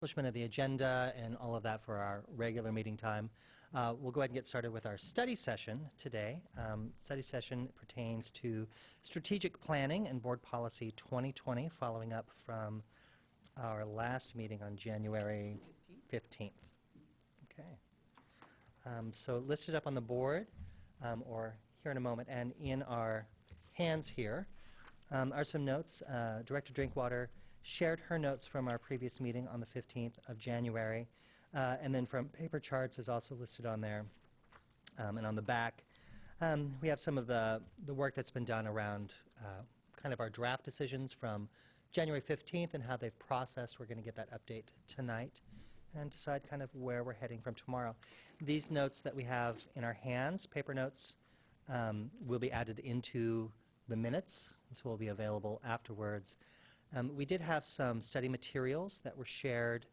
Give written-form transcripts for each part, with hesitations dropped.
establishment of the agenda and all of that for our regular meeting time. We'll go ahead and get started with our study session today. Study session pertains to strategic planning and board policy 2020, following up from our last meeting on January 15th. Okay. So listed up on the board, or here in a moment, and in our hands here are some notes. Director Drinkwater shared her notes from our previous meeting on the 15th of January, and then from paper charts is also listed on there. And on the back, we have some of the work that's been done around kind of our draft decisions from January 15th and how they've processed. We're going to get that update tonight and decide kind of where we're heading from tomorrow. These notes that we have in our hands, paper notes, will be added into the minutes, so will be available afterwards. We did have some study materials that were shared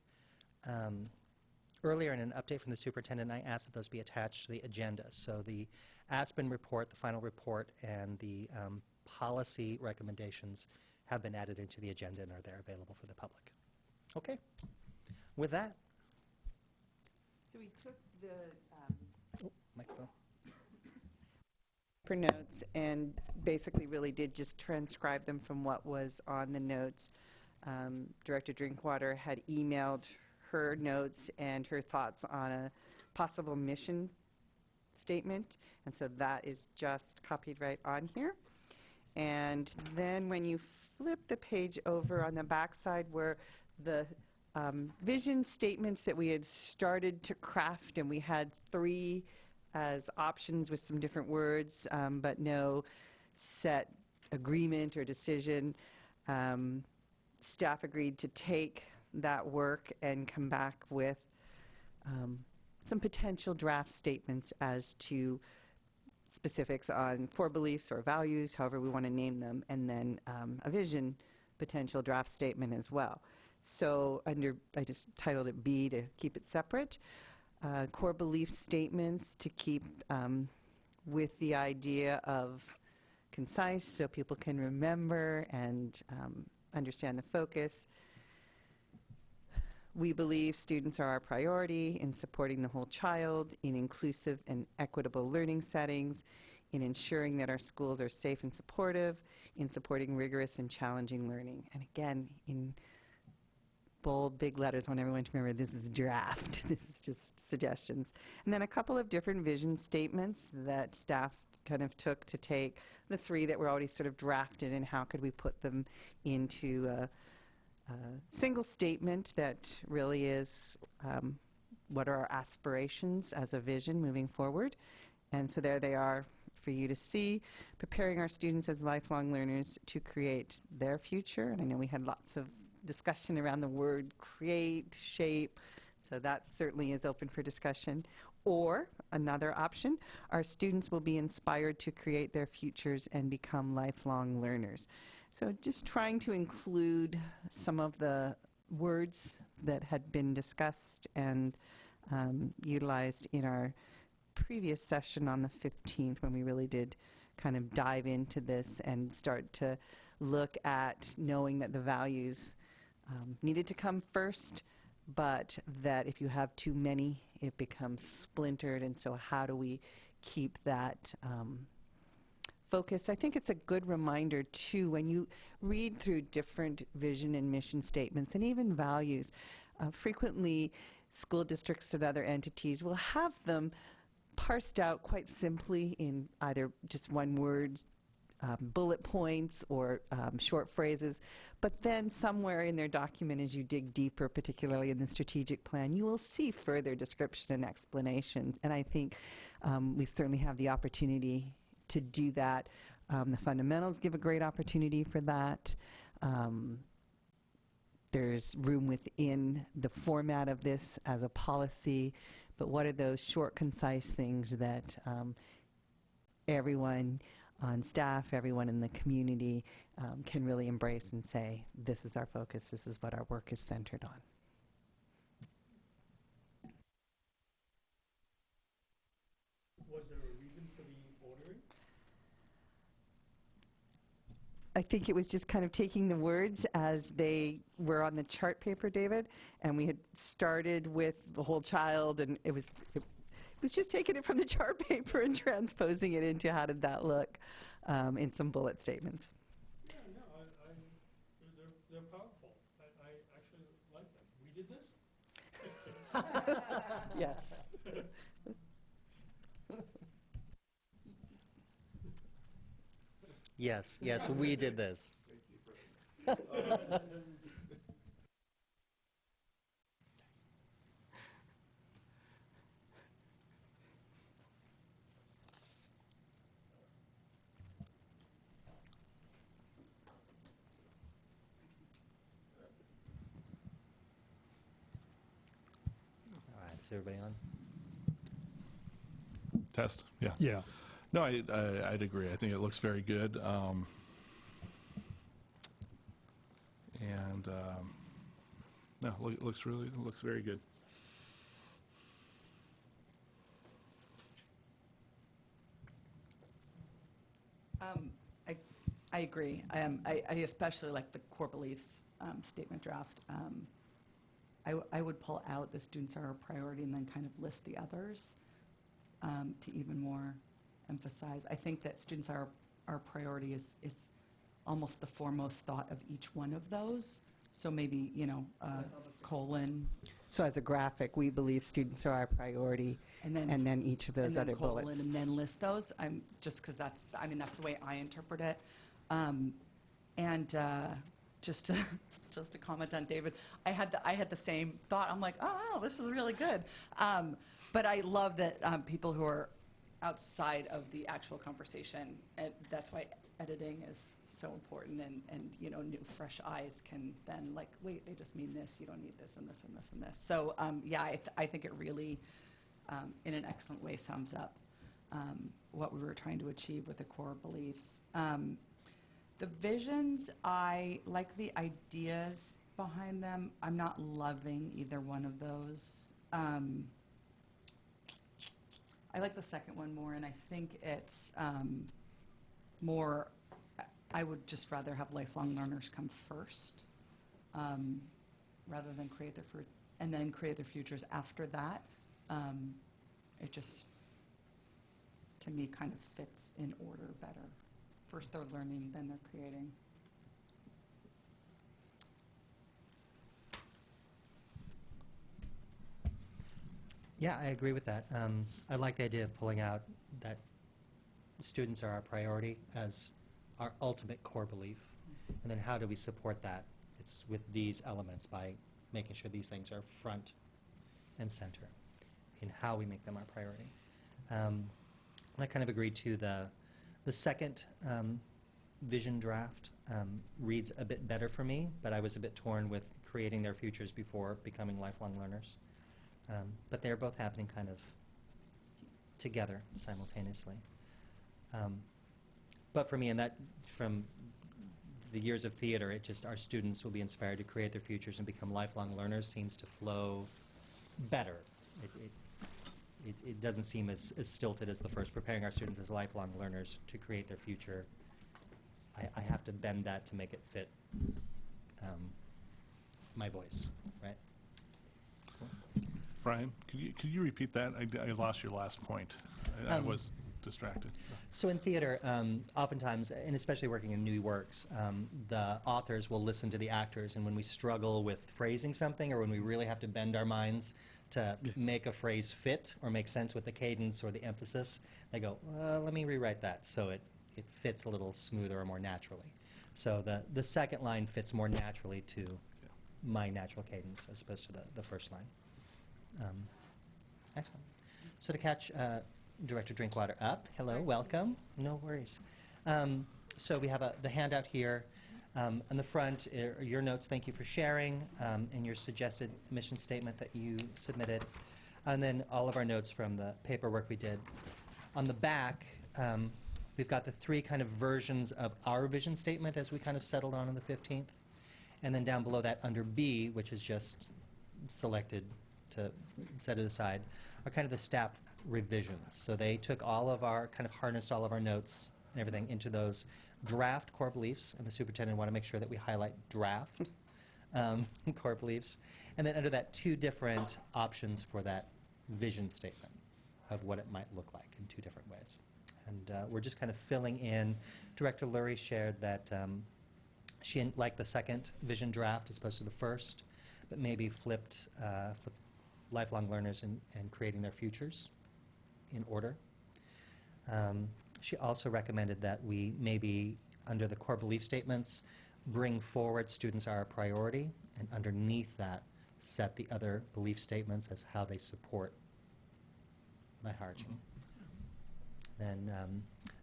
earlier in an update from the superintendent. I asked that those be attached to the agenda. So the Aspen report, the final report, and the policy recommendations have been added into the agenda and are there available for the public. Okay. With that. So we took the Microphone. notes and basically really did just transcribe them from what was on the notes. Director Drinkwater had emailed her notes and her thoughts on a possible mission statement, and so that is just copied right on here. And then when you flip the page over on the back side where the vision statements that we had started to craft, and we had 3 as options with some different words, but no set agreement or decision. Staff agreed to take that work and come back with some potential draft statements as to specifics on core beliefs or values, however we want to name them, and then a vision potential draft statement as well. So I just titled it B to keep it separate. Core belief statements to keep with the idea of concise so people can remember and understand the focus. We believe students are our priority in supporting the whole child, in inclusive and equitable learning settings, in ensuring that our schools are safe and supportive, in supporting rigorous and challenging learning. And again, in bold, big letters, I want everyone to remember this is draft. This is just suggestions. And then a couple of different vision statements that staff kind of took to take the 3 that were already sort of drafted and how could we put them into a single statement that really is what are our aspirations as a vision moving forward. And so there they are for you to see, preparing our students as lifelong learners to create their future. And I know we had lots of discussion around the word create, shape, so that certainly is open for discussion. Or another option, our students will be inspired to create their futures and become lifelong learners. So just trying to include some of the words that had been discussed and utilized in our previous session on the 15th when we really did kind of dive into this and start to look at knowing that the values needed to come first, but that if you have too many, it becomes splintered. And so how do we keep that focus? I think it's a good reminder, too, when you read through different vision and mission statements and even values, frequently school districts and other entities will have them parsed out quite simply in either just one word, bullet points or short phrases, but then somewhere in their document as you dig deeper, particularly in the strategic plan, you will see further description and explanations. And I think we certainly have the opportunity to do that. The fundamentals give a great opportunity for that. There's room within the format of this as a policy, but what are those short, concise things that everyone on staff, everyone in the community can really embrace and say, this is our focus, this is what our work is centered on. Was there a reason for the ordering? I think it was just kind of taking the words as they were on the chart paper, David, and we had started with the whole child, and it was just taking it from the chart paper and transposing it into how did that look in some bullet statements. Yeah, no, they're powerful. I actually like them. We did this? Yes. Yes, yes, we did this. All right, is everybody on? Test, yeah. Yeah. No, I'd agree. I think it looks very good. No, it looks very good. I agree. I especially like the core beliefs statement draft. I would pull out the students are a priority and then kind of list the others to even more emphasize. I think that students are our priority is almost the foremost thought of each one of those. So maybe, colon. So as a graphic, we believe students are our priority, and then each of those and then other colon, bullets. and then list those. I'm just because that's the way I interpret it. Just to comment on David, I had the same thought. I'm like, oh, this is really good. But I love that people who are outside of the actual conversation, and that's why editing is so important. And new fresh eyes can then wait, they just mean this. You don't need this and this and this and this. So I think it really, in an excellent way, sums up what we were trying to achieve with the core beliefs. The visions, I like the ideas behind them. I'm not loving either one of those. I like the second one more, and I think it's more, I would just rather have lifelong learners come first rather than create their futures after that. It just, to me, kind of fits in order better. First they're learning, then they're creating. Yeah, I agree with that. I like the idea of pulling out that students are our priority as our ultimate core belief. And then how do we support that? It's with these elements by making sure these things are front and center in how we make them our priority. And I kind of agree too, the second vision draft reads a bit better for me, but I was a bit torn with creating their futures before becoming lifelong learners. But they're both happening kind of together simultaneously. But for me, and that from the years of theater, it just, our students will be inspired to create their futures and become lifelong learners seems to flow better. It doesn't seem as stilted as the first, preparing our students as lifelong learners to create their future. I have to bend that to make it fit my voice, right? Brian, could you repeat that? I lost your last point. I was distracted. So in theater, oftentimes, and especially working in new works, the authors will listen to the actors, and when we struggle with phrasing something, or when we really have to bend our minds to make a phrase fit or make sense with the cadence or the emphasis, they go, let me rewrite that so it fits a little smoother or more naturally. So the second line fits more naturally to my natural cadence as opposed to the first line. Excellent. So to catch Director Drinkwater up, hello, welcome. No worries. So we have the handout here. On the front are your notes, thank you for sharing, and your suggested mission statement that you submitted, and then all of our notes from the paperwork we did. On the back, we've got the three kind of versions of our vision statement as we kind of settled on the 15th. And then down below that under B, which is just selected to set it aside, are kind of the staff revisions. So they took all of our, kind of harnessed all of our notes and everything into those draft core beliefs, and the superintendent want to make sure that we highlight draft core beliefs. And then under that, 2 different options for that vision statement of what it might look like in 2 different ways. And we're just kind of filling in. Director Lurie shared that she liked the second vision draft as opposed to the first, but maybe flipped lifelong learners and creating their futures in order. She also recommended that we maybe, under the core belief statements, bring forward students are a priority, and underneath that, set the other belief statements as how they support my hierarchy. Then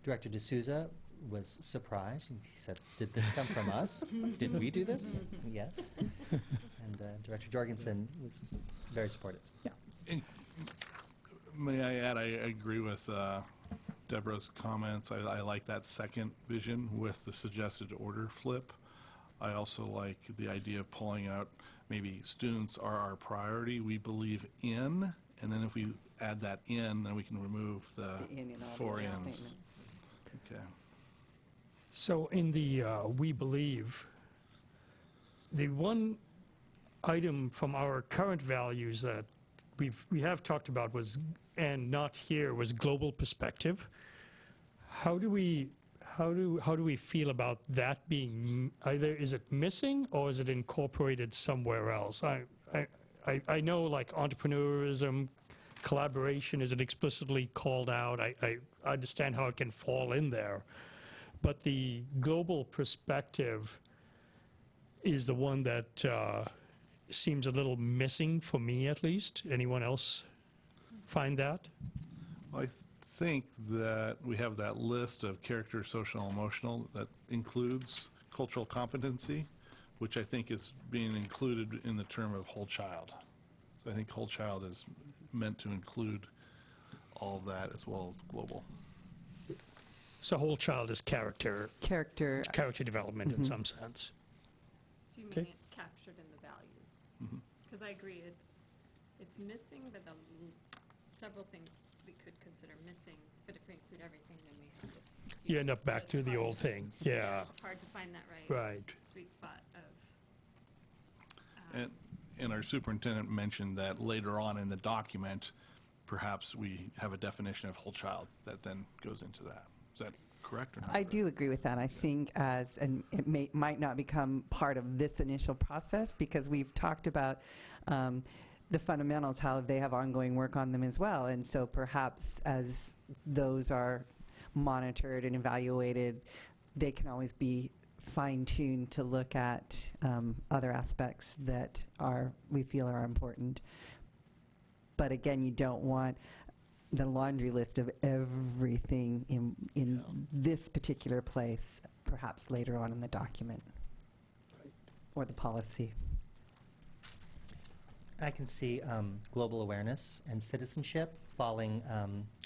Director D'Souza was surprised. He said, "Did this come from us? Didn't we do this?" Yes. And Director Jorgensen was very supportive. Yeah. And may I add, I agree with Deborah's comments. I like that second vision with the suggested order flip. I also like the idea of pulling out maybe students are our priority, we believe in, and then if we add that in, then we can remove the in and out 4 of the ins. statement. Okay. So in the we believe, the one item from our current values that we have talked about was, and not here, was global perspective. How do we feel about that being, either is it missing or is it incorporated somewhere else? I know like entrepreneurism, collaboration isn't explicitly called out. I understand how it can fall in there. But the global perspective is the one that seems a little missing for me, at least. Anyone else find that? Well, I think that we have that list of character, social, emotional that includes cultural competency, which I think is being included in the term of whole child. So I think whole child is meant to include all of that as well as global. So whole child is character development in some sense. So you Okay. mean it's captured in the values? Because I agree, it's missing, but several things we could consider missing, but if we include everything, then we have this. You end up so back it's to the hard old thing. Yeah, It's hard to find that right. sweet spot of. And our superintendent mentioned that later on in the document, perhaps we have a definition of whole child that then goes into that. Is that correct or not? I do agree with that. I think and it might not become part of this initial process because we've talked about the fundamentals, how they have ongoing work on them as well. And so perhaps as those are monitored and evaluated, they can always be fine-tuned to look at other aspects that we feel are important. But again, you don't want the laundry list of everything in this particular place, perhaps later on in the document or the policy. I can see global awareness and citizenship falling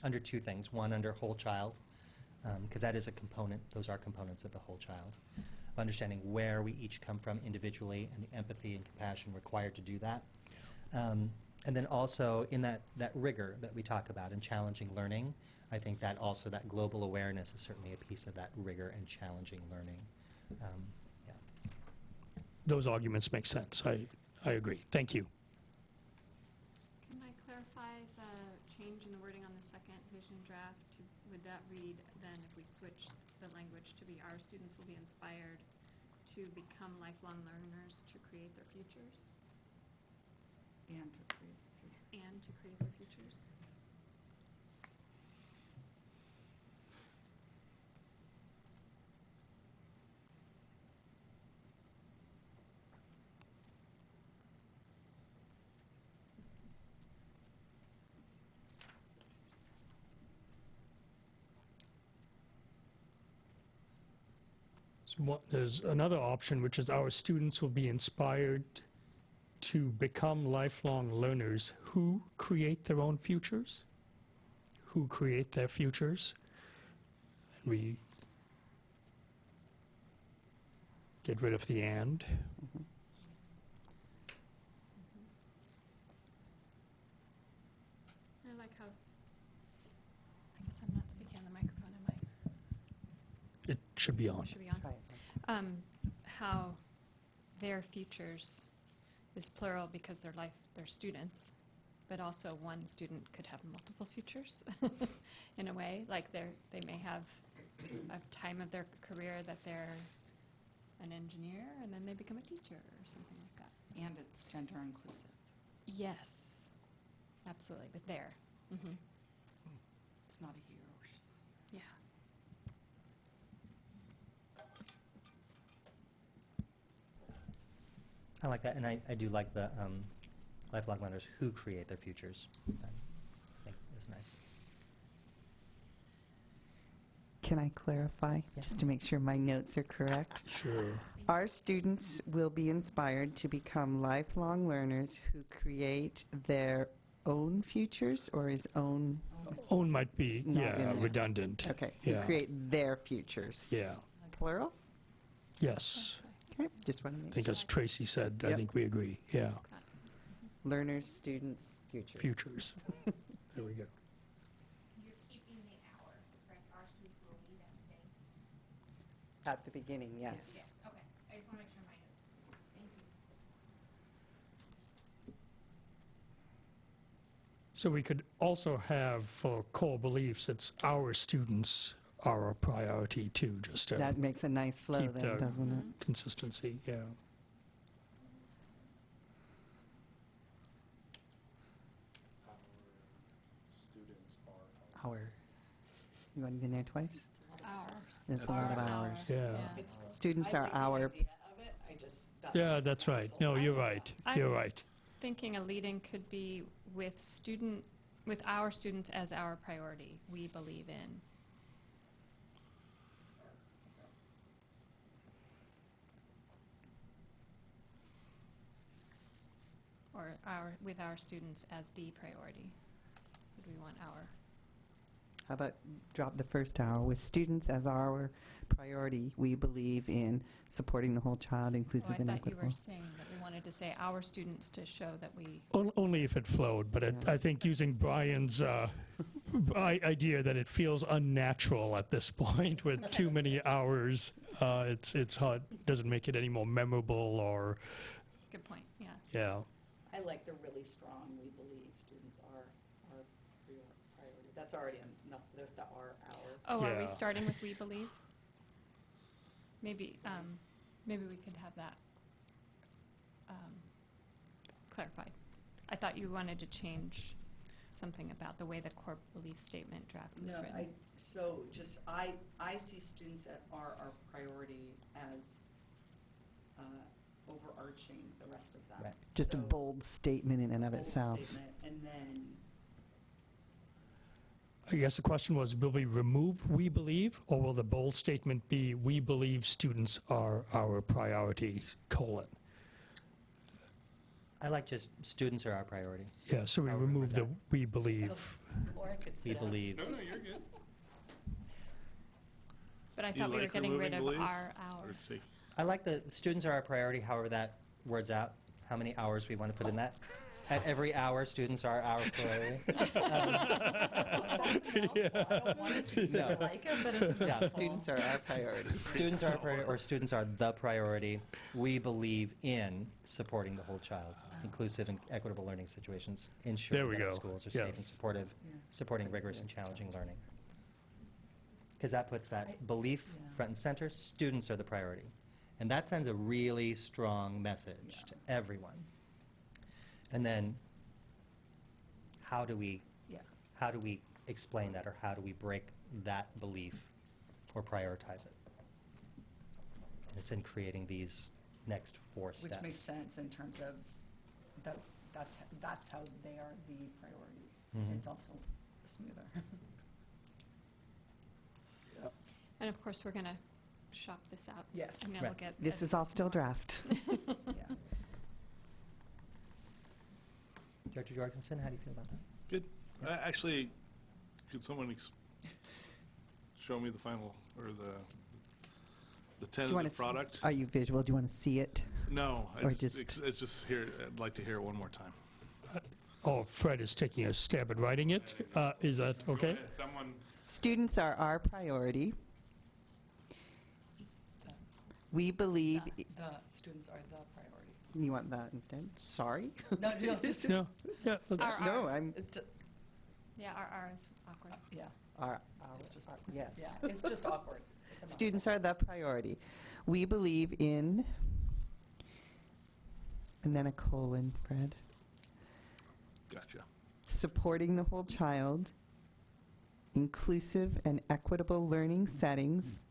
under 2 things. One, under whole child, because that is a component. Those are components of the whole child. Understanding where we each come from individually and the empathy and compassion required to do that. And then also in that rigor that we talk about in challenging learning, I think that also that global awareness is certainly a piece of that rigor and challenging learning. Yeah. Those arguments make sense. I agree. Thank you. Can I clarify the change in the wording on the second vision draft? Would that read then if we switch the language to be our students will be inspired to become lifelong learners to create their futures? And to create future. And to create their futures? There's another option, which is our students will be inspired to become lifelong learners who create their own futures, who create their futures. And we get rid of the and. I like how, I guess I'm not speaking on the microphone, am I? should be on. Should be on. How their futures is plural because they're students, but also one student could have multiple futures in a way. Like they may have a time of their career that they're an engineer and then they become a teacher or something like that. And it's gender inclusive. Yes, absolutely, but there. Mm-hmm. It's not a he or she. Yeah. I like that, and I do like the lifelong learners who create their futures. That I think is nice. Can I clarify, Yeah. just to make sure my notes are correct? Sure. Our students will be inspired to become lifelong learners who create their own futures, or his own, Own might be, Not in yeah, there. redundant. okay, who Yeah. create their futures. Yeah, Plural? yes. Okay, just want to I make think sure. as Tracy said, I Yep. think we agree, yeah. Learners, students, futures. Futures. There we go. You're keeping the hour, correct? Our students will be that staying? At the beginning, yes. Yes, okay. I just want to make sure my notes. Thank you. So we could also have for core beliefs, it's our students are a priority too, just to That makes a nice flow keep then, the- doesn't it? consistency, yeah. Hour. You want to be in there twice? Hours. That's a lot of hours. Yeah. Students are our, Yeah, that's right. No, you're right. I You're was- right. Thinking a leading could be with our students as our priority, we believe in. Or with our students as the priority. Would we want our? how about drop the first hour? With students as our priority, we believe in supporting the whole child, Oh, inclusive I and thought you equitable. were saying that we wanted to say our students to show that we. Only if it flowed, but Yeah. I think using Brian's idea that it feels unnatural at this point with too many hours, it's hard, doesn't make it any more memorable or, Good point, yeah. yeah. I like the really strong, we believe students are our priority. That's already enough with the our. Oh, are Yeah. we starting with we believe? Maybe, maybe we could have that clarified. I thought you wanted to change something about the way the core belief statement draft was No, written. I see students that are our priority as overarching the rest of them. Right. Just a So, bold statement in and of bold itself. statement, and then, I guess the question was, will we remove "we believe," or will the bold statement be "we believe students are our priority," colon? I like just students are our priority. Yeah, so we I'll remove remove the that. "we believe." Laura could We sit down. believe. you're good. But I You thought we were like getting rid of removing believe? our. Or take, I like the students are our priority, however that words out, how many hours we want to put in that. At every hour, students are our priority. I don't want it to be No. like it, but it's a Yeah. mouthful. Students are our priority. Students are our priority, or students are the priority. We believe in supporting the whole child, inclusive and equitable learning situations, There ensuring we that our go. schools are safe and Yes. supportive, Yeah. supporting rigorous and challenging learning. Because that puts I- that belief yeah. front and center, students are the priority. And that sends a really strong message to everyone. And then, how do we Yeah. explain that, or how do we break that belief or prioritize it? And it's in creating these next 4 steps. Which makes sense in terms of, that's how they are the priority. Mhm. It's also smoother. And of course, we're going to shop this out. Yes. I'm going to Right. look at. This is all still draft. Yeah. Director Jorgensen, how do you feel about that? good. Actually, could someone show me the final, or the Do you tentative want to? product? Are you visual? Do you want to see it? No, or it's just here, I'd like to hear it one more time. Oh, Fred is taking a stab at writing it. Is that okay? Someone, Students are our priority. We believe, The students are the priority. you want that instead? Sorry? No, just, No, yeah, that's- No, I'm, Yeah, R is awkward. yeah, it's just- yes. yeah, it's just awkward. It's a mouthful. Students are the priority. We believe in, and then a colon, Fred, Gotcha. supporting the whole child, inclusive and equitable learning settings,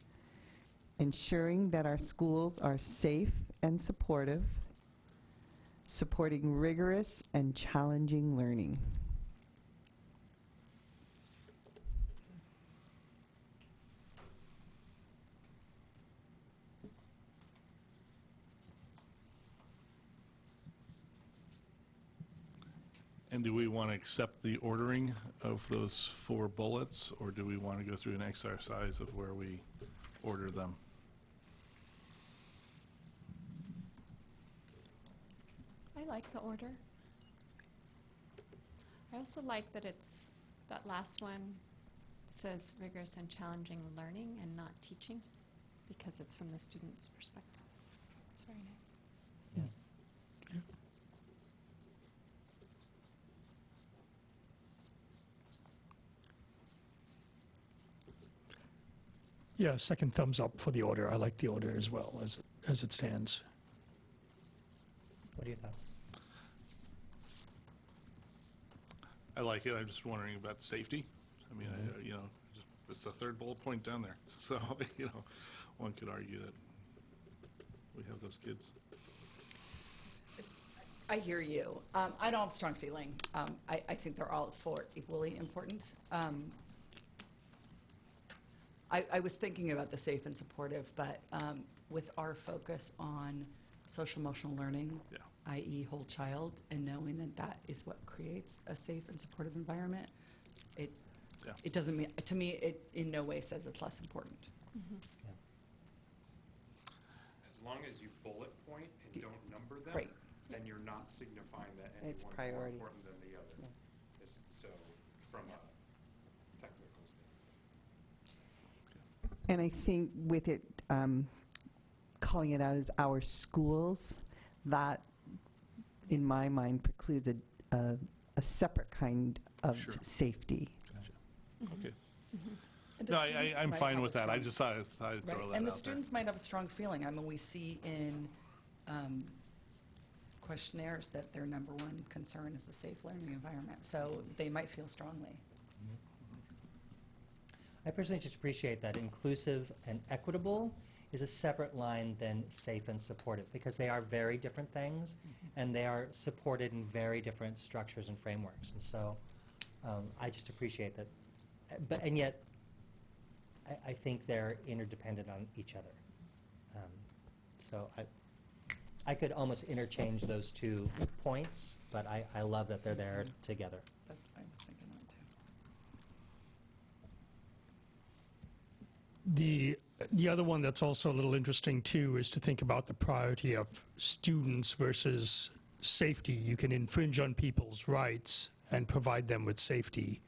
ensuring that our schools are safe and supportive, supporting rigorous and challenging learning. And do we want to accept the ordering of those 4 bullets, or do we want to go through an exercise of where we order them? I like the order. I also like that that last one says rigorous and challenging learning and not teaching, because it's from the student's perspective. It's very nice. yeah, second thumbs up for the order. I like the order as well as it stands. What are your thoughts? I like it. I'm just wondering about safety. I mean, it's the 3rd bullet point down there. So, one could argue that we have those kids. I hear you. I don't have a strong feeling. I think they're all 4 equally important. I was thinking about the safe and supportive, but with our focus on social emotional learning, Yeah. i.e. whole child, and knowing that that is what creates a safe and supportive environment, Yeah. it doesn't mean, to me, it in no way says it's less important. As long as you bullet point and don't number them, Right. then you're not signifying that any It's one's more priority. important than the other. Yeah. So, from a technical standpoint. And I think with it, calling it out as our schools, that, in my mind, precludes a separate kind of Sure. safety. Gotcha. Okay. And the No, students I'm might fine have with a that. I strong- just thought I'd throw Right, that out there. and the students might have a strong feeling. I mean, we see in questionnaires that their number 1 concern is a safe learning environment, so they might feel strongly. I personally just appreciate that inclusive and equitable is a separate line than safe and supportive, because they are very different things, and they are supported in very different structures and frameworks. And so I just appreciate that. And yet, I think they're interdependent on each other. So I could almost interchange those 2 points, but I love that they're there together. But I was thinking that too. The other one that's also a little interesting too is to think about the priority of students versus safety. You can infringe on people's rights and provide them with safety.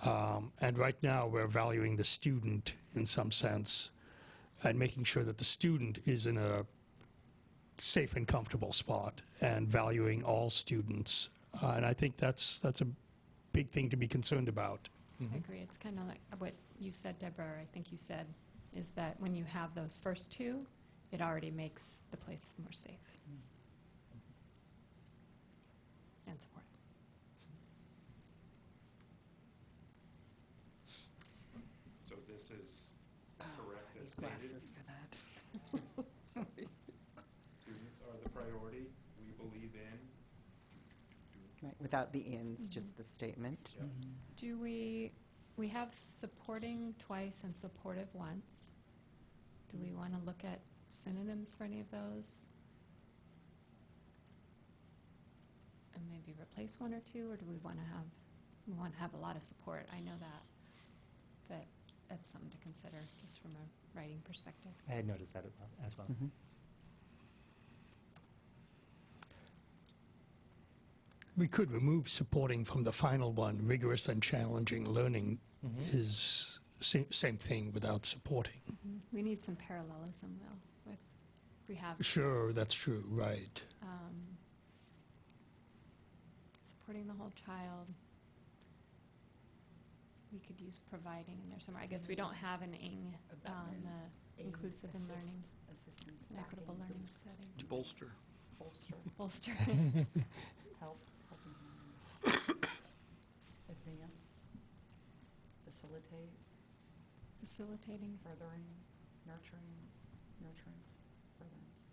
And right now we're valuing the student in some sense and making sure that the student is in a safe and comfortable spot and valuing all students. And I think that's a big thing to be concerned about. I agree. It's kind of like what you said, Deborah, or I think you said, is that when you have those first 2, it already makes the place more safe and supportive. So this is correct as Need stated. glasses for that. Students are the priority. We believe in. Right, without the ends, just the statement. Yep. Do we have supporting twice and supportive once. Do we want to look at synonyms for any of those? And maybe replace 1 or 2, or do we want to have a lot of support? I know that, but that's something to consider just from a writing perspective. I had noticed that as well. Mhm. We could remove supporting from the final one. Rigorous and challenging learning Mhm. is same thing without supporting. We need some parallelism, though, with we have Sure, that's true, right. supporting the whole child. We could use providing in there somewhere. I guess we don't have an ing on inclusive and learning, Assistance, an equitable backing, learning setting. Bolster. bolster, Bolster. help, helping hand, advance, facilitate, Facilitating. furthering, nurturing, nurturance, furtherance.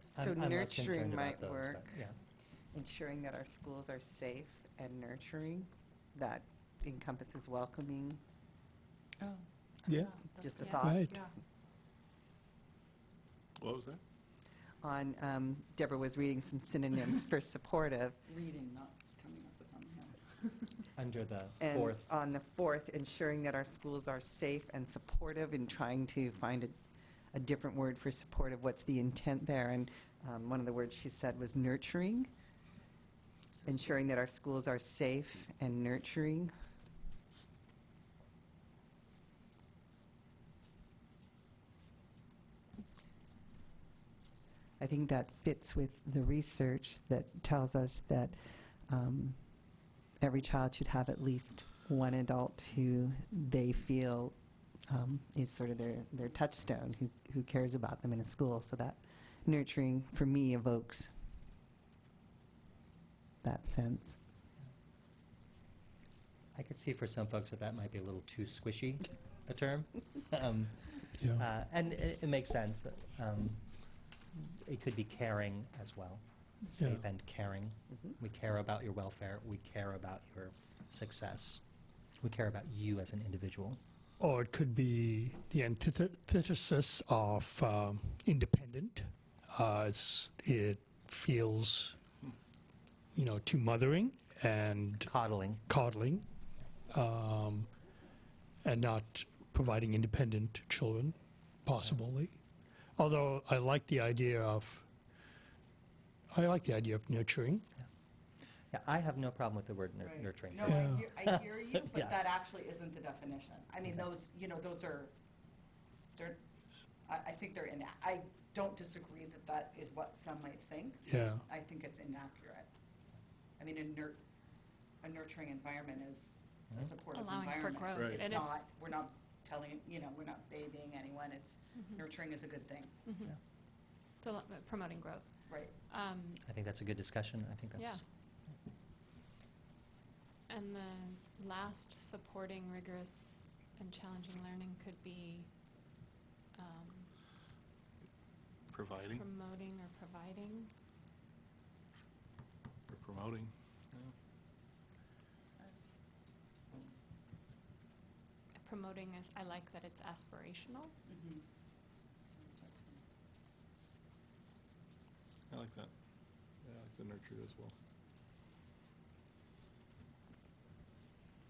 So I'm less concerned nurturing about might those, work. but yeah. Ensuring that our schools are safe and nurturing, that encompasses welcoming. Oh. Yeah. Just a Yeah. thought. Right. Yeah. What was that? On, Deborah was reading some synonyms for supportive. Reading, not coming up with them, yeah. Under the And fourth, on the fourth, ensuring that our schools are safe and supportive, and trying to find a different word for supportive. What's the intent there? And one of the words she said was nurturing, ensuring that our schools are safe and nurturing. I think that fits with the research that tells us that every child should have at least one adult who they feel is sort of their touchstone, who cares about them in a school. So that nurturing, for me, evokes that sense. I could see for some folks that might be a little too squishy, a term. Yeah. And it makes sense that it could be caring as well, safe Yeah. and caring. Mhm. We care about your welfare. We care about your success. We care about you as an individual. Or it could be the antithesis of independent. It feels, too mothering and Coddling. coddling, and not providing independent children, possibly. Although I like the idea of nurturing. Yeah, I have no problem with the word Right. nurturing. No, Yeah. I hear you, but Yeah. that actually isn't the definition. I mean, Okay. those, those are, I think they're I don't disagree that that is what some might think. Yeah. I think it's inaccurate. I mean, a nurturing environment is a Mhm. supportive Allowing for environment. growth. Right. It's And not, we're not telling, we're not babying anyone. It's, Mhm. nurturing is a good thing, Mhm. Yeah. So promoting growth. right? I think that's a good discussion. I think that's, And the last, supporting rigorous and challenging learning could be Providing promoting or providing. or promoting. Promoting is, I like that it's aspirational. Mhm. I like that. Yeah, I like the nurture as well.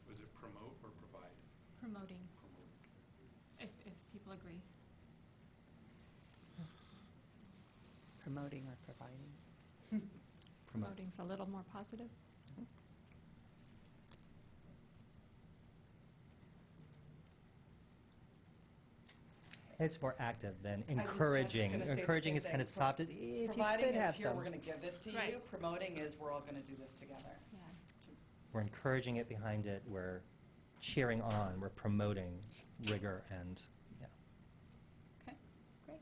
Was it promote or provide? Promoting, Promote. if people agree. Promoting or providing. promote. Promoting's a little more positive. It's more active than I was just encouraging. gonna say the Encouraging same is kind thing. of soft. If you Providing could is have here, some. we're going to give this to you. Right. Promoting is we're all going to do this together. Yeah. We're encouraging it behind it. We're cheering on. We're promoting rigor and, yeah. Okay, great.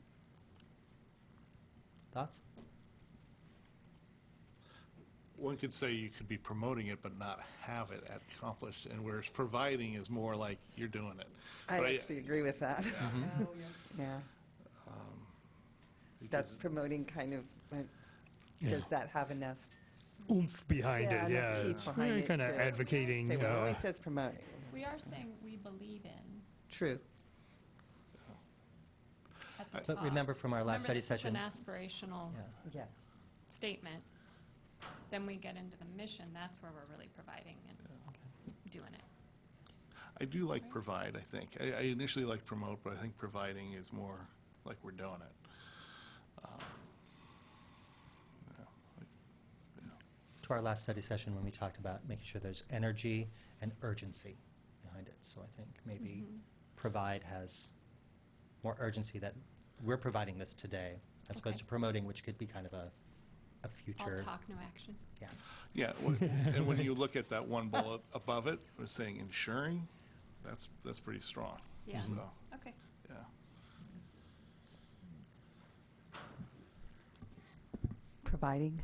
Thoughts? One could say you could be promoting it but not have it accomplished, and whereas providing is more like you're doing it. I But actually agree with that. Oh, yeah. Yeah, because that's promoting kind of, Yeah. does that have enough? Oomph behind Yeah, it, yeah. enough teeth It's behind really it kind of to advocating. Say, well, it only says promoting. We are saying we believe in True. at the But top. remember from our last study session. Remember, this is an aspirational Yeah. Yes. statement. Then we get into the mission, that's where we're really providing and doing it. I do like provide, I think. I initially like promote, but I think providing is more like we're doing it. Yeah, To our last study session when we talked about making sure there's energy and urgency behind it. So I think maybe Mhm. provide has more urgency that we're providing this today, as opposed Okay. to promoting, which could be kind of a All future. talk, no action. Yeah. Yeah, and when you look at that one bullet above it, it's saying ensuring, that's pretty strong. Yeah. So, Okay. yeah. Providing.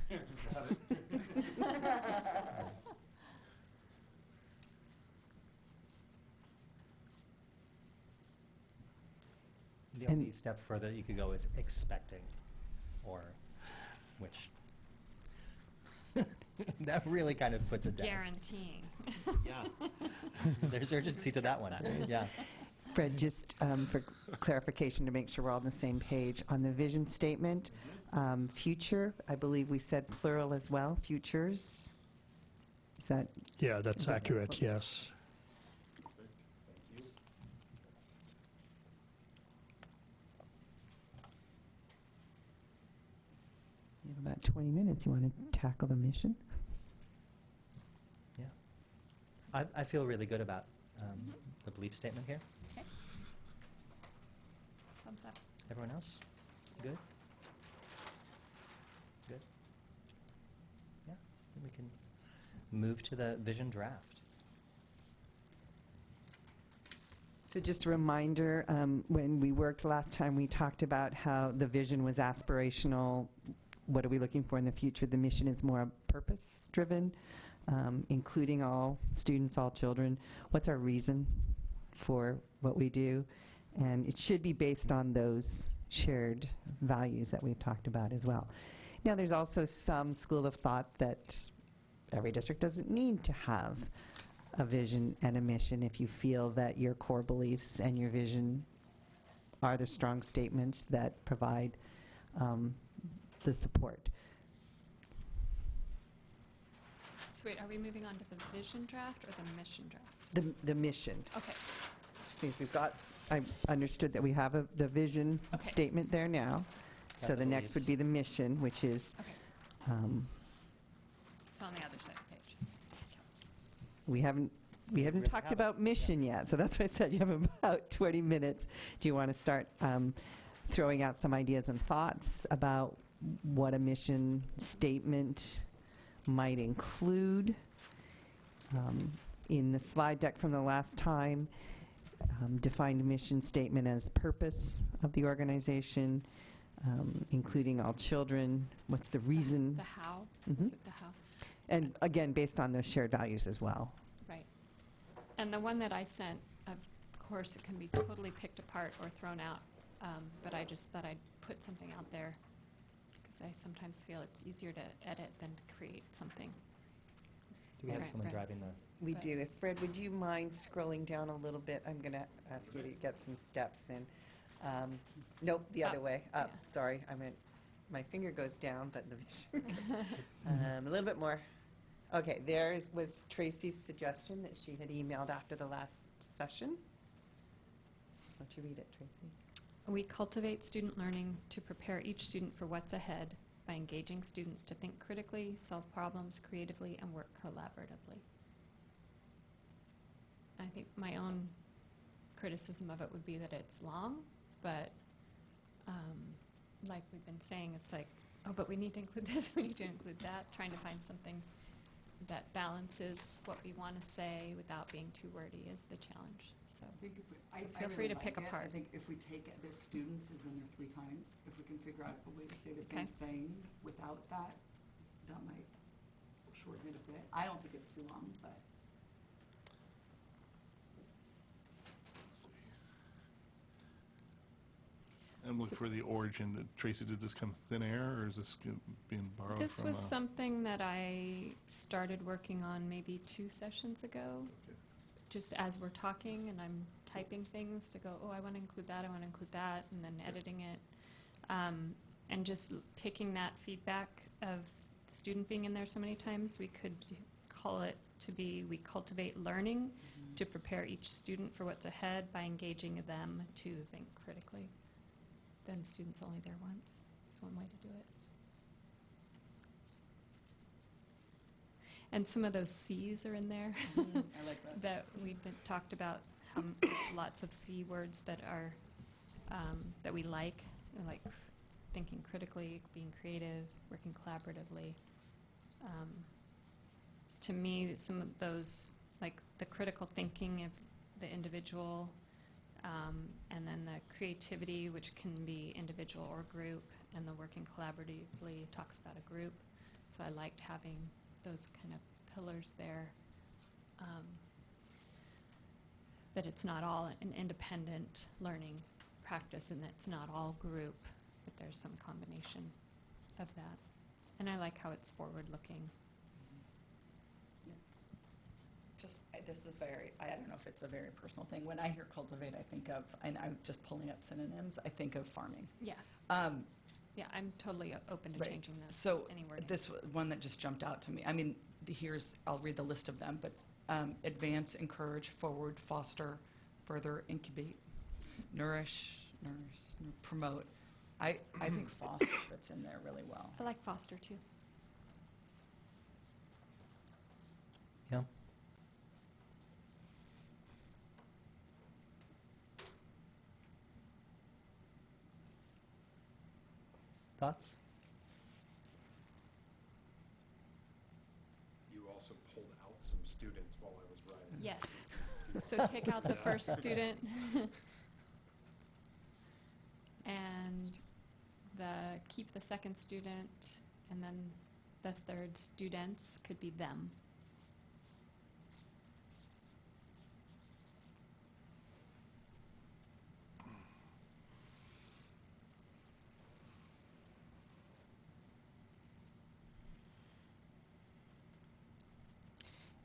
The And- only step further you could go is expecting, or, which, that really kind of puts it down. Guaranteeing. Yeah. There's urgency to that one, yeah. Fred, just for clarification, to make sure we're all on the same page, on the vision statement, future, I believe we said plural as well, futures. Is that, Yeah, that's Okay. accurate, yes. you have about 20 minutes, you want to tackle the mission? Yeah. I feel really good about the belief statement here. Okay. Thumbs up. Everyone else? Good? Good? Yeah, then we can move to the vision draft. So just a reminder, when we worked last time, we talked about how the vision was aspirational. What are we looking for in the future? The mission is more purpose-driven, including all students, all children. What's our reason for what we do? And it should be based on those shared values that we've talked about as well. Now, there's also some school of thought that every district doesn't need to have a vision and a mission if you feel that your core beliefs and your vision are the strong statements that provide the support. So wait, are we moving on to the vision draft or the mission draft? The mission, Okay. means we've got, I understood that we have the vision Okay. statement there now. So Got the the next would beliefs. be the mission, which is, Okay. It's on the other side of the page. we haven't really talked haven't, about mission yet, so that's why I said you have about 20 minutes. Do you want to start throwing out some ideas and thoughts about what a mission statement might include? In the slide deck from the last time, defined mission statement as purpose of the organization, including all children. What's the reason? The how? Mhm. Is it the how? And again, based on those shared values as well. Right. And the one that I sent, of course, it can be totally picked apart or thrown out, but I just thought I'd put something out there because I sometimes feel it's easier to edit than to create something. Do we have Right, someone right. driving the? We Right. do. If Fred, would you mind scrolling down a little bit? I'm going to ask you to get some steps in. Nope, the other Up, way. Up, yeah. sorry. I meant, my finger goes down, but the vision. A little bit more. Okay, there was Tracy's suggestion that she had emailed after the last session. Why don't you read it, Tracy? We cultivate student learning to prepare each student for what's ahead by engaging students to think critically, solve problems creatively, and work collaboratively. I think my own criticism of it would be that it's long, but like we've been saying, it's like, oh, but we need to include this, we need to include that, trying to find something that balances what we want to say without being too wordy is the challenge, so. So feel free to pick I apart. think if we take it, there's students is in there 3 times. If we can figure out a way to say the same Okay. thing without that, that might shorten it a bit. I don't think it's too long, but. Let's see. And look for the origin. Tracy, did this come thin air, or is this being borrowed from? This was something that I started working on maybe 2 sessions ago, Okay. just as we're talking and I'm typing things to go, oh, I want to include that, I want to include that, and then editing it. And just taking that feedback of the student being in there so many times, we could call it to be, we cultivate learning to prepare each student for what's ahead by engaging them to think critically. Then students only there once is one way to do it. And some of those Cs are in there I like that. that we've been, talked about, lots of C words that are, that we like, like thinking critically, being creative, working collaboratively. To me, some of those, like the critical thinking of the individual, and then the creativity, which can be individual or group, and the working collaboratively talks about a group. So I liked having those kind of pillars there. That it's not all an independent learning practice, and it's not all group, but there's some combination of that. And I like how it's forward-looking. Just, this is very, I don't know if it's a very personal thing. When I hear cultivate, I think of, and I'm just pulling up synonyms, I think of farming. Yeah, Um, yeah, I'm totally open to Right. changing this, So any wording. this one that just jumped out to me, I mean, here's, I'll read the list of them, but advance, encourage, forward, foster, further, incubate, nourish, promote. I think foster fits in there really well. I like foster too. Yeah. Thoughts? You also pulled out some students while I was writing. Yes. So take out the first student. And keep the second student, and then the third students could be them.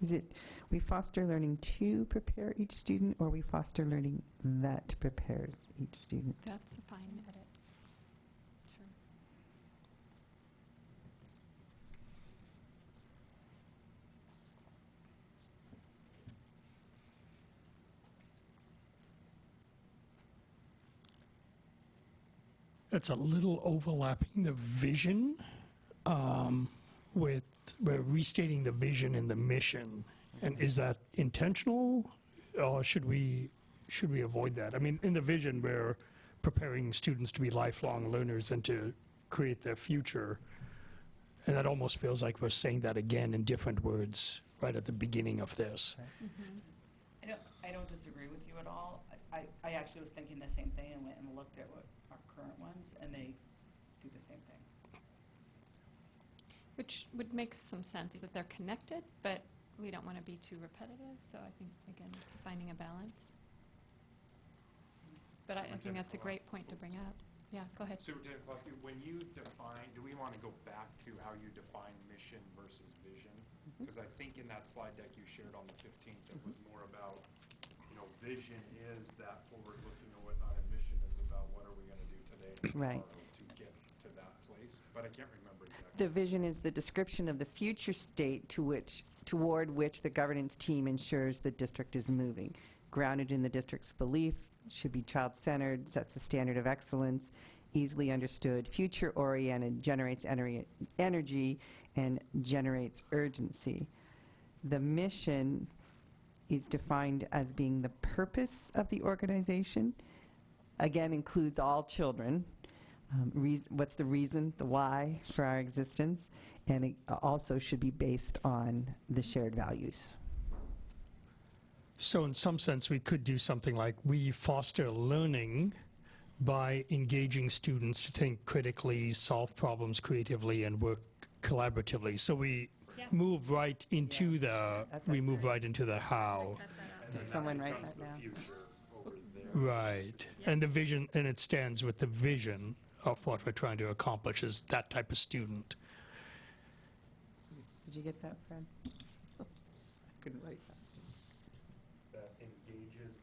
Is it, we foster learning to prepare each student, or we foster learning that prepares each student? That's a fine edit. Sure. It's a little overlapping the vision with, we're restating the vision and the mission. And is that intentional, or should we avoid that? I mean, in the vision, we're preparing students to be lifelong learners and to create their future. And that almost feels like we're saying that again in different words right at the beginning of this. I don't disagree with you at all. I actually was thinking the same thing and went and looked at what our current ones, and they do the same thing. Which would make some sense that they're connected, but we don't want to be too repetitive, so I think, again, it's finding a balance. But I think that's a great point to bring up. Yeah, go ahead. Superintendent Klosky, when you define, do we want to go back to how you define mission versus vision? Because I think in that slide deck you shared on the 15th, it was more about, vision is that forward-looking or whatnot, and mission is about what are we going to do today and Right. tomorrow to get to that place. But I can't remember exactly. The vision is the description of the future state toward which the governance team ensures the district is moving. Grounded in the district's belief, should be child-centered, sets a standard of excellence, easily understood, future-oriented, generates energy, and generates urgency. The mission is defined as being the purpose of the organization. Again, includes all children. What's the reason, the why for our existence? And it also should be based on the shared values. So in some sense, we could do something like, we foster learning by engaging students to think critically, solve problems creatively, and work collaboratively. So we Yeah. move right into That's we a move great- right into the how. Cut that out. And then that Someone write becomes that the down. future over there. Right. And the vision, and it stands with the vision of what we're trying to accomplish, is that type of student. Did you get that, Fred? I couldn't write fast. That engages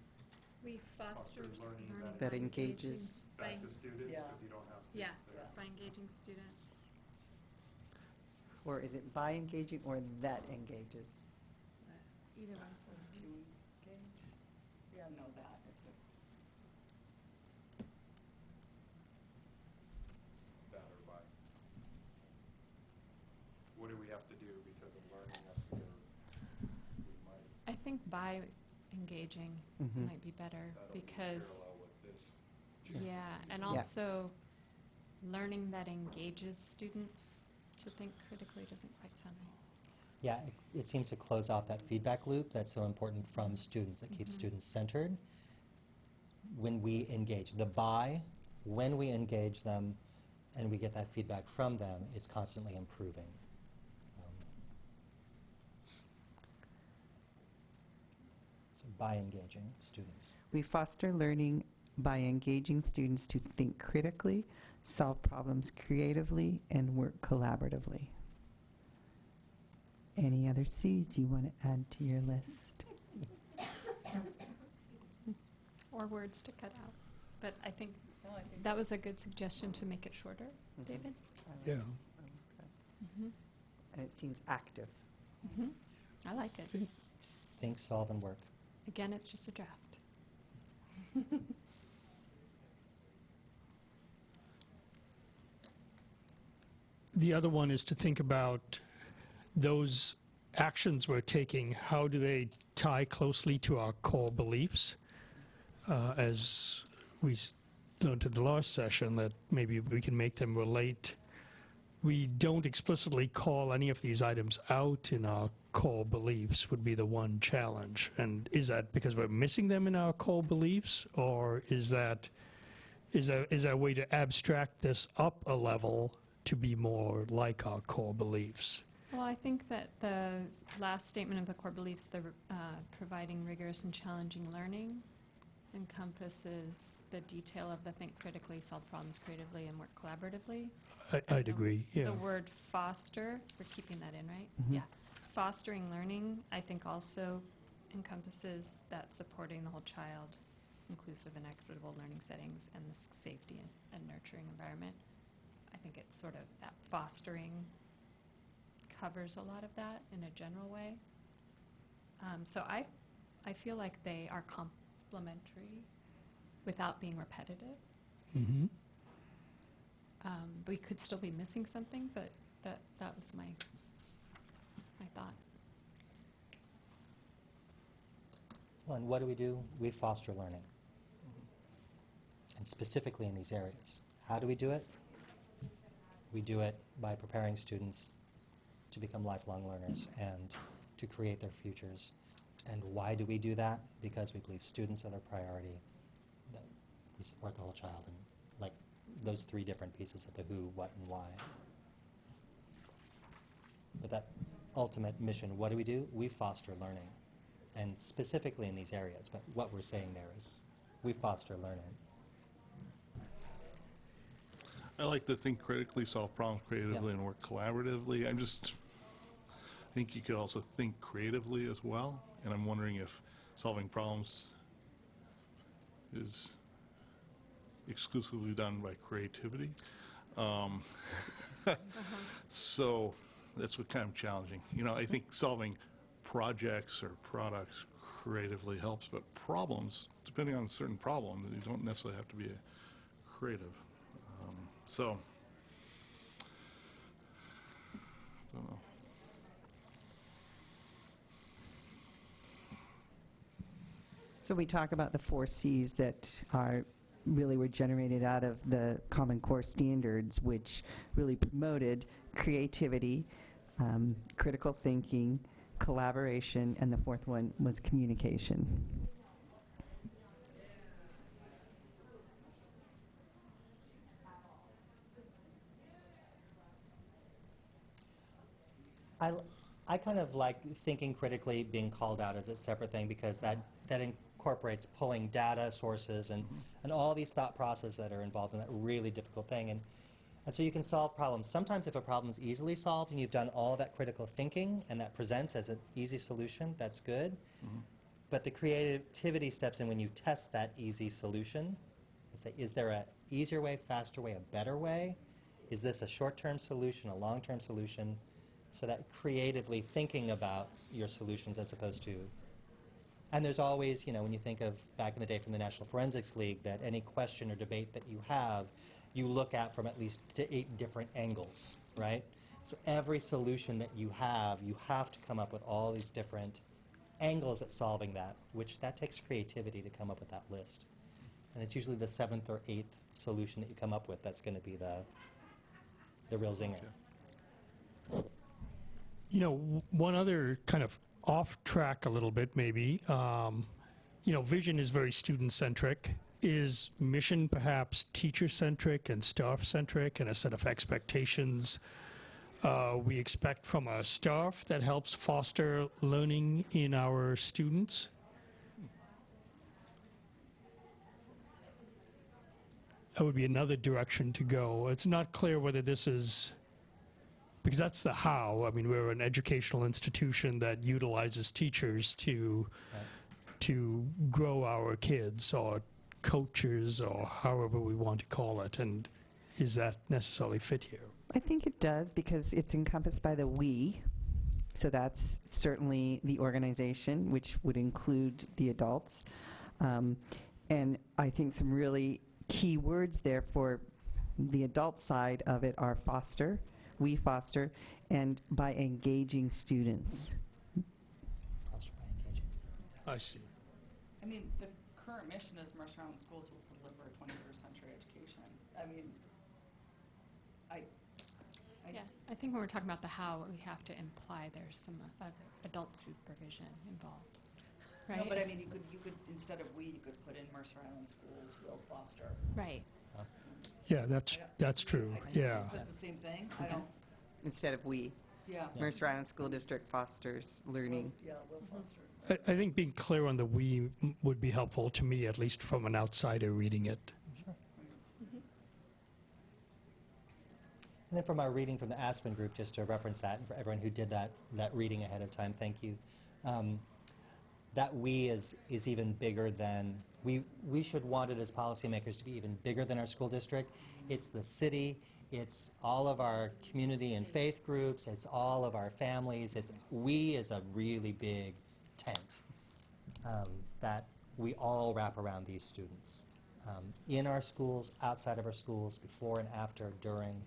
We foster Fosters learning learning that by engages engaging- back by- to students Yeah. because you don't have Yeah, students there. by engaging students. Or is it by engaging or that engages? Either way. To engage? Yeah, no, that, it's a, That or by. What do we have to do because of learning up here? We might, I think by engaging Mhm. might be better, that'll be because, parallel with this. yeah, and Yeah. also, learning that engages students to think critically doesn't quite sound right. Yeah, it seems to close off that feedback loop that's so important from students, that keeps students centered. When we engage when we engage them and we get that feedback from them, it's constantly improving. So by engaging students. We foster learning by engaging students to think critically, solve problems creatively, and work collaboratively. Any other C's you want to add to your list? Or words to cut out. But I think that was a good suggestion to make it shorter, David. Yeah. Mm-hmm. And it seems active. Mm-hmm. I like it. Think, solve, and work. Again, it's just a draft. The other one is to think about those actions we're taking, how do they tie closely to our core beliefs? As we learned in the last session, that maybe we can make them relate. We don't explicitly call any of these items out in our core beliefs would be the one challenge. And is that because we're missing them in our core beliefs, or is there a way to abstract this up a level to be more like our core beliefs? Well, I think that the last statement of the core beliefs, the providing rigorous and challenging learning, encompasses the detail of the think critically, solve problems creatively, and work collaboratively. I'd agree, yeah. The word foster, we're keeping that in, right? Mhm. Yeah. Fostering learning, I think, also encompasses that supporting the whole child, inclusive and equitable learning settings, and the safety and nurturing environment. I think it's sort of that fostering covers a lot of that in a general way. So I feel like they are complementary without being repetitive. Mm-hmm. We could still be missing something, but that was my thought. Well, and what do? We foster learning. And specifically in these areas. How do we do it? We do it by preparing students to become lifelong learners and to create their futures. And why do we do that? Because we believe students are their priority, that we support the whole child, and like those three different pieces of the who, what, and why. But that ultimate mission, what do? We foster learning, and specifically in these areas, but what we're saying there is we foster learning. I like to think critically, solve problems creatively, and work collaboratively. I think you could also think creatively as well, and I'm wondering if solving problems is exclusively done by creativity. So that's what kind of challenging. You know, I think solving projects or products creatively helps, but problems, depending on a certain problem, you don't necessarily have to be creative. So, don't know. So we talk about the 4 C's that are really were generated out of the Common Core standards, which really promoted creativity, critical thinking, collaboration, and the 4th one was communication. I kind of like thinking critically being called out as a separate thing, because that incorporates pulling data sources and all these thought processes that are involved in that really difficult thing. And so you can solve problems. Sometimes if a problem is easily solved and you've done all that critical thinking and that presents as an easy solution, that's good. Mm-hmm. But the creativity steps in when you test that easy solution and say, is there an easier way, faster way, a better way? Is this a short-term solution, a long-term solution? So that creatively thinking about your solutions as opposed to, and there's always, you know, when you think of back in the day from the National Forensics League, that any question or debate that you have, you look at from at least 8 different angles, right? So every solution that you have to come up with all these different angles at solving that, which that takes creativity to come up with that list. And it's usually the 7th or 8th solution that you come up with that's going to be the real zinger. You know, one other kind of off track a little bit maybe, you know, vision is very student-centric. Is mission perhaps teacher-centric and staff-centric, and a set of expectations we expect from our staff that helps foster learning in our students? That would be another direction to go. It's not clear whether this is, because that's the how. I mean, we're an educational institution that utilizes teachers to grow our kids, or coaches, or however we want to call it. And is that necessarily fit here? I think it does, because it's encompassed by the we. So that's certainly the organization, which would include the adults. And I think some really key words there for the adult side of it are foster, we foster, and by engaging students. Foster by engaging. I see. I mean, the current mission is Mercer Island Schools will deliver a 21st century education. I mean, Yeah, I think when we're talking about the how, we have to imply there's some adult supervision involved, right? No, but I mean, you could, instead of we, you could put in Mercer Island Schools will foster. Right. Yeah, that's true. Yeah. It says the same thing? I don't, Instead of we. yeah. Mercer Island School District fosters learning. Yeah, will foster. I think being clear on the we would be helpful to me, at least from an outsider reading it. Sure. And then from our reading from the Aspen group, just to reference that, and for everyone who did that reading ahead of time, thank you. That we is even bigger than, we should want it as policymakers to be even bigger than our school district. It's the city, it's all of our community and faith groups, it's all of our families. It's we is a really big tent that we all wrap around these students. In our schools, outside of our schools, before and after, during.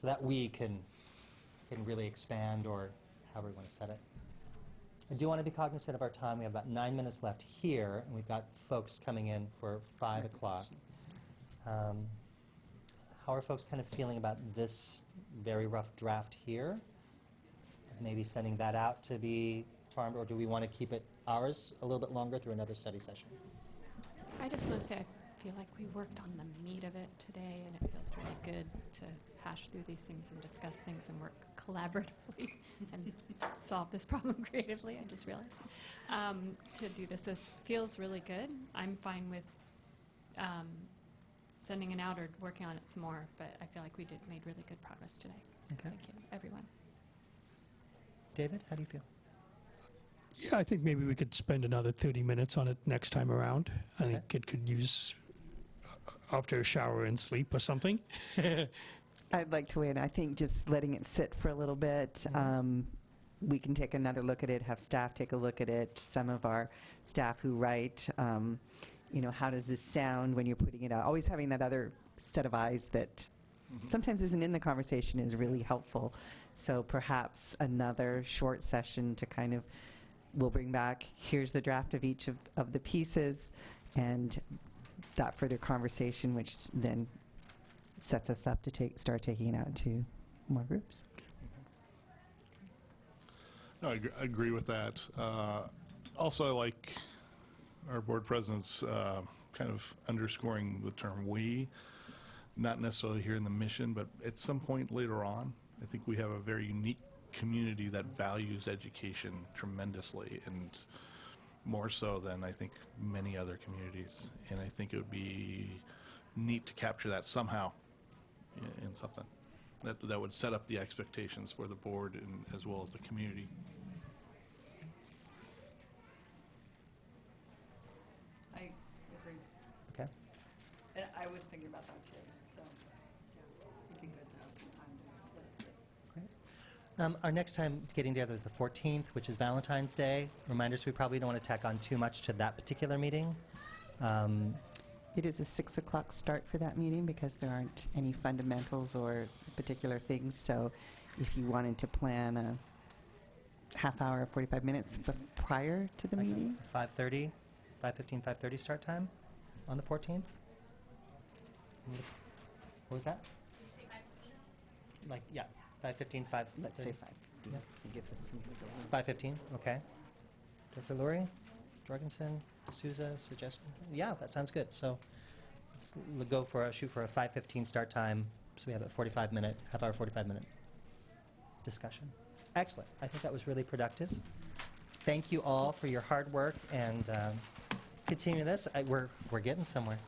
So that we can really expand, or however we want to set it. I do want to be cognizant of our time. We have about 9 minutes left here, and we've got folks coming in for 5 o'clock. How are folks kind of feeling about this very rough draft here? Maybe sending that out to be farmed, or do we want to keep it ours a little bit longer through another study session? I just want to say I feel like we worked on the meat of it today, and it feels really good to hash through these things and discuss things and work collaboratively and solve this problem creatively, I just realized, to do this. So it feels really good. I'm fine with sending it out or working on it some more, but I feel like we made really good progress today. Okay. Thank you, everyone. David, how do you feel? Yeah, I think maybe we could spend another 30 minutes on it next time around. I Okay. think it could use after a shower and sleep or something. I'd like to weigh in. I think just letting it sit for a little bit. We can take another look at it, have staff take a look at it. Some of our staff who write, you know, how does this sound when you're putting it out? Always having that other set of eyes that sometimes isn't in the conversation is really helpful. So perhaps another short session to kind of, we'll bring back, here's the draft of each of the pieces, and that further conversation, which then sets us up to start taking it out to more groups. No, I agree with that. Also, I like our board president's kind of underscoring the term "we," not necessarily here in the mission, but at some point later on. I think we have a very unique community that values education tremendously, and more so than I think many other communities. And I think it would be neat to capture that somehow in something that would set up the expectations for the board and as well as the community. I agree. Okay. And I was thinking about that too, so, yeah, it'd be good to have some time to let it sit. Our next time getting together is the 14th, which is Valentine's Day. Reminders, we probably don't want to tack on too much to that particular meeting. It is a 6 o'clock start for that meeting because there aren't any fundamentals or particular things. So if you wanted to plan a half hour, 45 minutes prior to the meeting. 5:30. 5:15, 5:30 start time on the 14th? What was that? Like, yeah, 5:15, 5:30? Let's say 5. Yeah. It gives us some wiggle room. 5:15, okay. Dr. Lurie, Jorgensen, Souza, suggestion? Yeah, that sounds good. So let's shoot for a 5:15 start time, so we have a 45-minute, half-hour, 45-minute discussion. Excellent. I think that was really productive. Thank you all for your hard work and continue this. We're getting somewhere.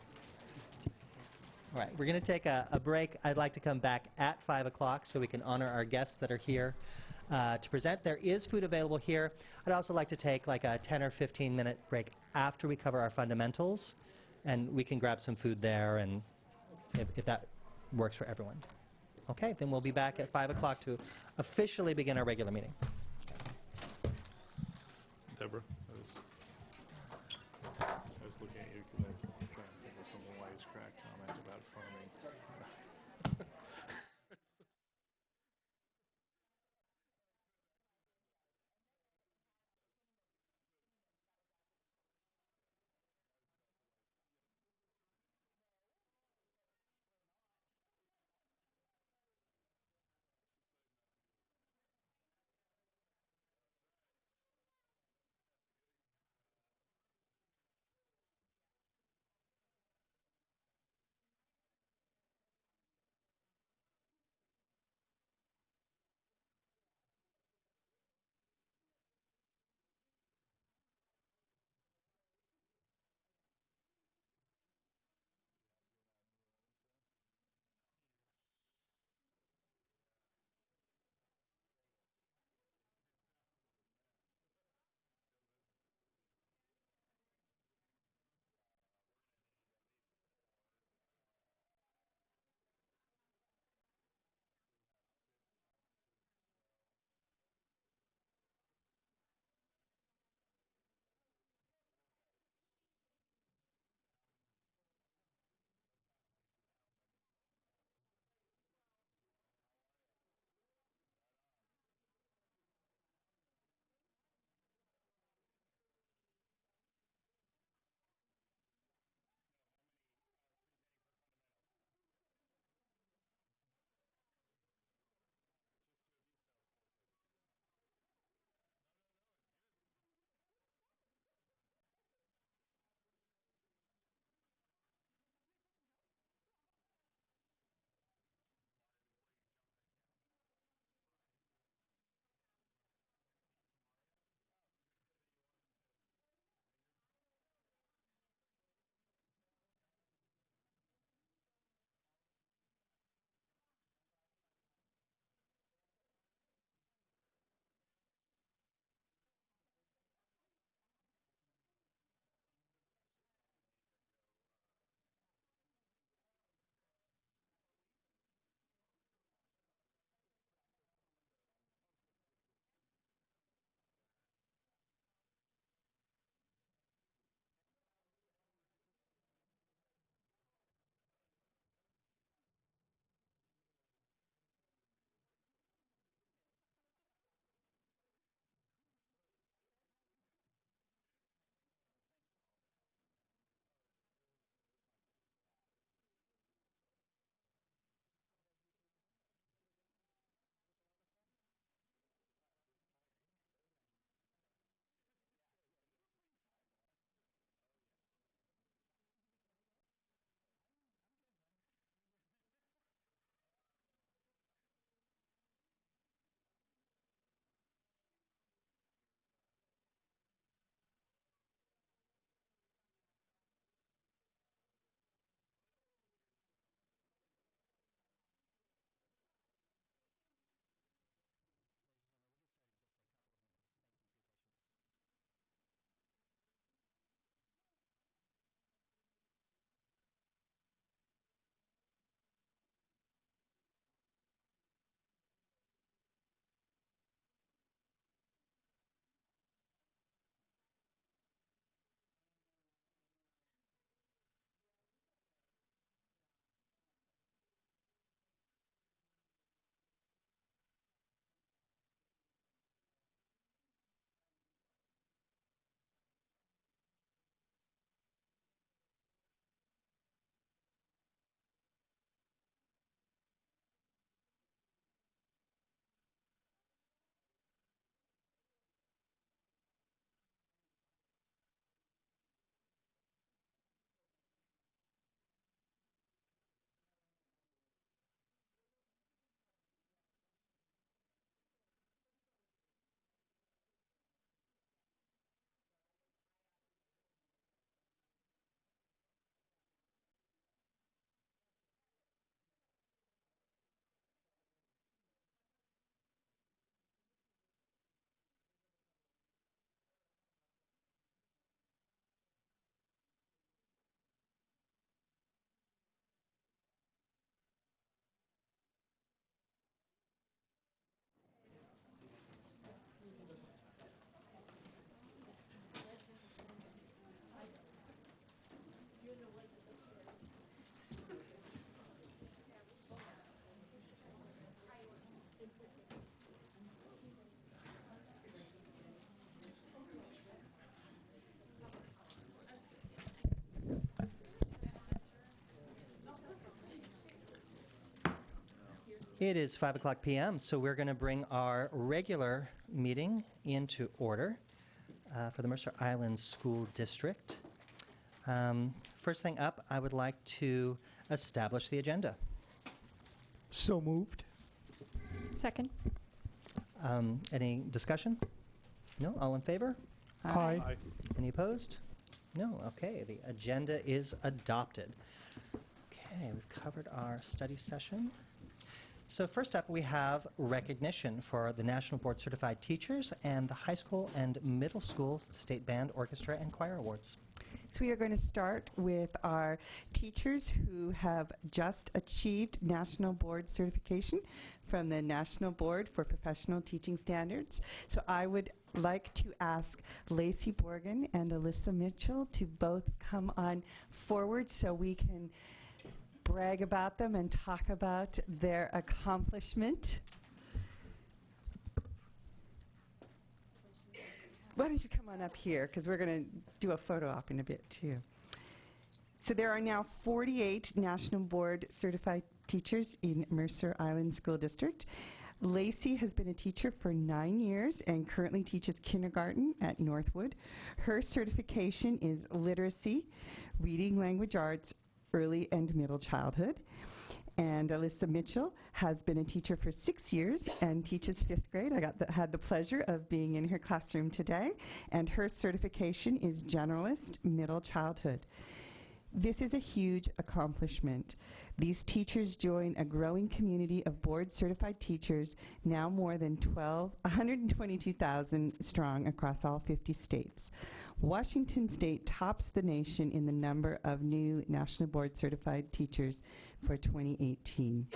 All right, we're going to take a break. I'd like to come back at 5 o'clock so we can honor our guests that are here to present. There is food available here. I'd also like to take like a 10 or 15-minute break after we cover our fundamentals, and we can grab some food there, and if that works for everyone. Okay, then we'll be back at 5 o'clock to officially begin our regular meeting. Deborah, I was looking at you because I was trying to think of some wisecrack comment about farming. It is 5:00 p.m., so we're going to bring our regular meeting into order for the Mercer Island School District. First thing up, I would like to establish the agenda. So moved. Second. Any discussion? No? All in favor? Aye. Any opposed? No? Okay, the agenda is adopted. Okay, we've covered our study session. So first up, we have recognition for the National Board Certified Teachers and the High School and Middle School State Band, Orchestra, and Choir Awards. So we are going to start with our teachers who have just achieved National Board certification from the National Board for Professional Teaching Standards. So I would like to ask Lacey Borgen and Alyssa Mitchell to both come on forward so we can brag about them and talk about their accomplishment. Why don't you come on up here, because we're going to do a photo op in a bit, too. So there are now 48 National Board certified teachers in Mercer Island School District. Lacey has been a teacher for 9 years and currently teaches kindergarten at Northwood. Her certification is literacy, reading language arts, early and middle childhood. And Alyssa Mitchell has been a teacher for 6 years and teaches 5th grade. I had the pleasure of being in her classroom today. And her certification is generalist, middle childhood. This is a huge accomplishment. These teachers join a growing community of board-certified teachers, now more than 122,000 strong across all 50 states. Washington State tops the nation in the number of new National Board-certified teachers for 2018.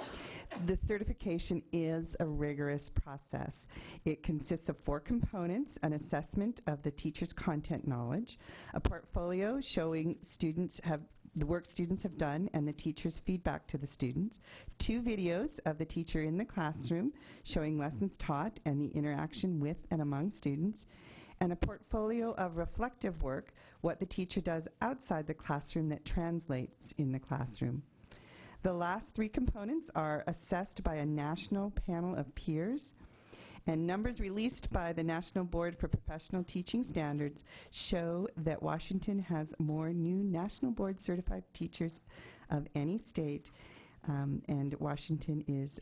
The certification is a rigorous process. It consists of 4 components: an assessment of the teacher's content knowledge, a portfolio showing the work students have done and the teacher's feedback to the students, 2 videos of the teacher in the classroom showing lessons taught and the interaction with and among students, and a portfolio of reflective work, what the teacher does outside the classroom that translates in the classroom. The last 3 components are assessed by a national panel of peers, and numbers released by the National Board for Professional Teaching Standards show that Washington has more new National Board certified teachers of any state, and Washington is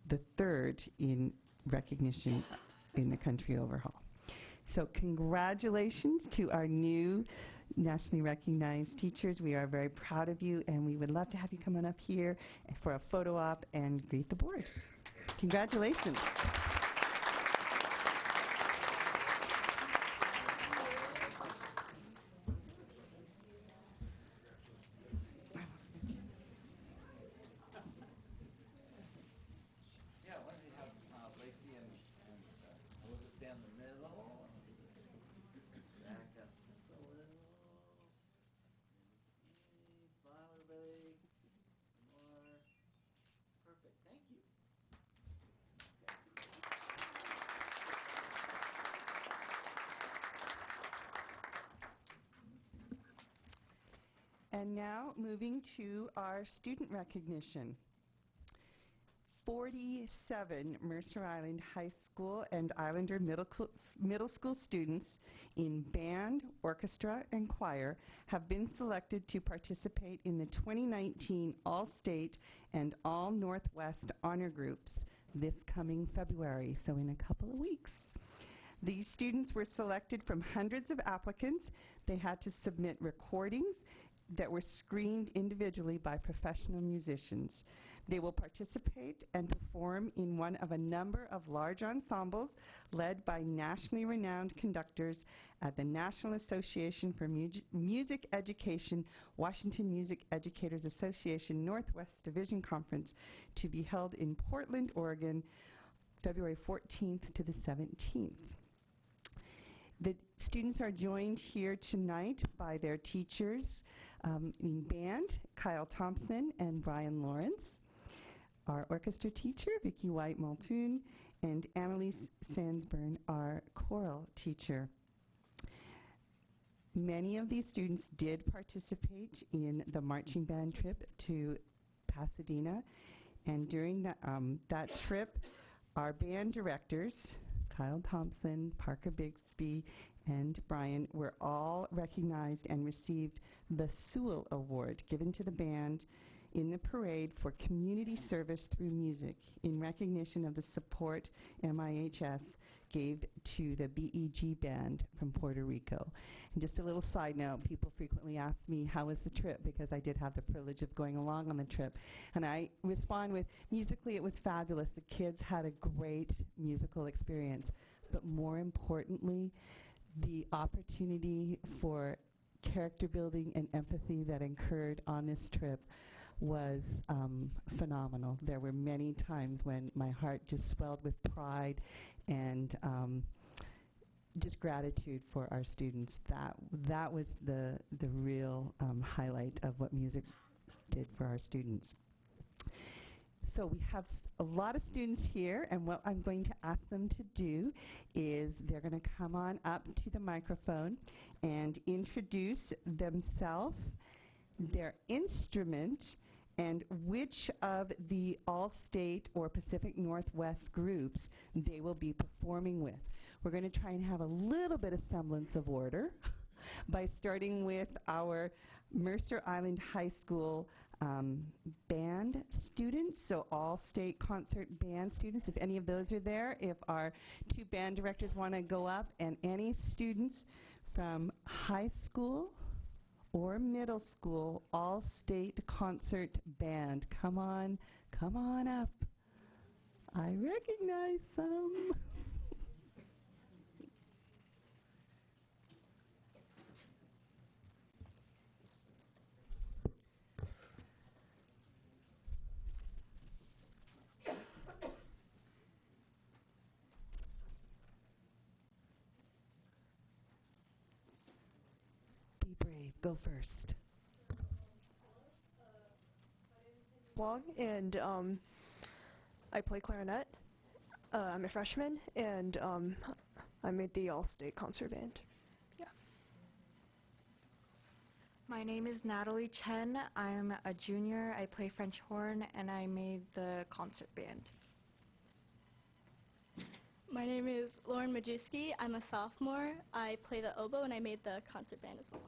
the 3rd in recognition in the country overall. So congratulations to our new nationally recognized teachers. We are very proud of you, and we would love to have you come on up here for a photo op and greet the board. Congratulations. Yeah, why don't you have Lacey and Alyssa stand in the middle? Back up just a little. Smile, everybody. More. Perfect. Thank you. And now moving to our student recognition. 47 Mercer Island High School and Islander middle school students in band, orchestra, and choir have been selected to participate in the 2019 All-State and All-Northwest Honor Groups this coming February, so in a couple of weeks. These students were selected from hundreds of applicants. They had to submit recordings that were screened individually by professional musicians. They will participate and perform in one of a number of large ensembles led by nationally renowned conductors at the National Association for Music Education, Washington Music Educators Association Northwest Division Conference, to be held in Portland, Oregon, February 14th to the 17th. The students are joined here tonight by their teachers in band, Kyle Thompson and Brian Lawrence, our orchestra teacher, Vicki White-Multoon, and Annalise Sandsburn, our choral teacher. Many of these students did participate in the marching band trip to Pasadena, And during that trip, our band directors, Kyle Thompson, Parker Bixby, and Brian, were all recognized and received the Sewell Award given to the band in the parade for community service through music in recognition of the support MIHS gave to the BEG band from Puerto Rico. And just a little side note, people frequently ask me, how was the trip? Because I did have the privilege of going along on the trip. And I respond with, musically it was fabulous. The kids had a great musical experience. But more importantly, the opportunity for character building and empathy that occurred on this trip was phenomenal. There were many times when my heart just swelled with pride and just gratitude for our students. That was the real highlight of what music did for our students. So we have a lot of students here, and what I'm going to ask them to do is they're going to come on up to the microphone and introduce themselves, their instrument, and which of the All-State or Pacific Northwest groups they will be performing with. We're going to try and have a little bit of semblance of order by starting with our Mercer Island High School band students, so all-state concert band students. If any of those are there, if our two band directors want to go up, and any students from high school or middle school all-state concert band, come on up. I recognize some. Be brave, go first. Wong, and I play clarinet. I'm a freshman, and I made the all-state concert band. Yeah. My name is Natalie Chen. I'm a junior. I play French horn, and I made the concert band. My name is Lauren Majewski. I'm a sophomore. I play the oboe, and I made the concert band as well.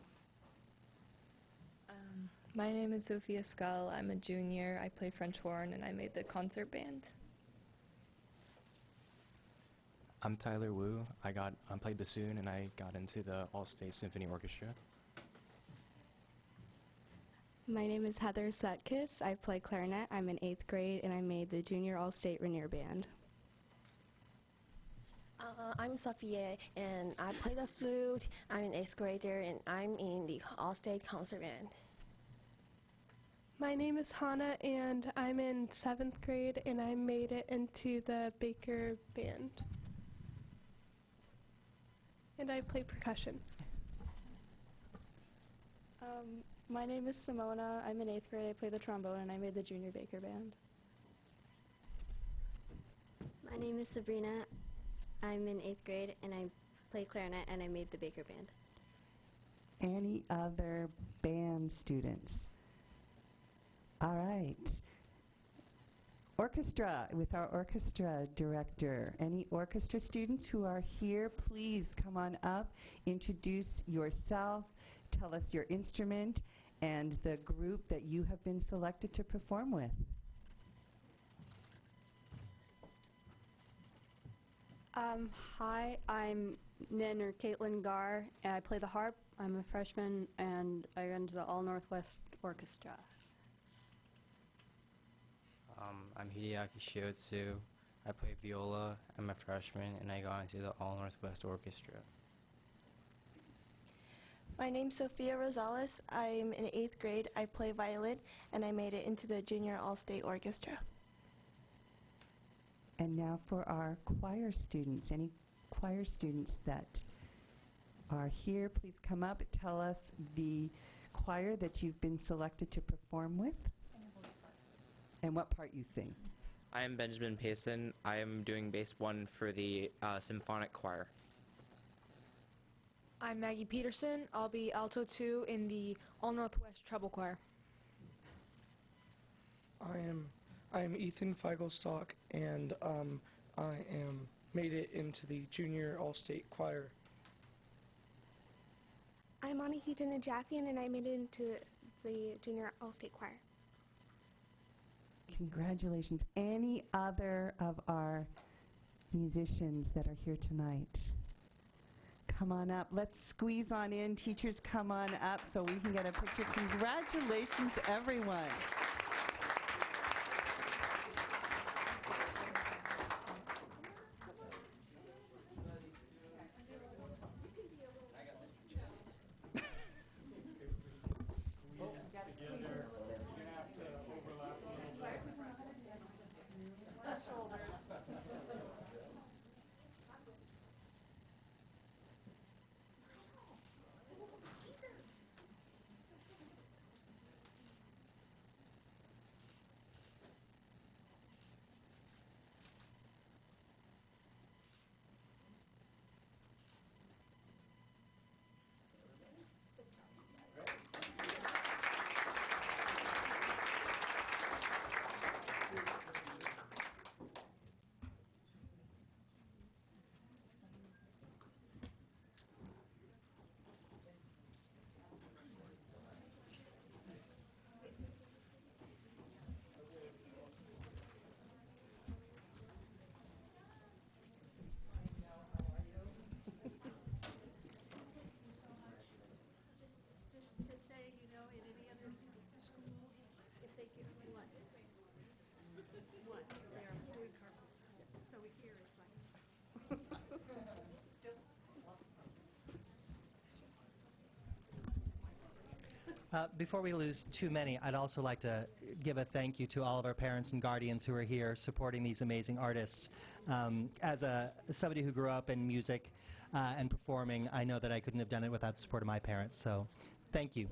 My name is Sophia Scull. I'm a junior. I play French horn, and I made the concert band. I'm Tyler Wu. I played bassoon, and I got into the All-State Symphony Orchestra. My name is Heather Sutkis. I play clarinet. I'm in 8th grade, and I made the Junior All-State Rainier Band. I'm Sophia, and I play the flute. I'm an 8th grader, and I'm in the All-State Concert Band. My name is Hannah, and I'm in 7th grade, and I made it into the Baker Band. And I play percussion. My name is Simona. I'm in 8th grade. I play the trombone, and I made the Junior Baker Band. My name is Sabrina. I'm in 8th grade, and I play clarinet, and I made the Baker Band. Any other band students? All right. Orchestra, with our orchestra director. Any orchestra students who are here, please come on up, introduce yourself, tell us your instrument, and the group that you have been selected to perform with. Hi, I'm Nin or Caitlin Garr, and I play the harp. I'm a freshman, and I got into the All Northwest Orchestra. I'm Hideaki Shiotsu. I play viola. I'm a freshman, and I got into the All Northwest Orchestra. My name's Sophia Rosales. I'm in 8th grade. I play violin, and I made it into the Junior All-State Orchestra. And now for our choir students. Any choir students that are here, please come up, tell us the choir that you've been selected to perform with and what part you sing. I am Benjamin Payson. I am doing bass 1 for the symphonic choir. I'm Maggie Peterson. I'll be alto 2 in the All Northwest Treble Choir. I'm I'm Ethan Feigelstock, and I made it into the Junior All-State Choir. I'm Anahita Najafian, and I made it into the Junior All-State Choir. Congratulations. Any other of our musicians that are here tonight? Come on up. Let's squeeze on in. Teachers, come on up so we can get a picture. Congratulations, everyone. Before we lose too many, I'd also like to give a thank you to all of our parents and guardians who are here supporting these amazing artists. As somebody who grew up in music and performing, I know that I couldn't have done it without the support of my parents, so thank you.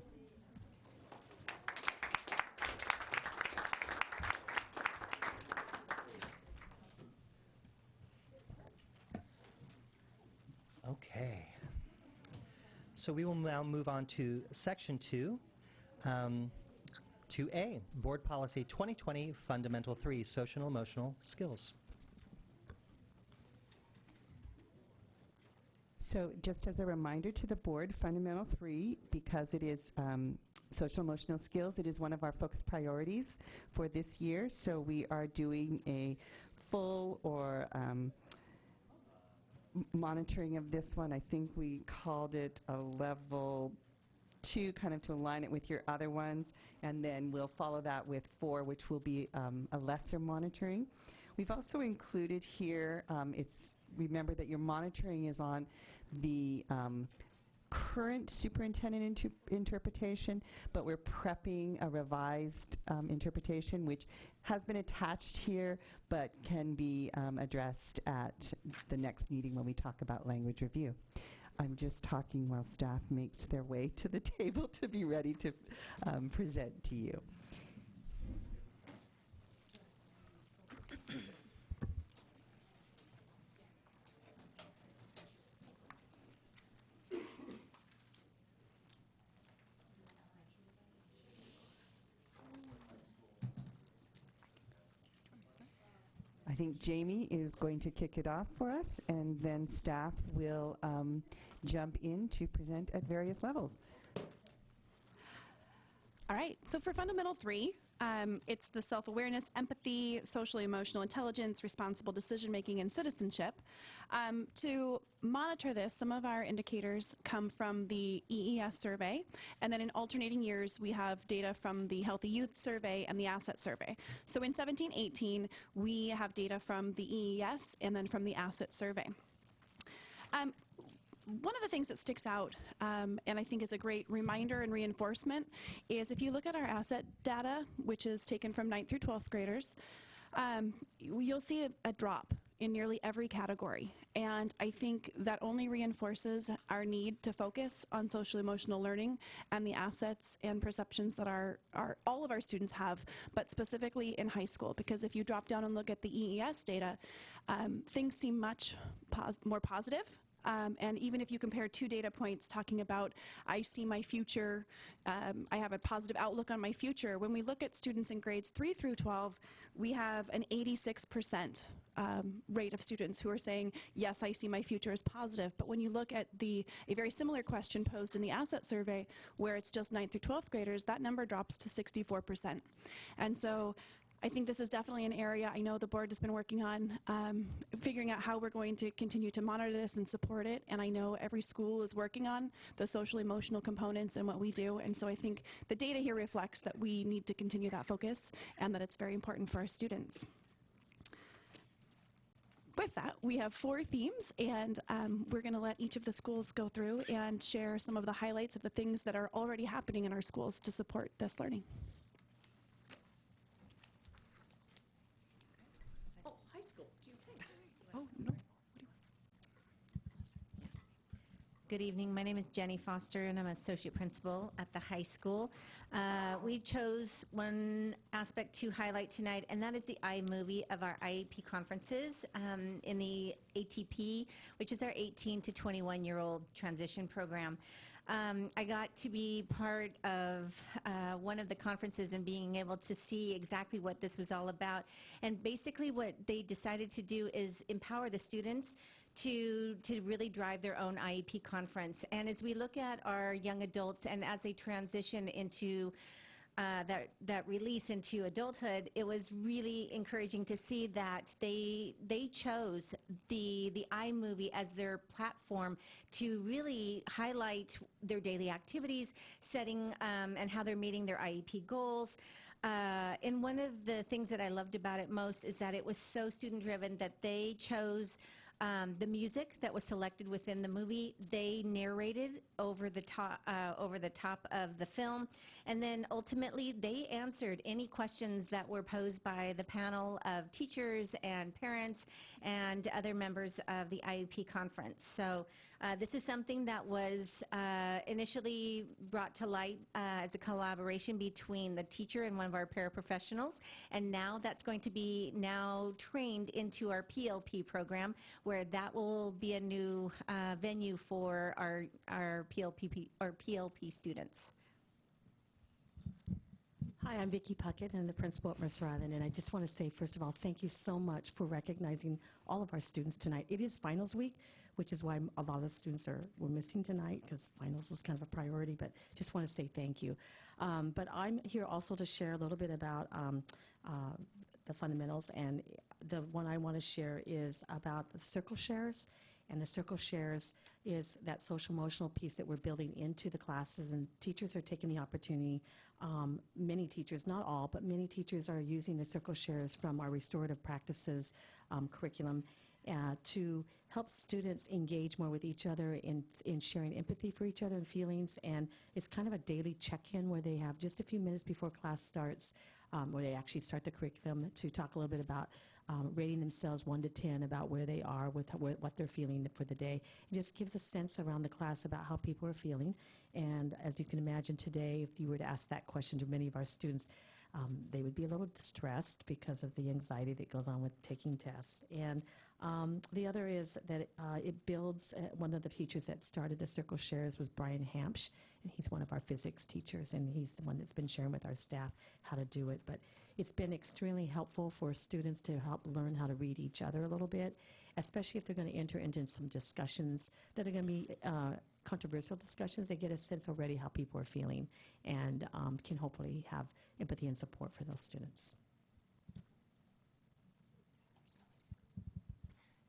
Okay. So we will now move on to Section 2. 2A, Board Policy 2020, Fundamental 3, Social and Emotional Skills. So just as a reminder to the board, Fundamental 3, because it is social emotional skills, it is one of our focus priorities for this year. So we are doing a full or monitoring of this one. I think we called it a level 2, kind of to align it with your other ones, and then we'll follow that with 4, which will be a lesser monitoring. We've also included here, remember that your monitoring is on the current superintendent interpretation, but we're prepping a revised interpretation, which has been attached here, but can be addressed at the next meeting when we talk about language review. I'm just talking while staff makes their way to the table to be ready to present to you. I think Jamie is going to kick it off for us, and then staff will jump in to present at various levels. All right, so for Fundamental 3, it's the self-awareness, empathy, social-emotional intelligence, responsible decision-making, and citizenship. To monitor this, some of our indicators come from the EES survey, and then in alternating years, we have data from the Healthy Youth Survey and the Asset Survey. So in 17-18, we have data from the EES and then from the Asset Survey. One of the things that sticks out, and I think is a great reminder and reinforcement, is if you look at our asset data, which is taken from 9th through 12th graders, you'll see a drop in nearly every category. And I think that only reinforces our need to focus on social emotional learning and the assets and perceptions that all of our students have, but specifically in high school. Because if you drop down and look at the EES data, things seem much more positive. And even if you compare two data points talking about, I see my future, I have a positive outlook on my future, when we look at students in grades 3 through 12, we have an 86% rate of students who are saying, yes, I see my future as positive. But when you look at a very similar question posed in the asset survey, where it's just 9th through 12th graders, that number drops to 64%. And so I think this is definitely an area I know the board has been working on, figuring out how we're going to continue to monitor this and support it. And I know every school is working on the social emotional components and what we do. And so I think the data here reflects that we need to continue that focus and that it's very important for our students. With that, we have 4 themes, and we're going to let each of the schools go through and share some of the highlights of the things that are already happening in our schools to support this learning. Good evening. My name is Jenny Foster, and I'm associate principal at the high school. We chose one aspect to highlight tonight, and that is the iMovie of our IEP conferences in the ATP, which is our 18 to 21-year-old transition program. I got to be part of one of the conferences and being able to see exactly what this was all about. And basically what they decided to do is empower the students to really drive their own IEP conference. And as we look at our young adults and as they transition into that release into adulthood, it was really encouraging to see that they chose the iMovie as their platform to really highlight their daily activities, setting and how they're meeting their IEP goals. And one of the things that I loved about it most is that it was so student-driven that they chose the music that was selected within the movie. They narrated over the top of the film, and then ultimately they answered any questions that were posed by the panel of teachers and parents and other members of the IEP conference. So this is something that was initially brought to light as a collaboration between the teacher and one of our paraprofessionals, and now that's going to be trained into our PLP program, where that will be a new venue for our PLP students. Hi, I'm Vicki Puckett, and I'm the principal at Mercer Island, and I just want to say, first of all, thank you so much for recognizing all of our students tonight. It is finals week, which is why a lot of the students were missing tonight, because finals was kind of a priority, but just want to say thank you. But I'm here also to share a little bit about the fundamentals, and the one I want to share is about the circle shares. And the circle shares is that social emotional piece that we're building into the classes, and teachers are taking the opportunity, many teachers, not all, but many teachers are using the circle shares from our restorative practices curriculum to help students engage more with each other in sharing empathy for each other and feelings. And it's kind of a daily check-in where they have just a few minutes before class starts, where they actually start the curriculum, to talk a little bit about rating themselves 1 to 10 about where they are with what they're feeling for the day. It just gives a sense around the class about how people are feeling. And as you can imagine today, if you were to ask that question to many of our students, they would be a little distressed because of the anxiety that goes on with taking tests. And the other is that it builds, one of the teachers that started the Circle Shares was Brian Hampsh, and he's one of our physics teachers, and he's the one that's been sharing with our staff how to do it. But it's been extremely helpful for students to help learn how to read each other a little bit, especially if they're going to enter into some discussions that are going to be controversial discussions. They get a sense already how people are feeling, and can hopefully have empathy and support for those students.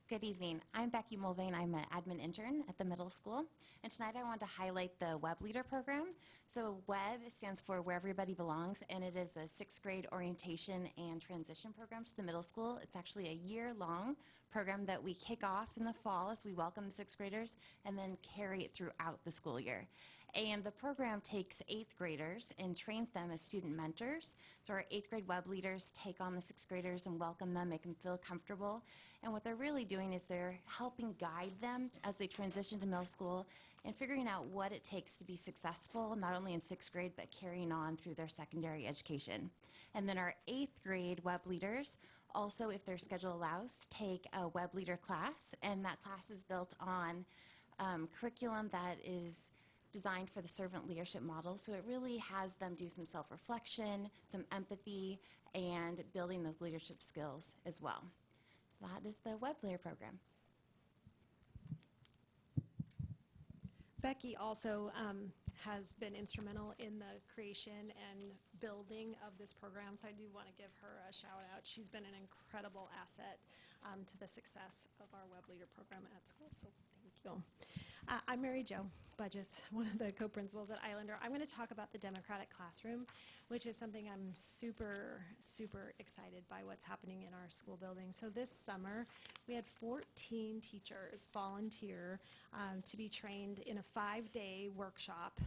Good evening. I'm Becky Mulvane. I'm an admin intern at the middle school. And tonight I want to highlight the Web Leader program. So WEB stands for Where Everybody Belongs, and it is a 6th grade orientation and transition program to the middle school. It's actually a year-long program that we kick off in the fall as we welcome the 6th graders and then carry it throughout the school year. And the program takes 8th graders and trains them as student mentors. So our 8th grade web leaders take on the 6th graders and welcome them, make them feel comfortable. And what they're really doing is they're helping guide them as they transition to middle school and figuring out what it takes to be successful, not only in 6th grade, but carrying on through their secondary education. And then our 8th grade web leaders also, if their schedule allows, take a web leader class, and that class is built on curriculum that is designed for the servant leadership model. So it really has them do some self-reflection, some empathy, and building those leadership skills as well. So that is the web leader program. Becky also has been instrumental in the creation and building of this program, so I do want to give her a shout out. She's been an incredible asset to the success of our web leader program at school, so thank you. I'm Mary Jo Budges, one of the co-principals at Islander. I'm going to talk about the democratic classroom, which is something I'm super, super excited by what's happening in our school building. So this summer, we had 14 teachers volunteer to be trained in a 5-day workshop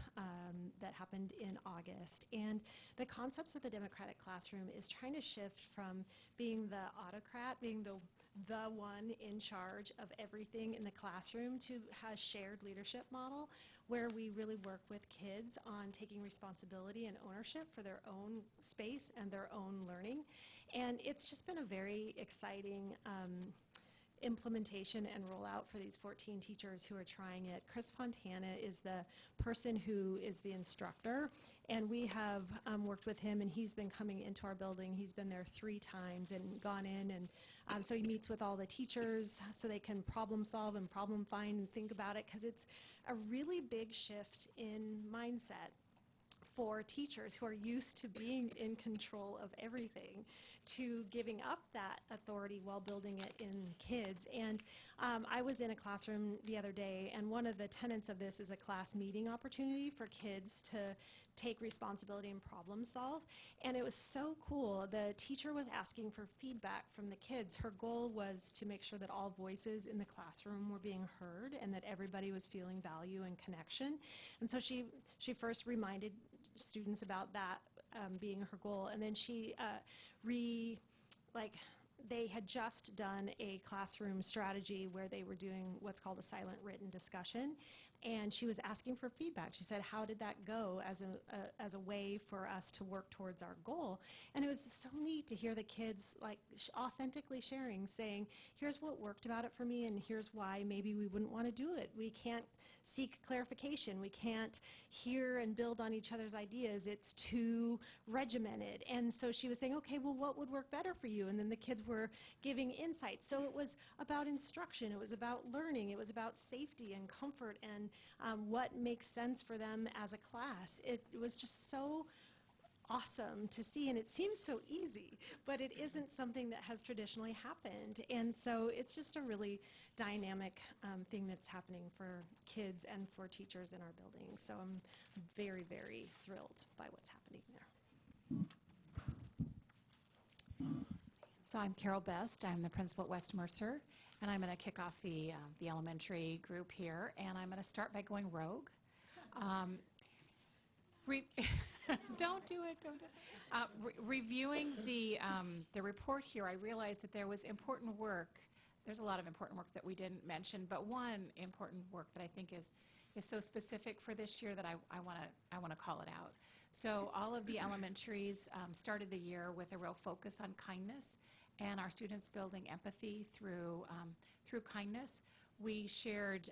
that happened in August. And the concepts of the democratic classroom is trying to shift from being the autocrat, being the one in charge of everything in the classroom, to a shared leadership model where we really work with kids on taking responsibility and ownership for their own space and their own learning. And it's just been a very exciting implementation and rollout for these 14 teachers who are trying it. Chris Fontana is the person who is the instructor, and we have worked with him, and he's been coming into our building. He's been there 3 times and gone in, and so he meets with all the teachers so they can problem solve and problem find and think about it, because it's a really big shift in mindset for teachers who are used to being in control of everything, to giving up that authority while building it in kids. And I was in a classroom the other day, and one of the tenets of this is a class meeting opportunity for kids to take responsibility and problem solve. And it was so cool. The teacher was asking for feedback from the kids. Her goal was to make sure that all voices in the classroom were being heard and that everybody was feeling value and connection. And so she first reminded students about that being her goal, and then she they had just done a classroom strategy where they were doing what's called a silent written discussion, and she was asking for feedback. She said, how did that go as a way for us to work towards our goal? And it was so neat to hear the kids authentically sharing, saying, here's what worked about it for me, and here's why maybe we wouldn't want to do it. We can't seek clarification. We can't hear and build on each other's ideas. It's too regimented. And so she was saying, okay, well, what would work better for you? And then the kids were giving insights. So it was about instruction. It was about learning. It was about safety and comfort and what makes sense for them as a class. It was just so awesome to see, and it seems so easy, but it isn't something that has traditionally happened. And so it's just a really dynamic thing that's happening for kids and for teachers in our building. So I'm very, very thrilled by what's happening there. So I'm Carol Best. I'm the principal at West Mercer, and I'm going to kick off the elementary group here, and I'm going to start by going rogue. Don't do it. Don't do it. Reviewing the report here, I realized that there was important work. There's a lot of important work that we didn't mention, but one important work that I think is so specific for this year that I want to call it out. So all of the elementaries started the year with a real focus on kindness, and our students building empathy through kindness. We shared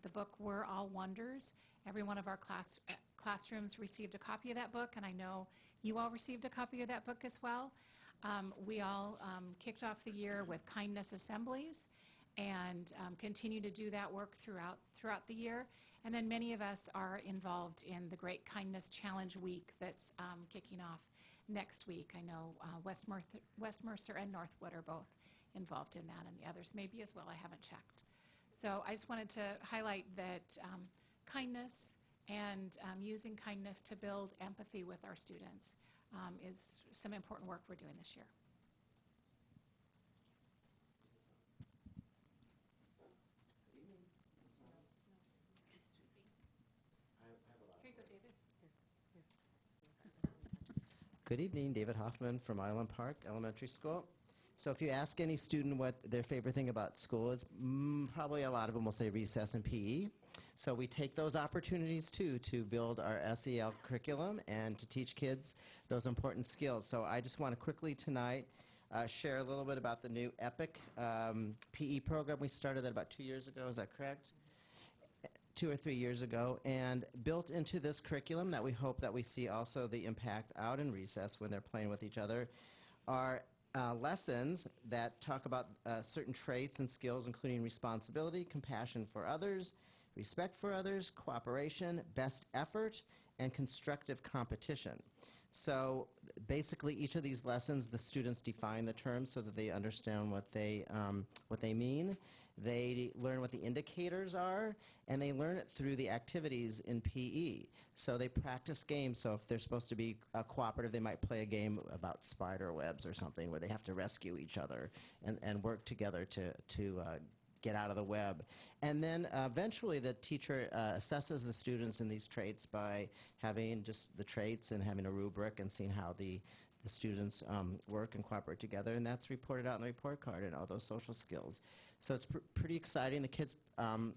the book We're All Wonders. Every one of our classrooms received a copy of that book, and I know you all received a copy of that book as well. We all kicked off the year with kindness assemblies and continue to do that work throughout the year. And then many of us are involved in the Great Kindness Challenge Week that's kicking off next week. I know West Mercer and Northwood are both involved in that, and the others maybe as well. I haven't checked. So I just wanted to highlight that kindness and using kindness to build empathy with our students is some important work we're doing this year. Here you go, David. Good evening, David Hoffman from Island Park Elementary School. So if you ask any student what their favorite thing about school is, probably a lot of them will say recess and PE. So we take those opportunities too to build our SEL curriculum and to teach kids those important skills. So I just want to quickly tonight share a little bit about the new EPIC PE program. We started that about 2 years ago, is that correct? 2 or 3 years ago, and built into this curriculum that we hope that we see also the impact out in recess when they're playing with each other are lessons that talk about certain traits and skills, including responsibility, compassion for others, respect for others, cooperation, best effort, and constructive competition. So basically, each of these lessons, the students define the terms so that they understand what they mean. They learn what the indicators are, and they learn it through the activities in PE. So they practice games. So if they're supposed to be cooperative, they might play a game about spider webs or something where they have to rescue each other and work together to get out of the web. And then eventually the teacher assesses the students in these traits by having just the traits and having a rubric and seeing how the students work and cooperate together, and that's reported out in the report card and all those social skills. So it's pretty exciting. The kids, I'm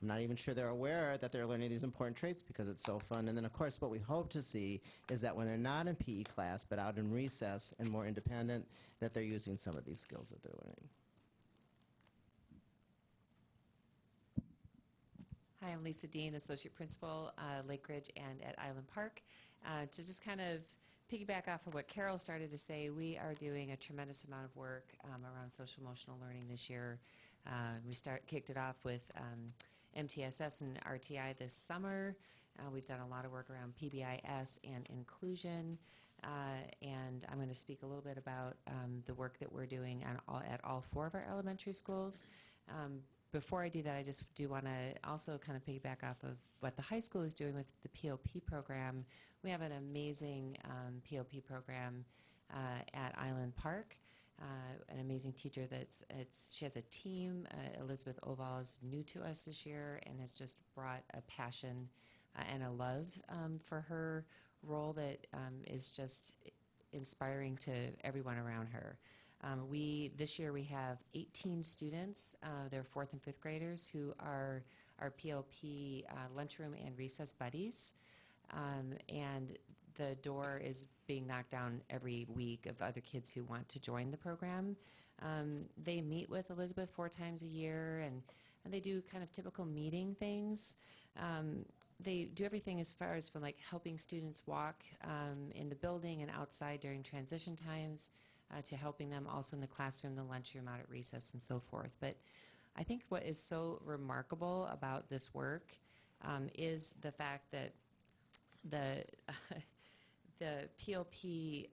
not even sure they're aware that they're learning these important traits because it's so fun. And then, of course, what we hope to see is that when they're not in PE class but out in recess and more independent, that they're using some of these skills that they're learning. Hi, I'm Lisa Dean, Associate Principal, Lake Ridge and at Island Park. To just kind of piggyback off of what Carol started to say, we are doing a tremendous amount of work around social emotional learning this year. We kicked it off with MTSS and RTI this summer. We've done a lot of work around PBIS and inclusion. And I'm going to speak a little bit about the work that we're doing at all 4 of our elementary schools. Before I do that, I just do want to also kind of piggyback off of what the high school is doing with the POP program. We have an amazing POP program at Island Park. An amazing teacher she has a team. Elizabeth Oval is new to us this year and has just brought a passion and a love for her role that is just inspiring to everyone around her. This year we have 18 students, they're 4th and 5th graders, who are our PLP lunchroom and recess buddies. And the door is being knocked down every week of other kids who want to join the program. They meet with Elizabeth 4 times a year, and they do kind of typical meeting things. They do everything as far as from like helping students walk in the building and outside during transition times, to helping them also in the classroom, the lunchroom, out at recess, and so forth. But I think what is so remarkable about this work is the fact that the PLP,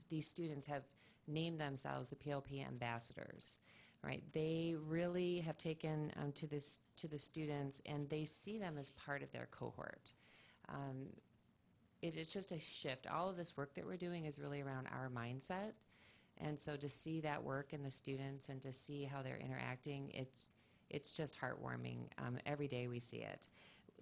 these students have named themselves the PLP ambassadors, right? They really have taken to the students, and they see them as part of their cohort. It's just a shift. All of this work that we're doing is really around our mindset. And so to see that work in the students and to see how they're interacting, it's just heartwarming. Every day we see it.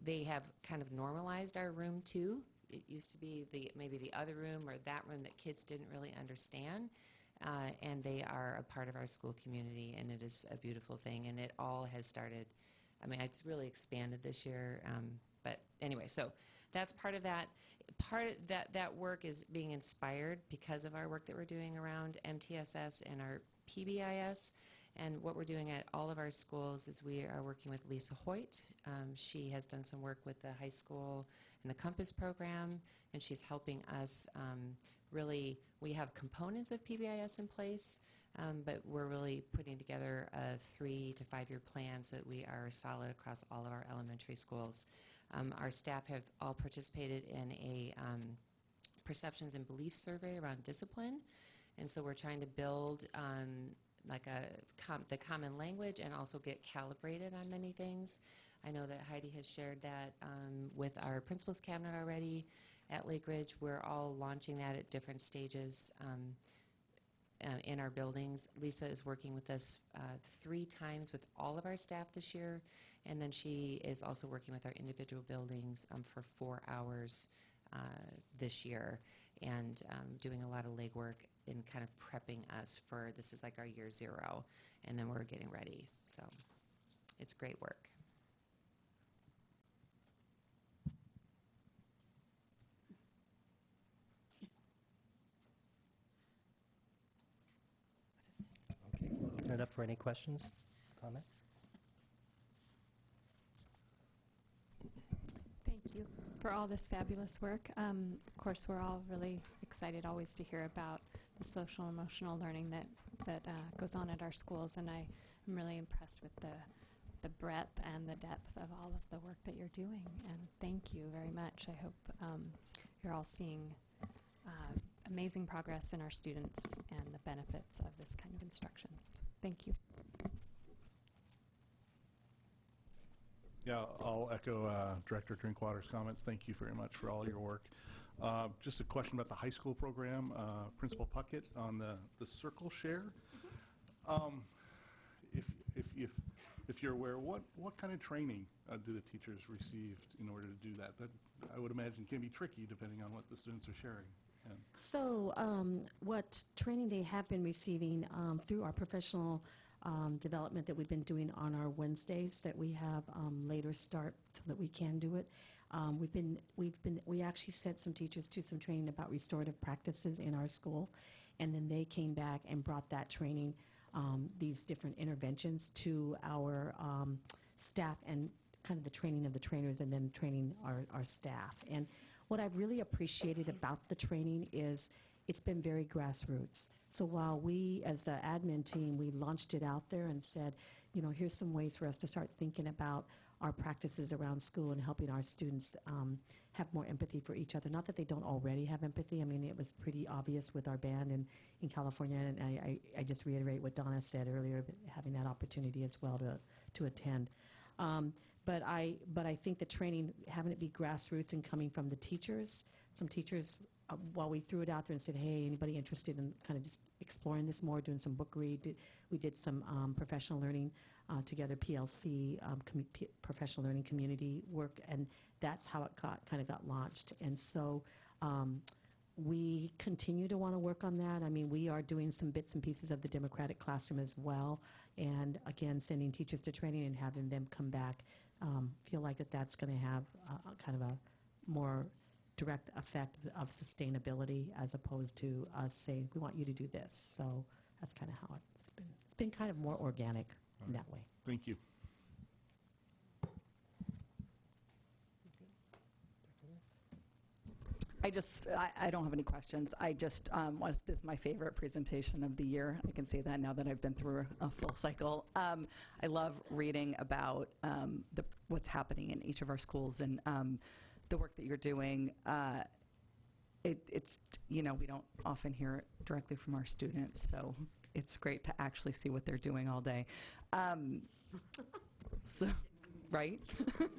They have kind of normalized our room too. It used to be maybe the other room or that room that kids didn't really understand. And they are a part of our school community, and it is a beautiful thing. And it all has started, it's really expanded this year. But anyway, so that's part of that. Part of that work is being inspired because of our work that we're doing around MTSS and our PBIS. And what we're doing at all of our schools is we are working with Lisa Hoyt. She has done some work with the high school and the Compass program, and she's helping us really, we have components of PBIS in place, but we're really putting together a 3 to 5 year plan so that we are solid across all of our elementary schools. Our staff have all participated in a perceptions and beliefs survey around discipline, and so we're trying to build the common language and also get calibrated on many things. I know that Heidi has shared that with our principals cabinet already at Lake Ridge. We're all launching that at different stages in our buildings. Lisa is working with us 3 times with all of our staff this year, and then she is also working with our individual buildings for 4 hours this year, and doing a lot of legwork in kind of prepping us for, this is like our year 0, and then we're getting ready. So it's great work. for any questions, comments. Thank you for all this fabulous work. Of course, we're all really excited always to hear about the social emotional learning that goes on at our schools, and I'm really impressed with the breadth and the depth of all of the work that you're doing. And thank you very much. I hope you're all seeing amazing progress in our students and the benefits of this kind of instruction. Thank you. Yeah, I'll echo Director Drinkwater's comments. Thank you very much for all your work. Just a question about the high school program, Principal Puckett, on the circle share. If you're aware, what kind of training do the teachers receive in order to do that? That I would imagine can be tricky depending on what the students are sharing. And So what training they have been receiving through our professional development that we've been doing on our Wednesdays that we have later start so that we can do it. We actually sent some teachers to some training about restorative practices in our school, and then they came back and brought that training, these different interventions to our staff, and kind of the training of the trainers, and then training our staff. And what I've really appreciated about the training is it's been very grassroots. So while we, as the admin team, we launched it out there and said, here's some ways for us to start thinking about our practices around school and helping our students have more empathy for each other. Not that they don't already have empathy. I mean, it was pretty obvious with our band in California, and I just reiterate what Donna said earlier, having that opportunity as well to attend. But I think the training, having it be grassroots and coming from the teachers, some teachers, while we threw it out there and said, hey, anybody interested in kind of just exploring this more, doing some book read, we did some professional learning together, PLC, professional learning community work, and that's how it kind of got launched. And so we continue to want to work on that. I mean, we are doing some bits and pieces of the democratic classroom as well, and again, sending teachers to training and having them come back. Feel like that's going to have kind of a more direct effect of sustainability, as opposed to us saying, we want you to do this. So that's kind of how it's been. It's been kind of more organic in that way. thank you. I don't have any questions. I just this is my favorite presentation of the year. I can say that now that I've been through a full cycle. I love reading about what's happening in each of our schools and the work that you're doing. It's we don't often hear it directly from our students, so it's great to actually see what they're doing all day. So. Right? So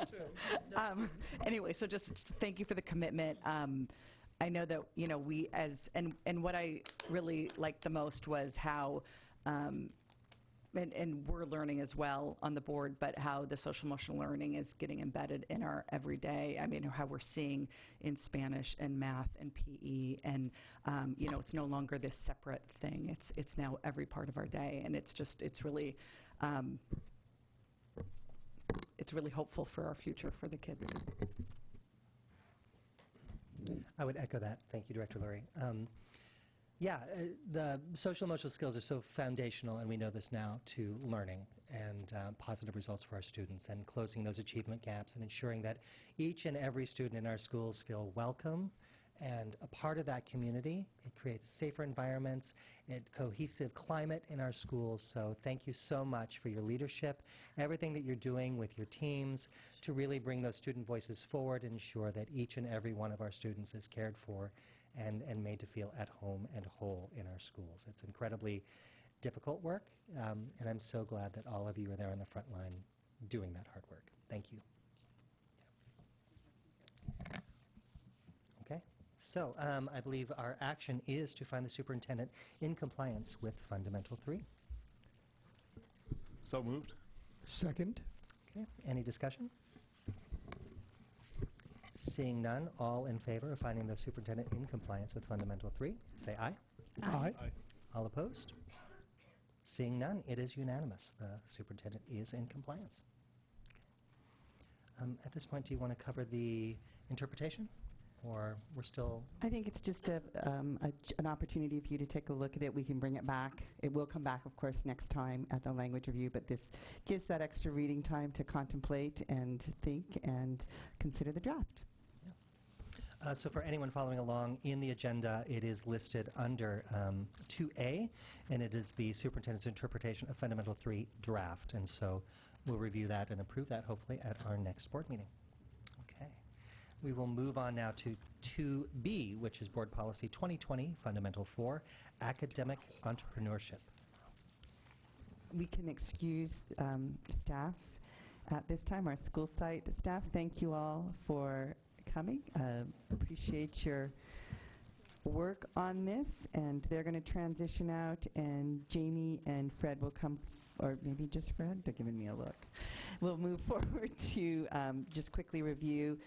true. Anyway, so just thank you for the commitment. I know that, we and what I really liked the most was how, and we're learning as well on the board, but how the social emotional learning is getting embedded in our everyday. I mean, how we're seeing in Spanish and math and PE, and it's no longer this separate thing. It's now every part of our day, and it's really. It's really hopeful for our future for the kids. I would echo that. Thank you, Director Lurie. The social emotional skills are so foundational, and we know this now, to learning and positive results for our students, and closing those achievement gaps and ensuring that each and every student in our schools feel welcome and a part of that community. It creates safer environments, a cohesive climate in our schools. So thank you so much for your leadership, everything that you're doing with your teams to really bring those student voices forward and ensure that each and every one of our students is cared for and made to feel at home and whole in our schools. It's incredibly difficult work, and I'm so glad that all of you are there on the front line doing that hard work. Thank you. Okay. So I believe our action is to find the superintendent in compliance with Fundamental 3. So moved. Second. Okay. Any discussion? Seeing none, all in favor of finding the superintendent in compliance with Fundamental 3, say aye. Aye. Aye. All opposed? Seeing none, it is unanimous. The superintendent is in compliance. Okay. At this point, do you want to cover the interpretation? or we're still? I think it's just an opportunity for you to take a look at it. We can bring it back. It will come back, of course, next time at the language review, but this gives that extra reading time to contemplate and think and consider the draft. So for anyone following along in the agenda, it is listed under 2A, and it is the superintendent's interpretation of Fundamental 3 draft. And so we'll review that and approve that hopefully at our next board meeting. Okay. We will move on now to 2B, which is Board Policy 2020, Fundamental 4, Academic Entrepreneurship. We can excuse staff at this time, our school site staff. Thank you all for coming. Appreciate your work on this, and they're going to transition out, and Jamie and Fred will come, or maybe just Fred, they're giving me a look. We'll move forward to just quickly review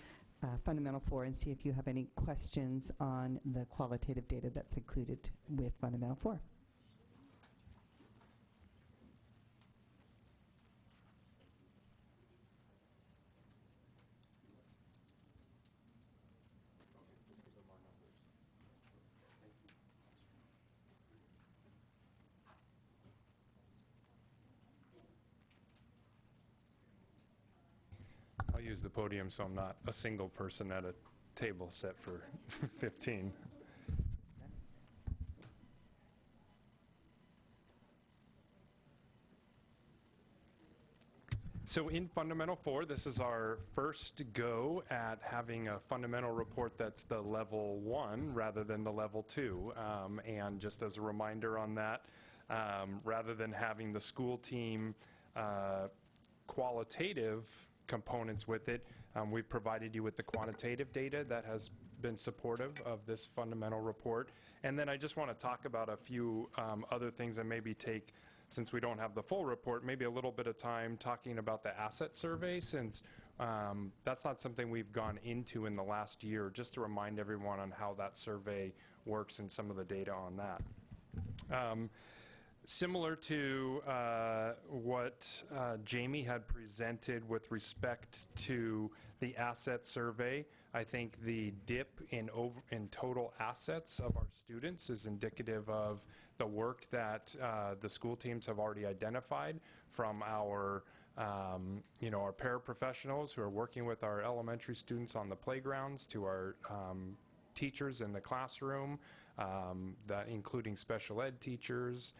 Fundamental 4 and see if you have any questions on the qualitative data that's included with Fundamental 4. I'll use the podium so I'm not a single person at a table set for 15. So in Fundamental 4, this is our first go at having a fundamental report that's the level 1 rather than the level 2. And just as a reminder on that, rather than having the school team qualitative components with it, we've provided you with the quantitative data that has been supportive of this fundamental report. And then I just want to talk about a few other things and maybe take, since we don't have the full report, maybe a little bit of time talking about the asset survey, since that's not something we've gone into in the last year, just to remind everyone on how that survey works and some of the data on that. Similar to what Jamie had presented with respect to the asset survey, I think the dip in total assets of our students is indicative of the work that the school teams have already identified from our our paraprofessionals who are working with our elementary students on the playgrounds, to our teachers in the classroom, that including special ed teachers,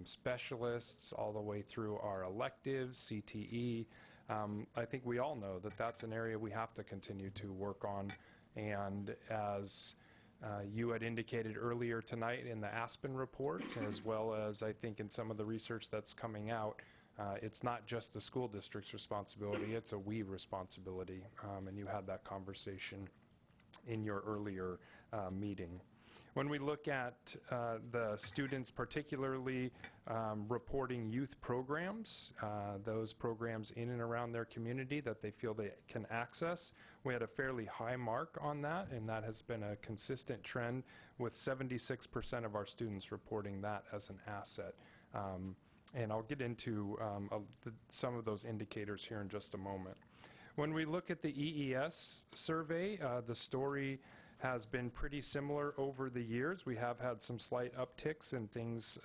specialists, all the way through our electives, CTE. I think we all know that that's an area we have to continue to work on. And as you had indicated earlier tonight in the Aspen report, as well as I think in some of the research that's coming out, it's not just the school district's responsibility, it's a we responsibility. And you had that conversation in your earlier meeting. When we look at the students particularly reporting youth programs, those programs in and around their community that they feel they can access, we had a fairly high mark on that, and that has been a consistent trend with 76% of our students reporting that as an asset. And I'll get into some of those indicators here in just a moment. When we look at the EES survey, the story has been pretty similar over the years. We have had some slight upticks in things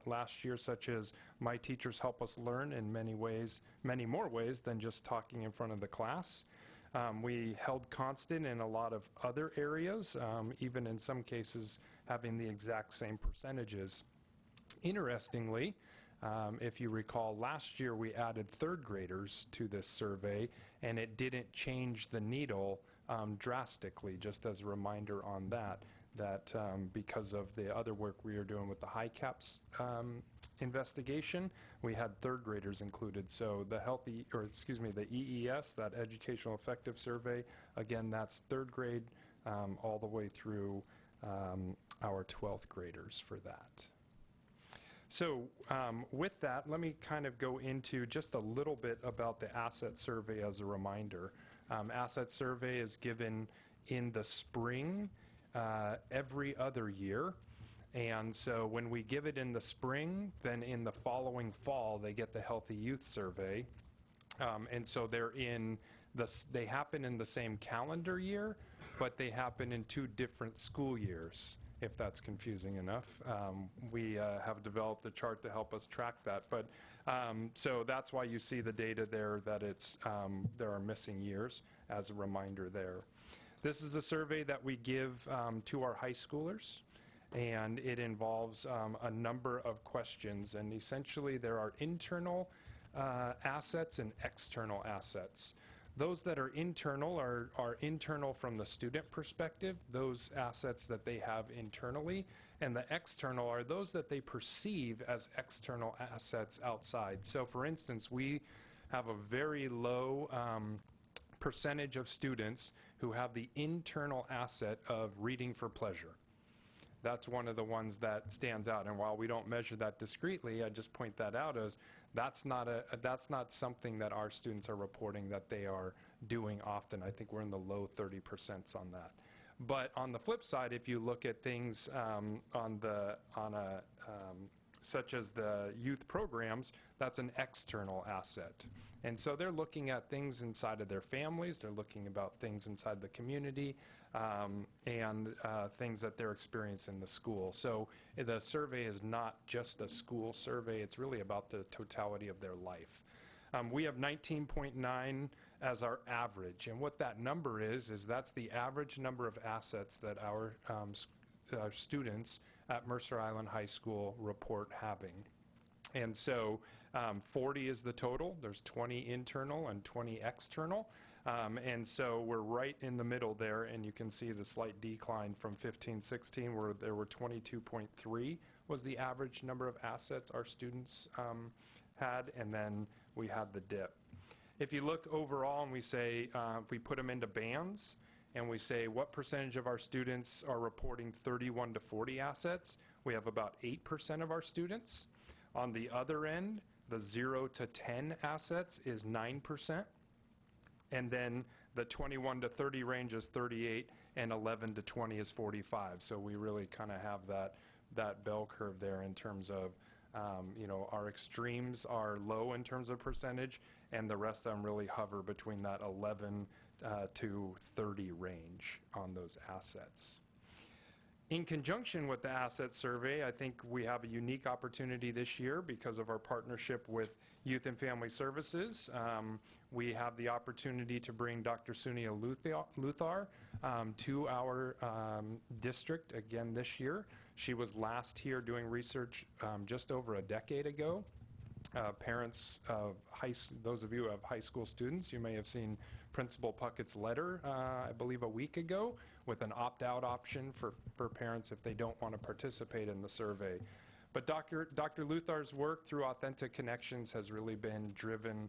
last year, such as My Teachers Help Us Learn in many ways, many more ways than just talking in front of the class. We held constant in a lot of other areas, even in some cases having the exact same percentages. Interestingly, if you recall, last year we added third graders to this survey, and it didn't change the needle drastically. Just as a reminder on that because of the other work we are doing with the high caps investigation, we had third graders included. So the the EES, that Educational Effective Survey, again, that's third grade all the way through our 12th graders for that. So with that, let me kind of go into just a little bit about the asset survey as a reminder. Asset survey is given in the spring every other year. And so when we give it in the spring, then in the following fall, they get the Healthy Youth Survey. And so they happen in the same calendar year, but they happen in 2 different school years, if that's confusing enough. We have developed a chart to help us track that. But so that's why you see the data there, that there are missing years, as a reminder there. This is a survey that we give to our high schoolers, and it involves a number of questions. And essentially, there are internal assets and external assets. Those that are internal are internal from the student perspective, those assets that they have internally, and the external are those that they perceive as external assets outside. So for instance, we have a very low percentage of students who have the internal asset of reading for pleasure. That's one of the ones that stands out. And while we don't measure that discretely, I just point that out as that's not something that our students are reporting that they are doing often. I think we're in the low 30% on that. But on the flip side, if you look at things such as the youth programs, that's an external asset. And so they're looking at things inside of their families, they're looking about things inside the community, and things that they're experiencing in the school. So the survey is not just a school survey, it's really about the totality of their life. We have 19.9 as our average, and what that number is that's the average number of assets that our students at Mercer Island High School report having. And so 40 is the total. There's 20 internal and 20 external. And so we're right in the middle there, and you can see the slight decline from 15-16, where there were 22.3 was the average number of assets our students had, and then we had the dip. If you look overall and we say, if we put them into bands, and we say what percentage of our students are reporting 31 to 40 assets, we have about 8% of our students. On the other end, the 0 to 10 assets is 9%. And then the 21 to 30 range is 38, and 11 to 20 is 45. So we really kind of have that bell curve there in terms of, our extremes are low in terms of percentage, and the rest of them really hover between that 11 to 30 range on those assets. In conjunction with the asset survey, I think we have a unique opportunity this year because of our partnership with Youth and Family Services. We have the opportunity to bring Dr. Sunia Luthar to our district again this year. She was last here doing research just over a decade ago. Parents of those of you who have high school students, you may have seen Principal Puckett's letter, I believe a week ago, with an opt-out option for parents if they don't want to participate in the survey. But Dr. Luthar's work through Authentic Connections has really been driven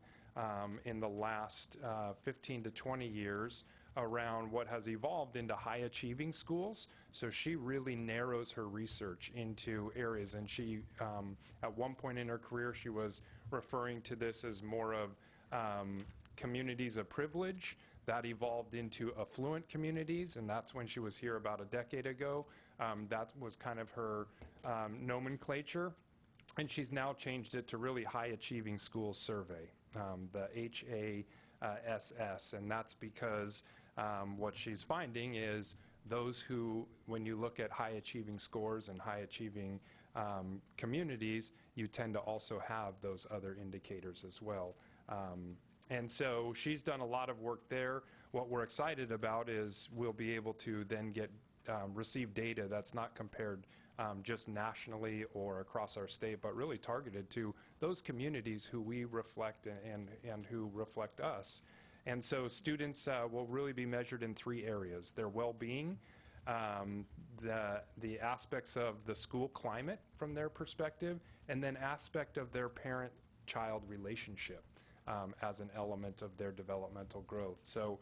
in the last 15 to 20 years around what has evolved into high-achieving schools. So she really narrows her research into areas, and she, at one point in her career, she was referring to this as more of communities of privilege. That evolved into affluent communities, and that's when she was here about a decade ago. That was kind of her nomenclature, and she's now changed it to really high-achieving schools survey, the HASS, and that's because what she's finding is those who, when you look at high-achieving scores and high-achieving communities, you tend to also have those other indicators as well. And so she's done a lot of work there. What we're excited about is we'll be able to then receive data that's not compared just nationally or across our state, but really targeted to those communities who we reflect and who reflect us. And so students will really be measured in 3 areas: their well-being, the aspects of the school climate from their perspective, and then aspect of their parent-child relationship as an element of their developmental growth. So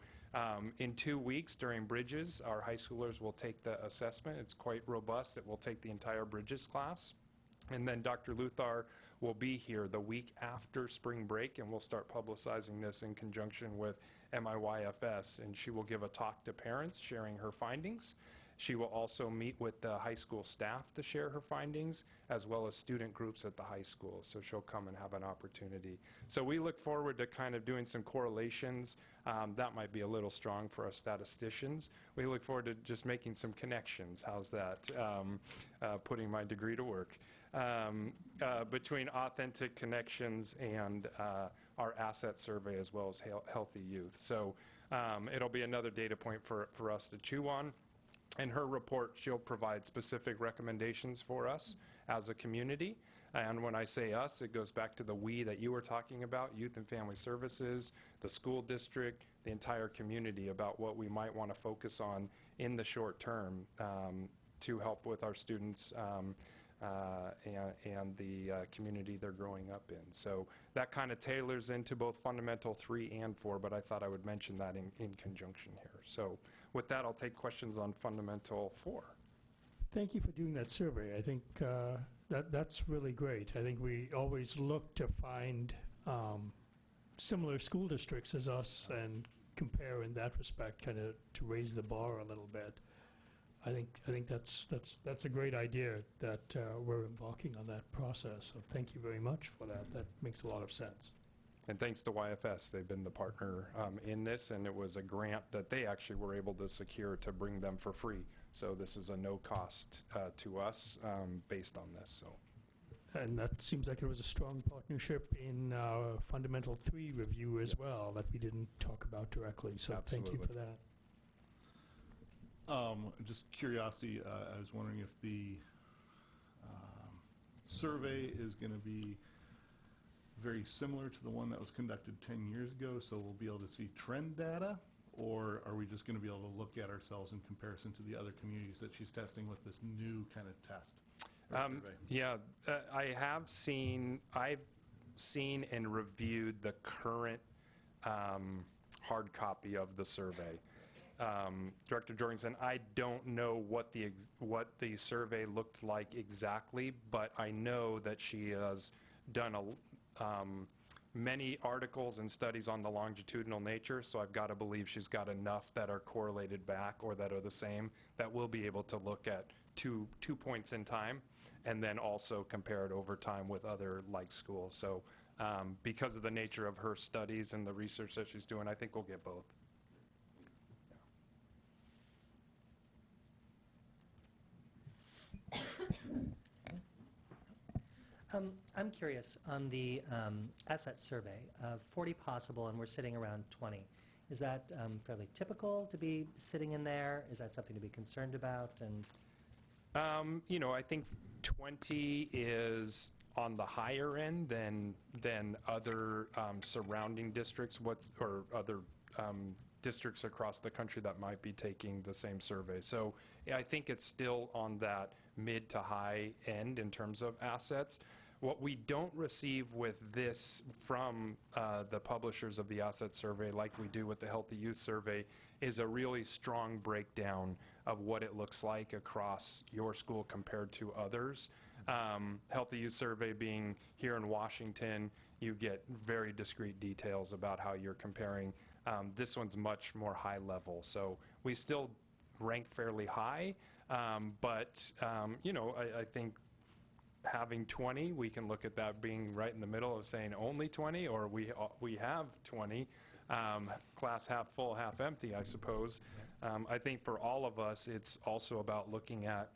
in 2 weeks during Bridges, our high schoolers will take the assessment. It's quite robust. It will take the entire Bridges class. And then Dr. Luthar will be here the week after spring break, and we'll start publicizing this in conjunction with MIYFS, and she will give a talk to parents sharing her findings. She will also meet with the high school staff to share her findings, as well as student groups at the high school. So she'll come and have an opportunity. So we look forward to kind of doing some correlations. That might be a little strong for us statisticians. We look forward to just making some connections. How's that? Putting my degree to work. Between authentic connections and our asset survey, as well as healthy youth. So it'll be another data point for us to chew on. In her report, she'll provide specific recommendations for us as a community. And when I say us, it goes back to the we that you were talking about, Youth and Family Services, the school district, the entire community, about what we might want to focus on in the short term to help with our students and the community they're growing up in. So that kind of tailors into both Fundamental 3 and 4, but I thought I would mention that in conjunction here. So with that, I'll take questions on Fundamental 4. Thank you for doing that survey. I think that's really great. I think we always look to find similar school districts as us and compare in that respect, kind of to raise the bar a little bit. I think that's a great idea that we're embarking on that process. So thank you very much for that. That makes a lot of sense. And thanks to YFS, they've been the partner in this, and it was a grant that they actually were able to secure to bring them for free. So this is a no cost to us based on this. So. And that seems like it was a strong partnership in Fundamental 3 review as well that we didn't talk about directly. So Absolutely. Thank you for that. Just curiosity, I was wondering if the survey is going to be very similar to the one that was conducted 10 years ago, so we'll be able to see trend data, or are we just going to be able to look at ourselves in comparison to the other communities that she's testing with this new kind of test or survey? Yeah, I've seen and reviewed the current hard copy of the survey. Director Jorgensen, I don't know what the survey looked like exactly, but I know that she has done many articles and studies on the longitudinal nature, so I've got to believe she's got enough that are correlated back or that are the same that we'll be able to look at two points in time and then also compare it over time with other like schools. So because of the nature of her studies and the research that she's doing, I think we'll get both. I'm curious, on the asset survey of 40 possible, and we're sitting around 20, is that fairly typical to be sitting in there? Is that something to be concerned about? And I think 20 is on the higher end than other surrounding districts, or other districts across the country that might be taking the same survey. So I think it's still on that mid to high end in terms of assets. What we don't receive with this from the publishers of the asset survey, like we do with the Healthy Youth Survey, is a really strong breakdown of what it looks like across your school compared to others. Healthy Youth Survey being here in Washington, you get very discrete details about how you're comparing. This one's much more high level. So we still rank fairly high, but I think having 20, we can look at that being right in the middle of saying only 20, or we have 20, glass half full, half empty, I suppose. I think for all of us, it's also about looking at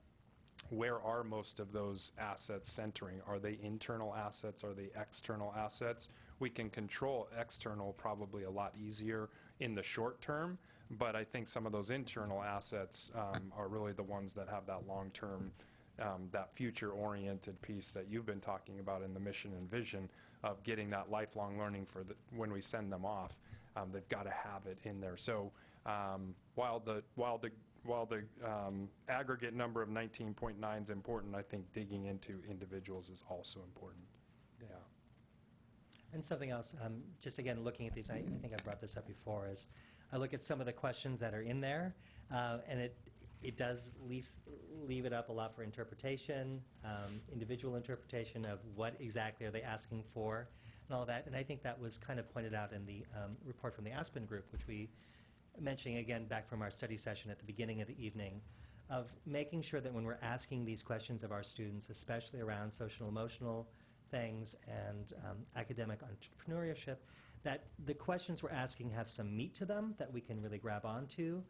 where are most of those assets centering? Are they internal assets? Are they external assets? We can control external probably a lot easier in the short term, but I think some of those internal assets are really the ones that have that long-term, that future-oriented piece that you've been talking about in the mission and vision of getting that lifelong learning for when we send them off. They've got to have it in there. So while the aggregate number of 19.9 is important, I think digging into individuals is also important. Yeah. And something else, just again, looking at these, I think I brought this up before, is I look at some of the questions that are in there, and it does leave it up a lot for interpretation, individual interpretation of what exactly are they asking for and all that. And I think that was kind of pointed out in the report from the Aspen group, which we mentioning again back from our study session at the beginning of the evening, of making sure that when we're asking these questions of our students, especially around social emotional things and academic entrepreneurship, that the questions we're asking have some meat to them that we can really grab onto,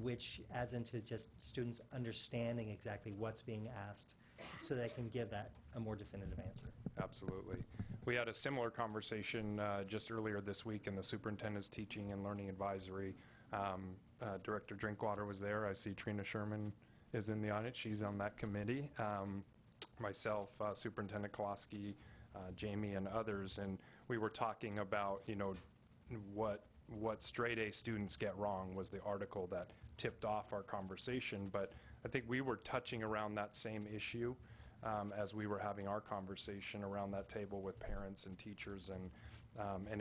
which adds into just students understanding exactly what's being asked so they can give that a more definitive answer. Absolutely. We had a similar conversation just earlier this week in the superintendent's teaching and learning advisory. Director Drinkwater was there. I see Trina Sherman is in the audience. She's on that committee. Myself, Superintendent Koloski, Jamie, and others, and we were talking about, you know, what straight A students get wrong was the article that tipped off our conversation. But I think we were touching around that same issue as we were having our conversation around that table with parents and teachers and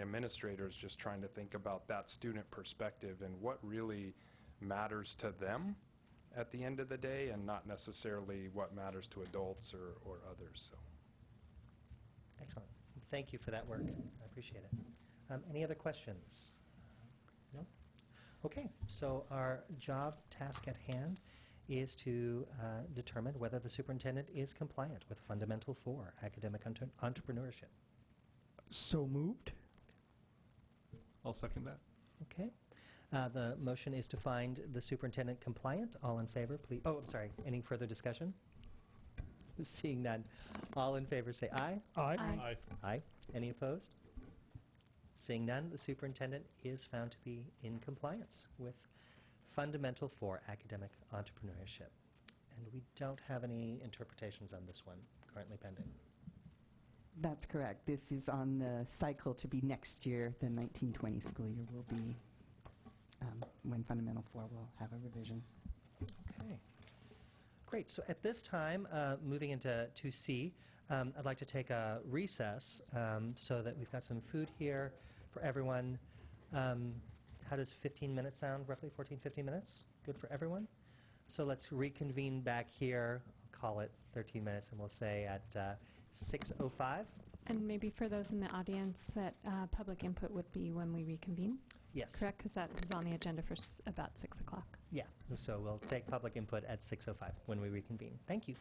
administrators, just trying to think about that student perspective and what really matters to them at the end of the day, and not necessarily what matters to adults or others. So. Excellent. Thank you for that work. I appreciate it. Any other questions? No? Okay, so our job task at hand is to determine whether the superintendent is compliant with Fundamental 4, academic entrepreneurship. So moved. I'll second that. Okay. The motion is to find the superintendent compliant. All in favor, please. Oh, I'm sorry. Any further discussion? Seeing none. All in favor say aye. Aye. Aye. Aye. Any opposed? Seeing none, the superintendent is found to be in compliance with Fundamental 4, academic entrepreneurship. And we don't have any interpretations on this one currently pending. That's correct. This is on the cycle to be next year. The 1920 school year will be when Fundamental 4 will have a revision. Okay. Great. So at this time, moving into 2C, I'd like to take a recess so that we've got some food here for everyone. How does 15 minutes sound, roughly 14, 15 minutes? Good for everyone? So let's reconvene back here. I'll call it 13 minutes, and we'll say at 6:05. And maybe for those in the audience, that public input would be when we reconvene? Yes. Correct, because that is on the agenda for about 6 o'clock. Yeah. So we'll take public input at 6:05 when we reconvene. Thank you.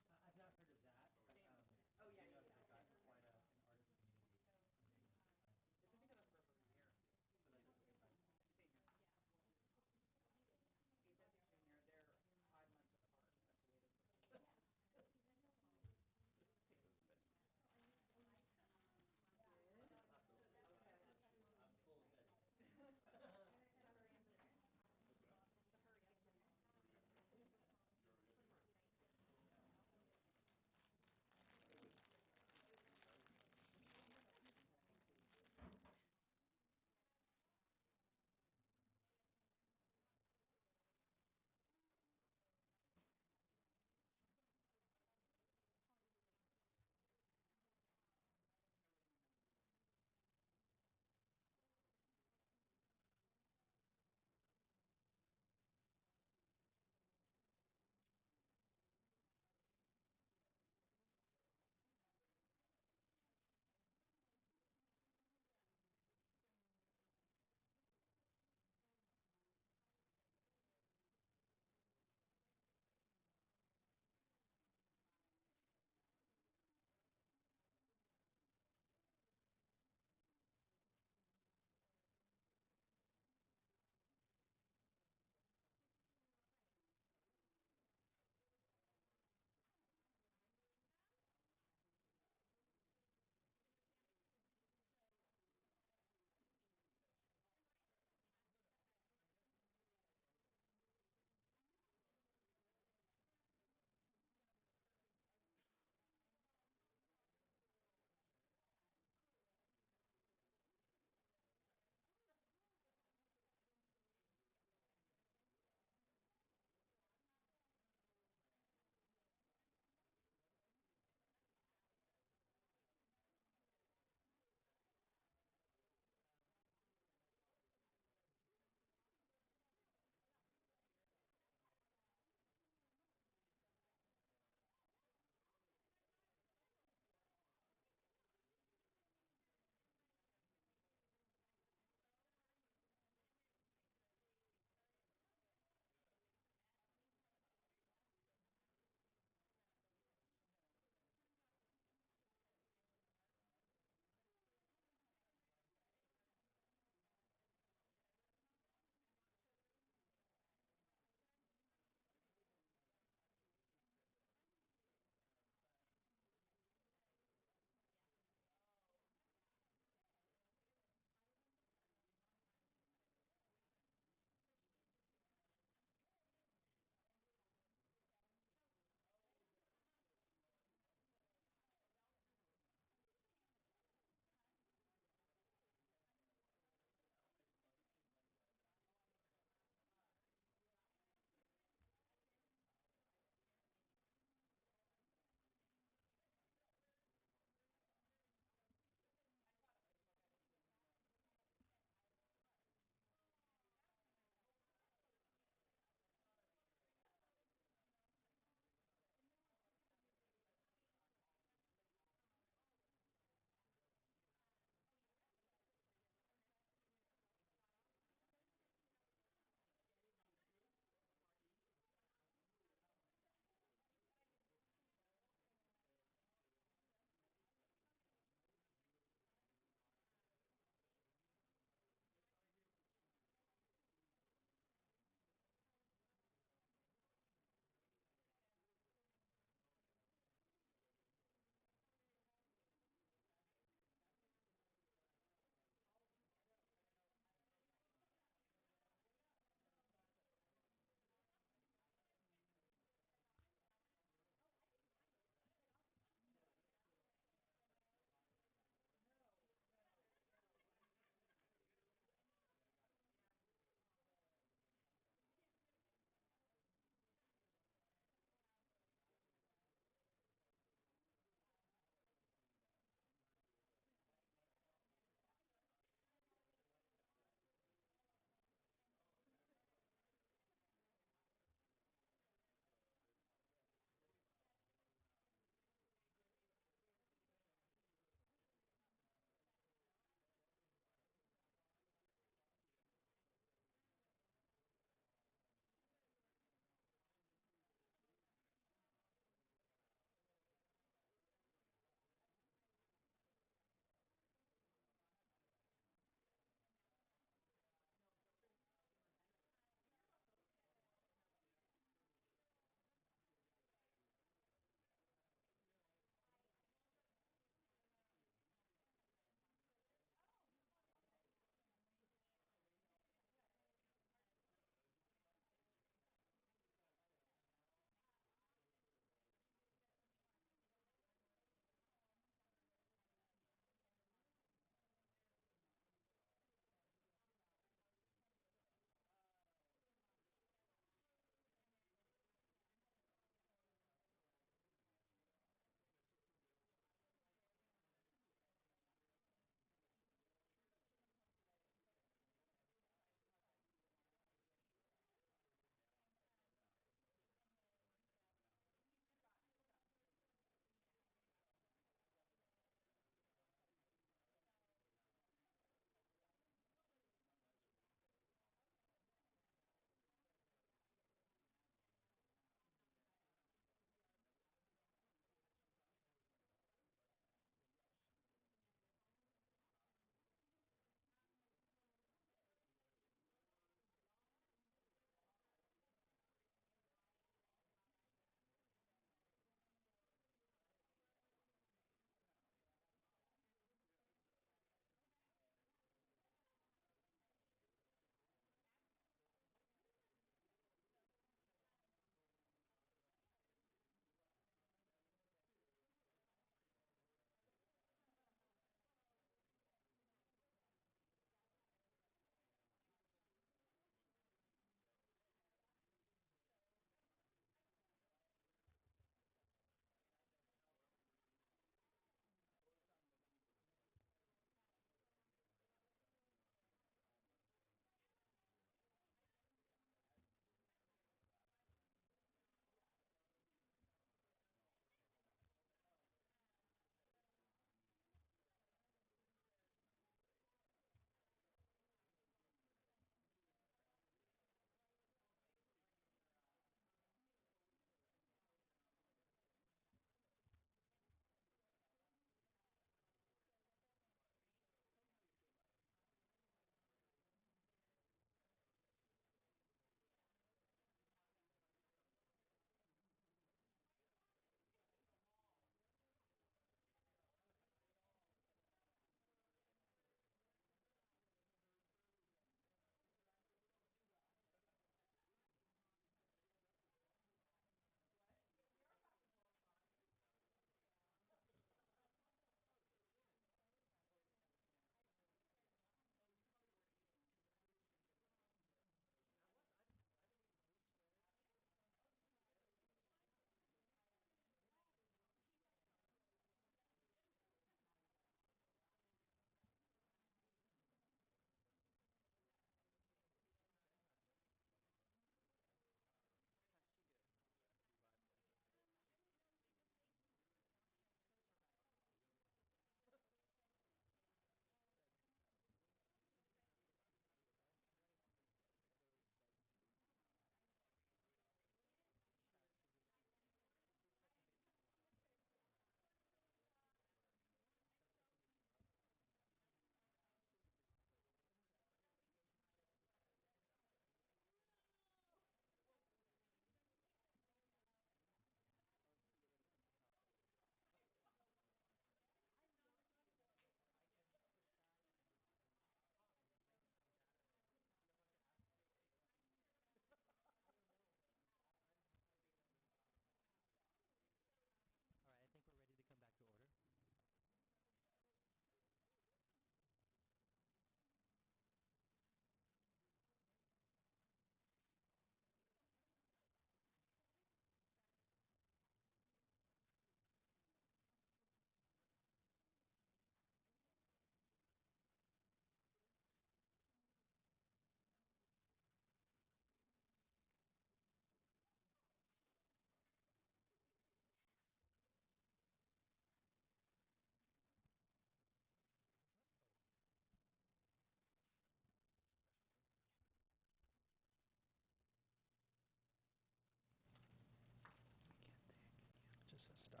this is done.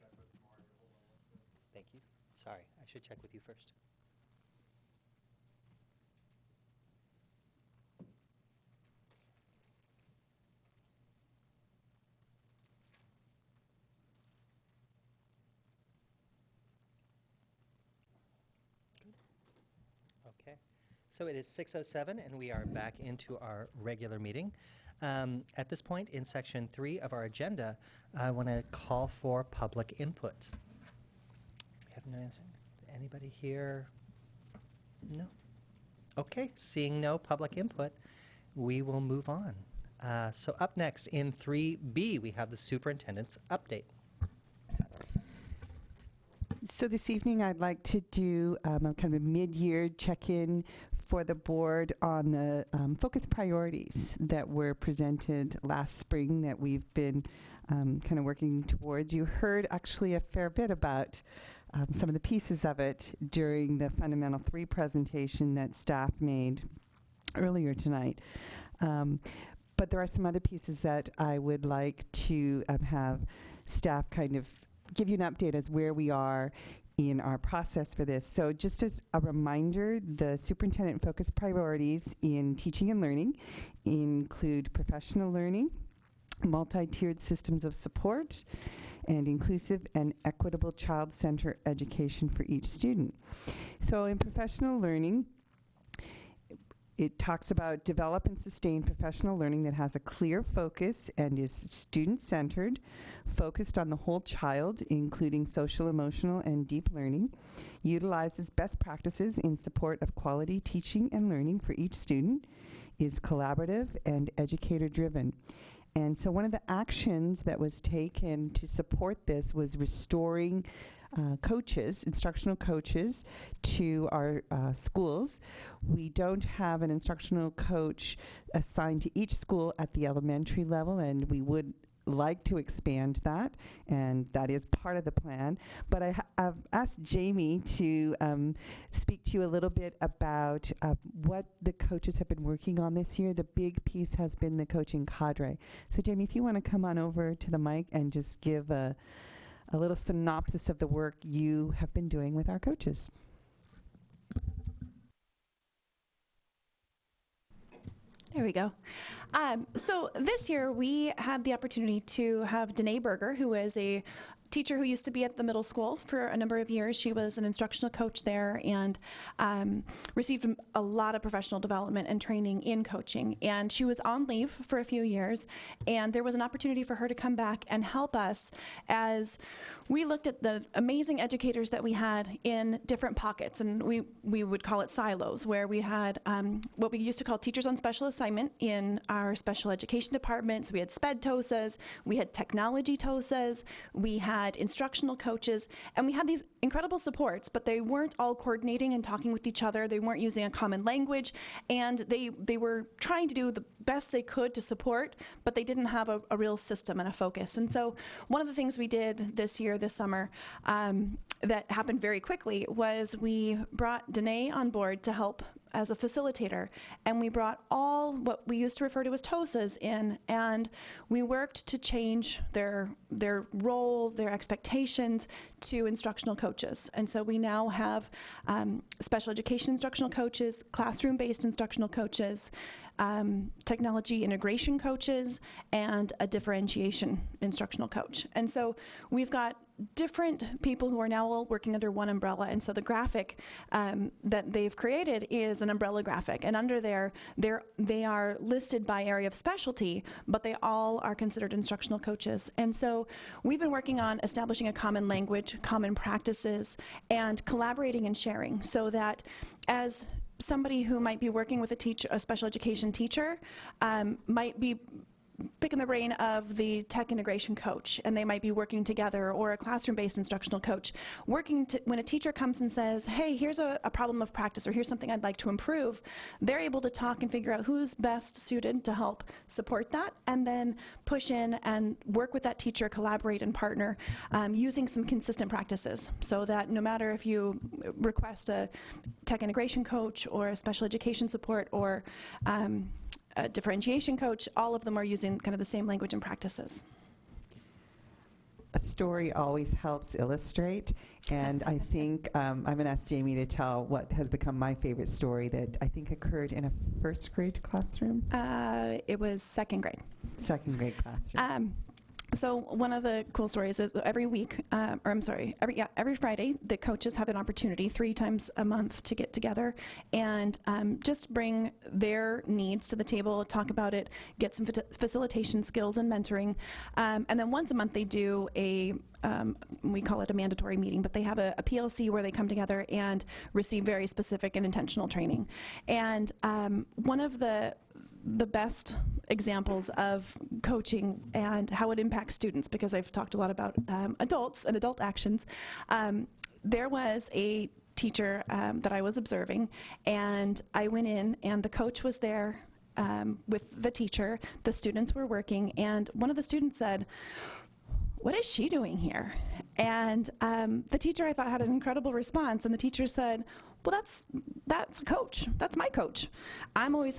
There it is. All right. Thank you. Sorry, I should check with you first. Okay, so it is 6:07 and we are back into our regular meeting. At this point in section 3 of our agenda, I want to call for public input. We have no answer. Anybody here? No? Okay, seeing no public input, we will move on. So up next in 3B, we have the superintendent's update. So this evening, I'd like to do a kind of a mid-year check-in for the board on the focus priorities that were presented last spring that we've been kind of working towards. You heard actually a fair bit about some of the pieces of it during the Fundamental 3 presentation that staff made earlier tonight. But there are some other pieces that I would like to have staff kind of give you an update as where we are in our process for this. So just as a reminder, the superintendent focus priorities in teaching and learning include professional learning, multi-tiered systems of support, and inclusive and equitable child-centered education for each student. So in professional learning, it talks about develop and sustain professional learning that has a clear focus and is student-centered, focused on the whole child, including social, emotional, and deep learning, utilizes best practices in support of quality teaching and learning for each student, is collaborative and educator-driven. And so one of the actions that was taken to support this was restoring coaches, instructional coaches, to our schools. We don't have an instructional coach assigned to each school at the elementary level, and we would like to expand that, and that is part of the plan. But I've asked Jamie to speak to you a little bit about what the coaches have been working on this year. The big piece has been the coaching cadre. So Jamie, if you want to come on over to the mic and just give a little synopsis of the work you have been doing with our coaches. There we go. So this year we had the opportunity to have Danae Berger, who is a teacher who used to be at the middle school for a number of years. She was an instructional coach there and received a lot of professional development and training in coaching. And she was on leave for a few years, and there was an opportunity for her to come back and help us as we looked at the amazing educators that we had in different pockets. And we would call it silos, where we had what we used to call teachers on special assignment in our special education departments. We had SPED TOSAs, we had technology TOSAs, we had instructional coaches, and we had these incredible supports, but they weren't all coordinating and talking with each other. They weren't using a common language, and they were trying to do the best they could to support, but they didn't have a real system and a focus. And so one of the things we did this summer, that happened very quickly was we brought Danae on board to help as a facilitator, and we brought all what we used to refer to as TOSAs in, and we worked to change their role, their expectations to instructional coaches. And so we now have special education instructional coaches, classroom-based instructional coaches, technology integration coaches, and a differentiation instructional coach. And so we've got different people who are now all working under one umbrella. And so the graphic that they've created is an umbrella graphic. And under there, they are listed by area of specialty, but they all are considered instructional coaches. And so we've been working on establishing a common language, common practices, and collaborating and sharing so that as somebody who might be working with a special education teacher might be picking the brain of the tech integration coach, and they might be working together, or a classroom-based instructional coach working when a teacher comes and says, hey, here's a problem of practice, or here's something I'd like to improve, they're able to talk and figure out who's best suited to help support that, and then push in and work with that teacher, collaborate and partner using some consistent practices, so that no matter if you request a tech integration coach or a special education support or a differentiation coach. All of them are using kind of the same language and practices. A story always helps illustrate, and I think I'm going to ask Jamie to tell what has become my favorite story that I think occurred in a first grade classroom. It was second grade. Second grade classroom. So one of the cool stories is every week, every Friday, the coaches have an opportunity 3 times a month to get together and just bring their needs to the table, talk about it, get some facilitation skills and mentoring. And then once a month they do we call it a mandatory meeting, but they have a PLC where they come together and receive very specific and intentional training. And one of the best examples of coaching and how it impacts students, because I've talked a lot about adults and adult actions. There was a teacher that I was observing, and I went in, and the coach was there with the teacher. The students were working, and one of the students said, "What is she doing here?" And the teacher, I thought, had an incredible response, and the teacher said, "Well, that's a coach. That's my coach. I'm always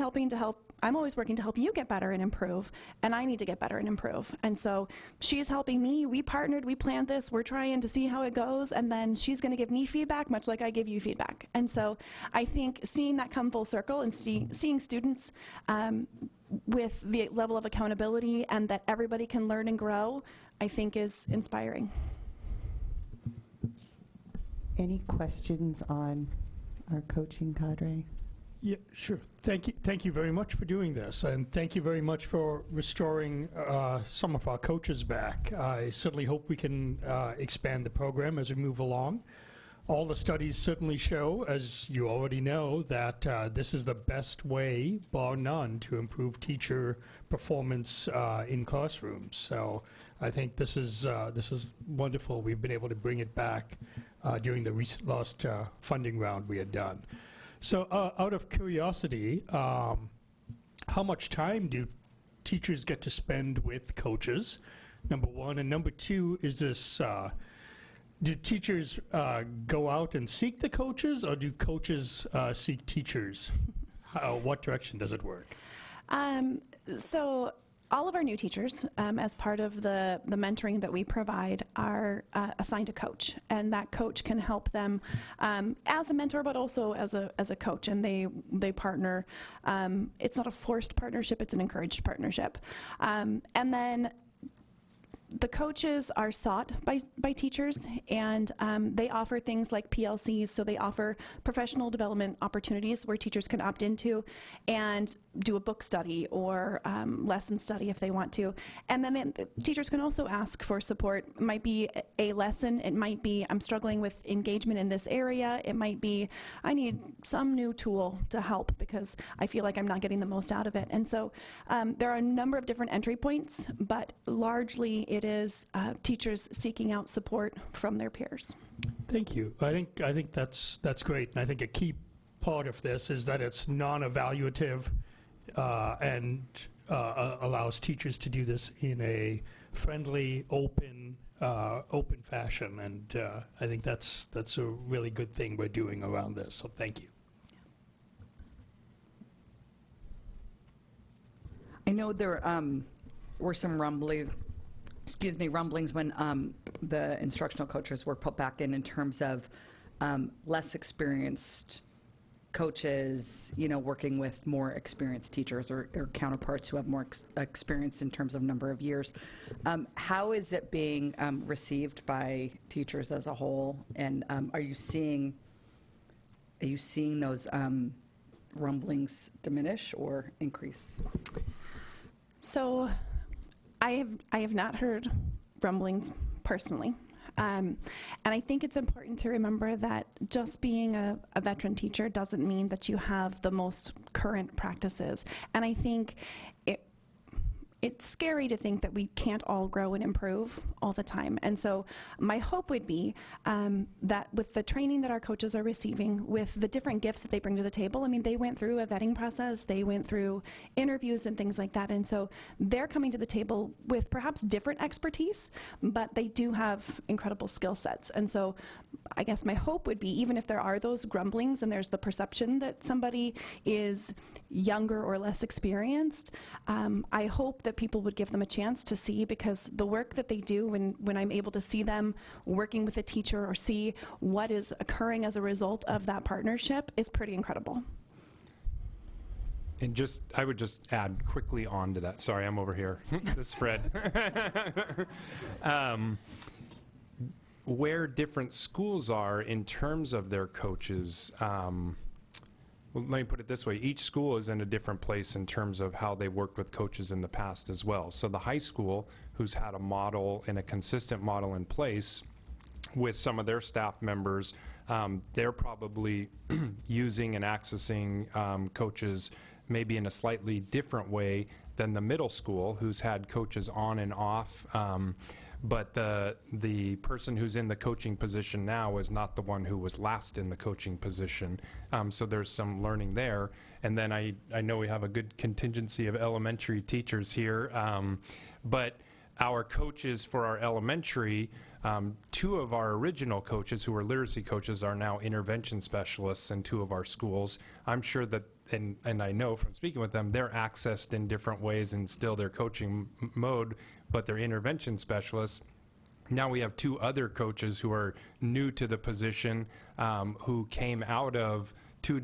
working to help you get better and improve, and I need to get better and improve. And so she's helping me. We partnered, we planned this, we're trying to see how it goes, and then she's going to give me feedback, much like I give you feedback." And so I think seeing that come full circle and seeing students with the level of accountability and that everybody can learn and grow, I think is inspiring. Any questions on our coaching cadre? Yeah, sure. Thank you very much for doing this, and thank you very much for restoring some of our coaches back. I certainly hope we can expand the program as we move along. All the studies certainly show, as you already know, that this is the best way, bar none, to improve teacher performance in classrooms. So I think this is wonderful. We've been able to bring it back during the last funding round we had done. So out of curiosity, how much time do teachers get to spend with coaches, number one? And number two, is this, do teachers go out and seek the coaches, or do coaches seek teachers? What direction does it work? So all of our new teachers, as part of the mentoring that we provide, are assigned a coach, and that coach can help them as a mentor, but also as a coach, and they partner. It's not a forced partnership; it's an encouraged partnership. And then the coaches are sought by teachers, and they offer things like PLCs, so they offer professional development opportunities where teachers can opt into and do a book study or lesson study if they want to. And then teachers can also ask for support. It might be a lesson, it might be I'm struggling with engagement in this area, it might be I need some new tool to help because I feel like I'm not getting the most out of it. And so there are a number of different entry points, but largely it is teachers seeking out support from their peers. Thank you. I think that's great, and I think a key part of this is that it's non-evaluative and allows teachers to do this in a friendly, open fashion, and I think that's a really good thing we're doing around this. So thank you. I know there were some rumblings when the instructional coaches were put back in terms of less experienced coaches, working with more experienced teachers or counterparts who have more experience in terms of number of years. How is it being received by teachers as a whole? And are you seeing those rumblings diminish or increase? So I have not heard rumblings personally. And I think it's important to remember that just being a veteran teacher doesn't mean that you have the most current practices. And I think it's scary to think that we can't all grow and improve all the time. And so my hope would be that with the training that our coaches are receiving, with the different gifts that they bring to the table, I mean, they went through a vetting process, they went through interviews and things like that. And so they're coming to the table with perhaps different expertise, but they do have incredible skill sets. And so I guess my hope would be, even if there are those grumblings and there's the perception that somebody is younger or less experienced, I hope that people would give them a chance to see, because the work that they do, when I'm able to see them working with a teacher or see what is occurring as a result of that partnership, is pretty incredible. And I would just add quickly on to that. Sorry, I'm over here. This is Fred. Where different schools are in terms of their coaches, well, let me put it this way. Each school is in a different place in terms of how they worked with coaches in the past as well. So the high school, who's had a model and a consistent model in place with some of their staff members, they're probably using and accessing coaches maybe in a slightly different way than the middle school, who's had coaches on and off. But the person who's in the coaching position now is not the one who was last in the coaching position. So there's some learning there. And then I know we have a good contingency of elementary teachers here. But our coaches for our elementary, two of our original coaches who were literacy coaches are now intervention specialists in two of our schools. I'm sure that, and I know from speaking with them, they're accessed in different ways and still their coaching mode, but they're intervention specialists. Now we have two other coaches who are new to the position, who came out of two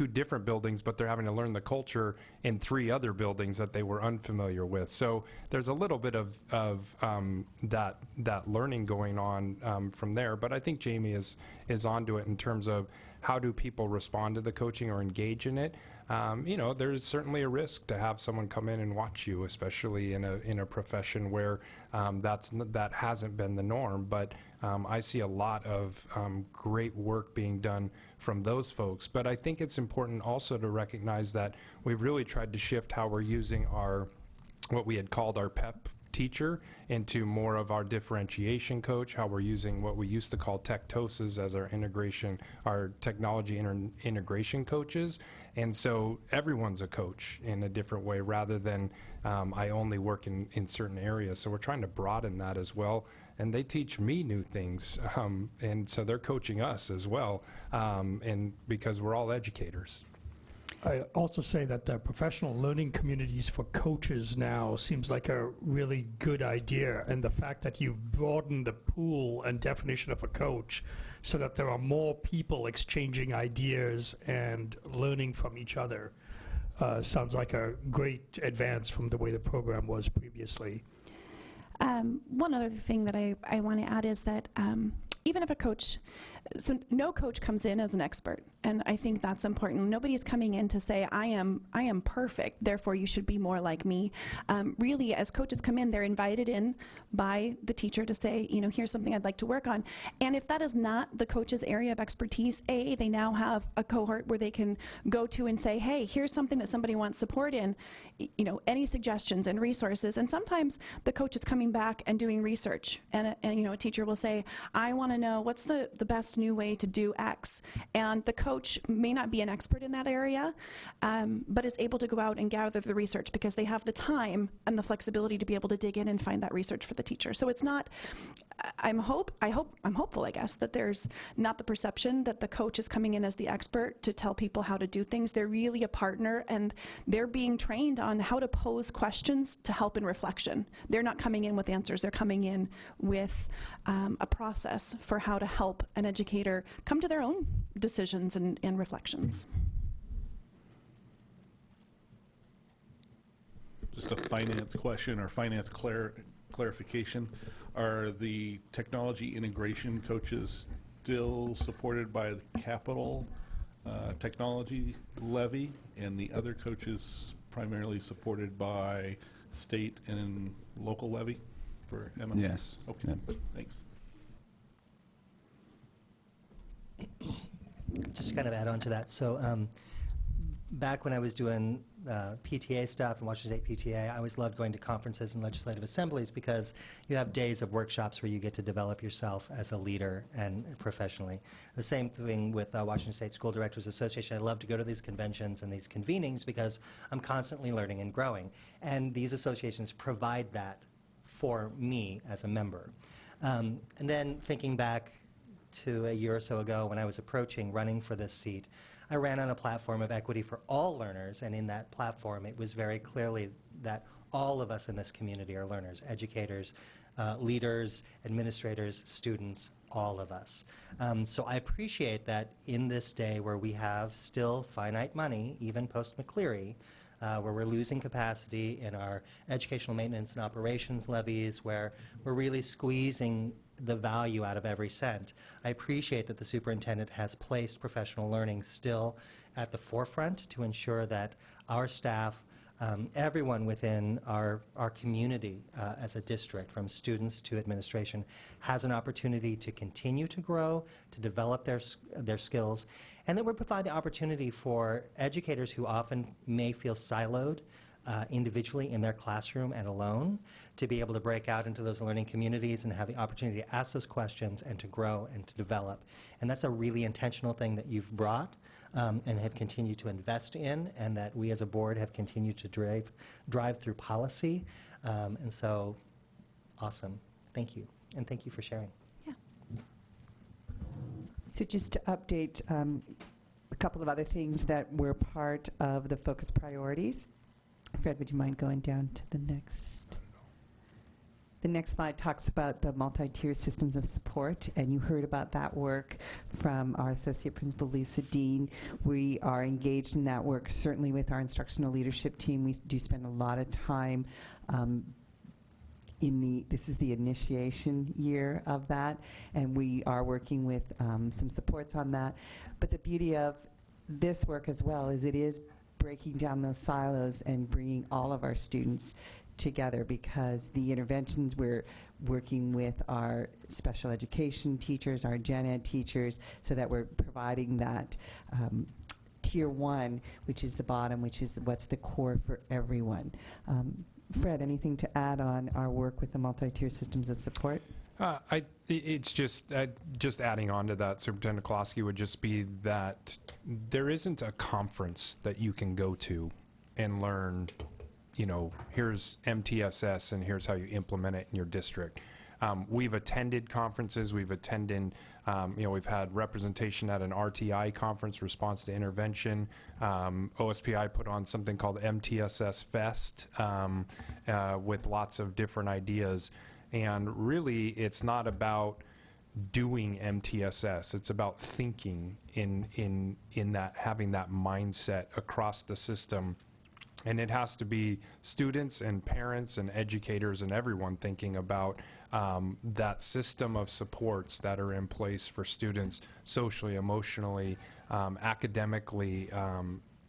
different buildings, but they're having to learn the culture in three other buildings that they were unfamiliar with. So there's a little bit of that learning going on from there. But I think Jamie is onto it in terms of how do people respond to the coaching or engage in it. There's certainly a risk to have someone come in and watch you, especially in a profession where that hasn't been the norm. But I see a lot of great work being done from those folks. But I think it's important also to recognize that we've really tried to shift how we're using what we had called our PEP teacher into more of our differentiation coach, how we're using what we used to call tech-TOSes as our technology integration coaches. And so everyone's a coach in a different way rather than I only work in certain areas. So we're trying to broaden that as well. And they teach me new things. And so they're coaching us as well. And because we're all educators. I also say that the professional learning communities for coaches now seems like a really good idea, and the fact that you've broadened the pool and definition of a coach so that there are more people exchanging ideas and learning from each other sounds like a great advance from the way the program was previously. One other thing that I want to add is that even if a coach, so no coach comes in as an expert, and I think that's important. Nobody's coming in to say, I am perfect, therefore you should be more like me. Really, as coaches come in, they're invited in by the teacher to say, here's something I'd like to work on. And if that is not the coach's area of expertise, they now have a cohort where they can go to and say, hey, here's something that somebody wants support in, any suggestions and resources. And sometimes the coach is coming back and doing research, and a teacher will say, I want to know what's the best new way to do X. And the coach may not be an expert in that area, but is able to go out and gather the research because they have the time and the flexibility to be able to dig in and find that research for the teacher. So it's not, I'm hopeful, I guess, that there's not the perception that the coach is coming in as the expert to tell people how to do things. They're really a partner, and they're being trained on how to pose questions to help in reflection. They're not coming in with answers. They're coming in with a process for how to help an educator come to their own decisions and reflections. Just a finance question or finance clarification. Are the technology integration coaches still supported by the capital technology levy, and the other coaches primarily supported by state and local levy for ML? Yes. Okay, thanks. Just to kind of add on to that. So back when I was doing PTA stuff and Washington State PTA, I always loved going to conferences and legislative assemblies because you have days of workshops where you get to develop yourself as a leader and professionally. The same thing with Washington State School Directors Association. I love to go to these conventions and these convenings because I'm constantly learning and growing. And these associations provide that for me as a member. And then thinking back to a year or so ago when I was approaching running for this seat, I ran on a platform of equity for all learners, and in that platform it was very clearly that all of us in this community are learners, educators, leaders, administrators, students, all of us. So I appreciate that in this day where we have still finite money, even post-McCleary, where we're losing capacity in our educational maintenance and operations levies, where we're really squeezing the value out of every cent. I appreciate that the superintendent has placed professional learning still at the forefront to ensure that our staff, everyone within our community as a district, from students to administration, has an opportunity to continue to grow, to develop their skills, and that we provide the opportunity for educators who often may feel siloed individually in their classroom and alone, to be able to break out into those learning communities and have the opportunity to ask those questions and to grow and to develop. And that's a really intentional thing that you've brought and have continued to invest in, and that we as a board have continued to drive through policy. And so, awesome. Thank you. And thank you for sharing. So just to update a couple of other things that were part of the focus priorities. Fred, would you mind going down to the next? The next slide talks about the multi-tier systems of support, and you heard about that work from our Associate Principal, Lisa Dean. We are engaged in that work, certainly with our instructional leadership team. We do spend a lot of time this is the initiation year of that, and we are working with some supports on that. But the beauty of this work as well is it is breaking down those silos and bringing all of our students together, because the interventions we're working with our special education teachers, our gen ed teachers, so that we're providing that tier 1, which is the bottom, which is what's the core for everyone. Fred, anything to add on our work with the multi-tier systems of support? It's just adding on to that, Superintendent Klosky, would just be that there isn't a conference that you can go to and learn, here's MTSS and here's how you implement it in your district. We've attended conferences, we've had representation at an RTI conference, response to intervention. OSPI put on something called MTSS Fest with lots of different ideas. And really, it's not about doing MTSS. It's about thinking in that, having that mindset across the system. And it has to be students and parents and educators and everyone thinking about that system of supports that are in place for students socially, emotionally, academically,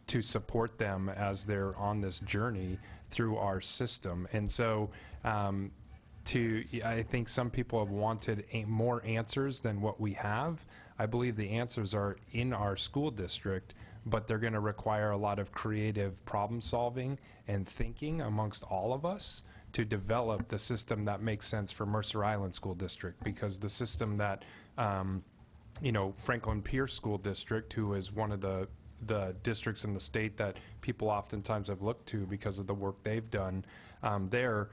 to support them as they're on this journey through our system. And so I think some people have wanted more answers than what we have. I believe the answers are in our school district, but they're going to require a lot of creative problem solving and thinking amongst all of us to develop the system that makes sense for Mercer Island School District, because the system that Franklin Pierce School District, who is one of the districts in the state that people oftentimes have looked to because of the work they've done there,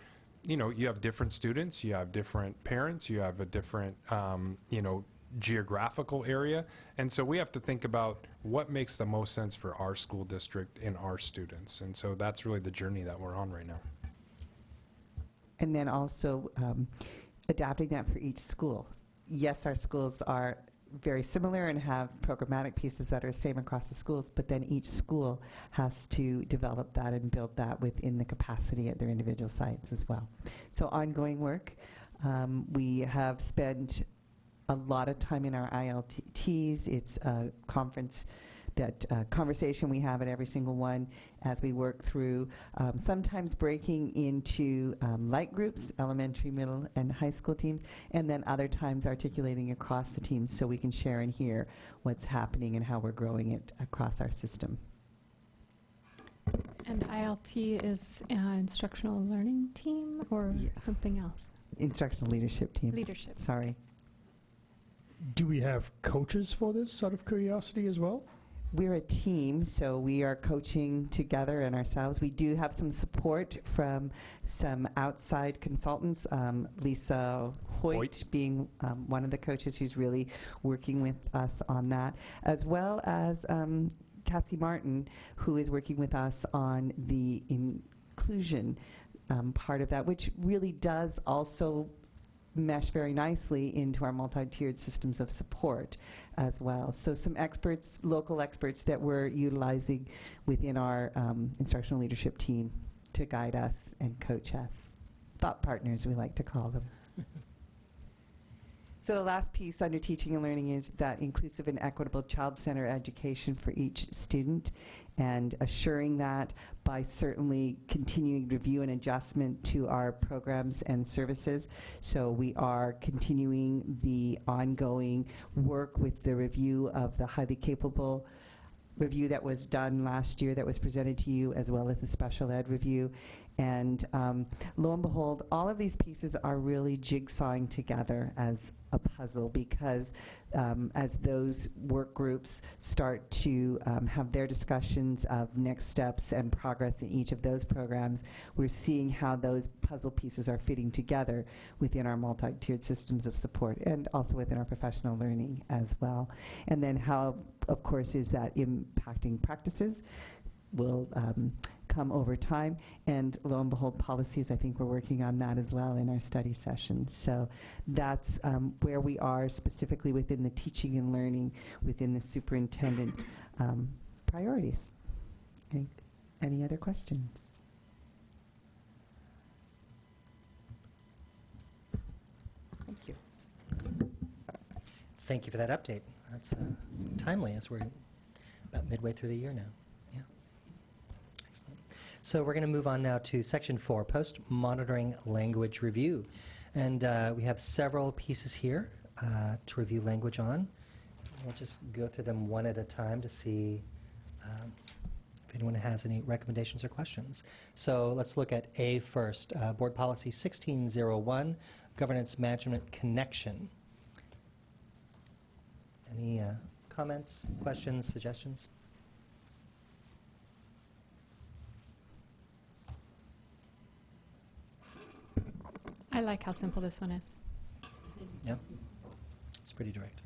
you have different students, you have different parents, you have a different geographical area, and so we have to think about what makes the most sense for our school district and our students. And so that's really the journey that we're on right now. And then also adapting that for each school. Yes, our schools are very similar and have programmatic pieces that are same across the schools, but then each school has to develop that and build that within the capacity at their individual sites as well. So ongoing work. We have spent a lot of time in our ILTs. It's a conversation we have at every single one as we work through, sometimes breaking into light groups, elementary, middle, and high school teams, and then other times articulating across the teams so we can share and hear what's happening and how we're growing it across our system. And ILT is instructional learning team or something else? Instructional leadership team. Leadership. Sorry. Do we have coaches for this, out of curiosity, as well? We're a team, so we are coaching together and ourselves. We do have some support from some outside consultants, Lisa Hoyt being one of the coaches who's really working with us on that, as well as Cassie Martin, who is working with us on the inclusion part of that, which really does also mesh very nicely into our multi-tiered systems of support as well. So some experts, local experts that we're utilizing within our instructional leadership team to guide us and coach us. Thought partners, we like to call them. So the last piece under teaching and learning is that inclusive and equitable child-centered education for each student, and assuring that by certainly continuing review and adjustment to our programs and services. So we are continuing the ongoing work with the review of the highly capable review that was done last year that was presented to you, as well as the special ed review. And lo and behold, all of these pieces are really jigsawing together as a puzzle, because as those work groups start to have their discussions of next steps and progress in each of those programs, we're seeing how those puzzle pieces are fitting together within our multi-tiered systems of support, and also within our professional learning as well. And then how, of course, is that impacting practices will come over time, and lo and behold, policies, I think we're working on that as well in our study sessions. So that's where we are specifically within the teaching and learning within the superintendent priorities. Any other questions? Thank you. Thank you for that update. That's timely, as we're about midway through the year now. Yeah. Excellent. So we're going to move on now to Section 4, Post-Monitoring Language Review. And we have several pieces here to review language on. We'll just go through them one at a time to see if anyone has any recommendations or questions. So let's look at A first. Board Policy 1601, Governance Management Connection. Any comments, questions, suggestions? I like how simple this one is. Yeah, it's pretty direct.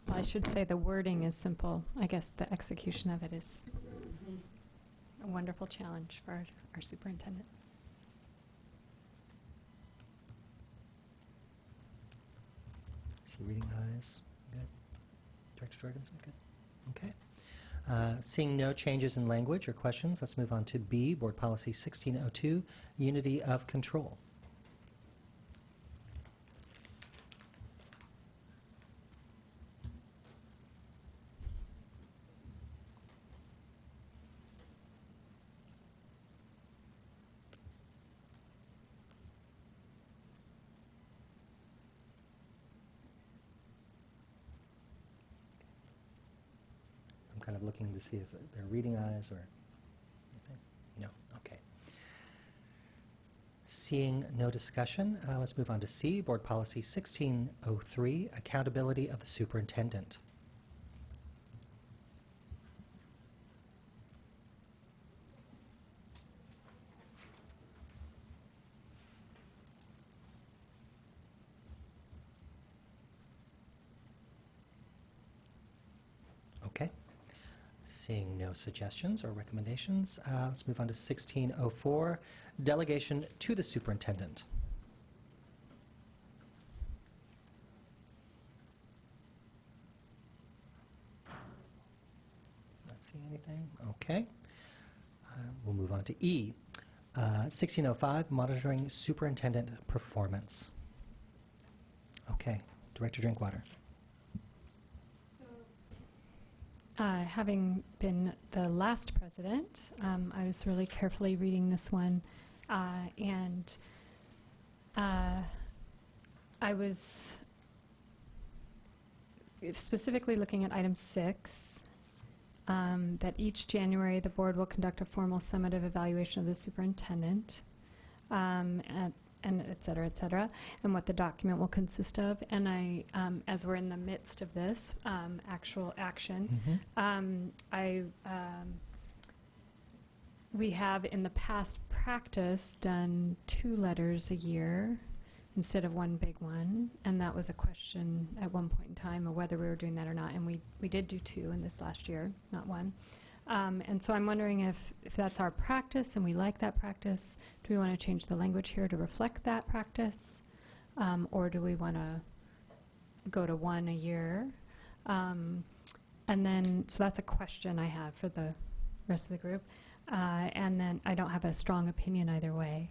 Well, I should say the wording is simple. I guess the execution of it is a wonderful challenge for our superintendent. See reading eyes. Good. Director Jorgensen, good. Okay. Seeing no changes in language or questions, let's move on to B, Board Policy 1602, Unity of Control. I'm kind of looking to see if they're reading eyes or anything. No, okay. Seeing no discussion, let's move on to C, Board Policy 1603, Accountability of the Superintendent. Okay. Seeing no suggestions or recommendations, let's move on to 1604, Delegation to the Superintendent. Not seeing anything. Okay. We'll move on to E, 1605, Monitoring Superintendent Performance. Okay. Director Drinkwater. Having been the last president, I was really carefully reading this one, and I was specifically looking at item 6, that each January the board will conduct a formal summative evaluation of the superintendent, and et cetera, and what the document will consist of. And I, as we're in the midst of this actual action, we have in the past practice done 2 letters a year instead of one big one, and that was a question at one point in time of whether we were doing that or not, and we did do 2 in this last year, not 1. And so I'm wondering if that's our practice and we like that practice, do we want to change the language here to reflect that practice, or do we want to go to 1 a year? And then, so that's a question I have for the rest of the group. And then I don't have a strong opinion either way.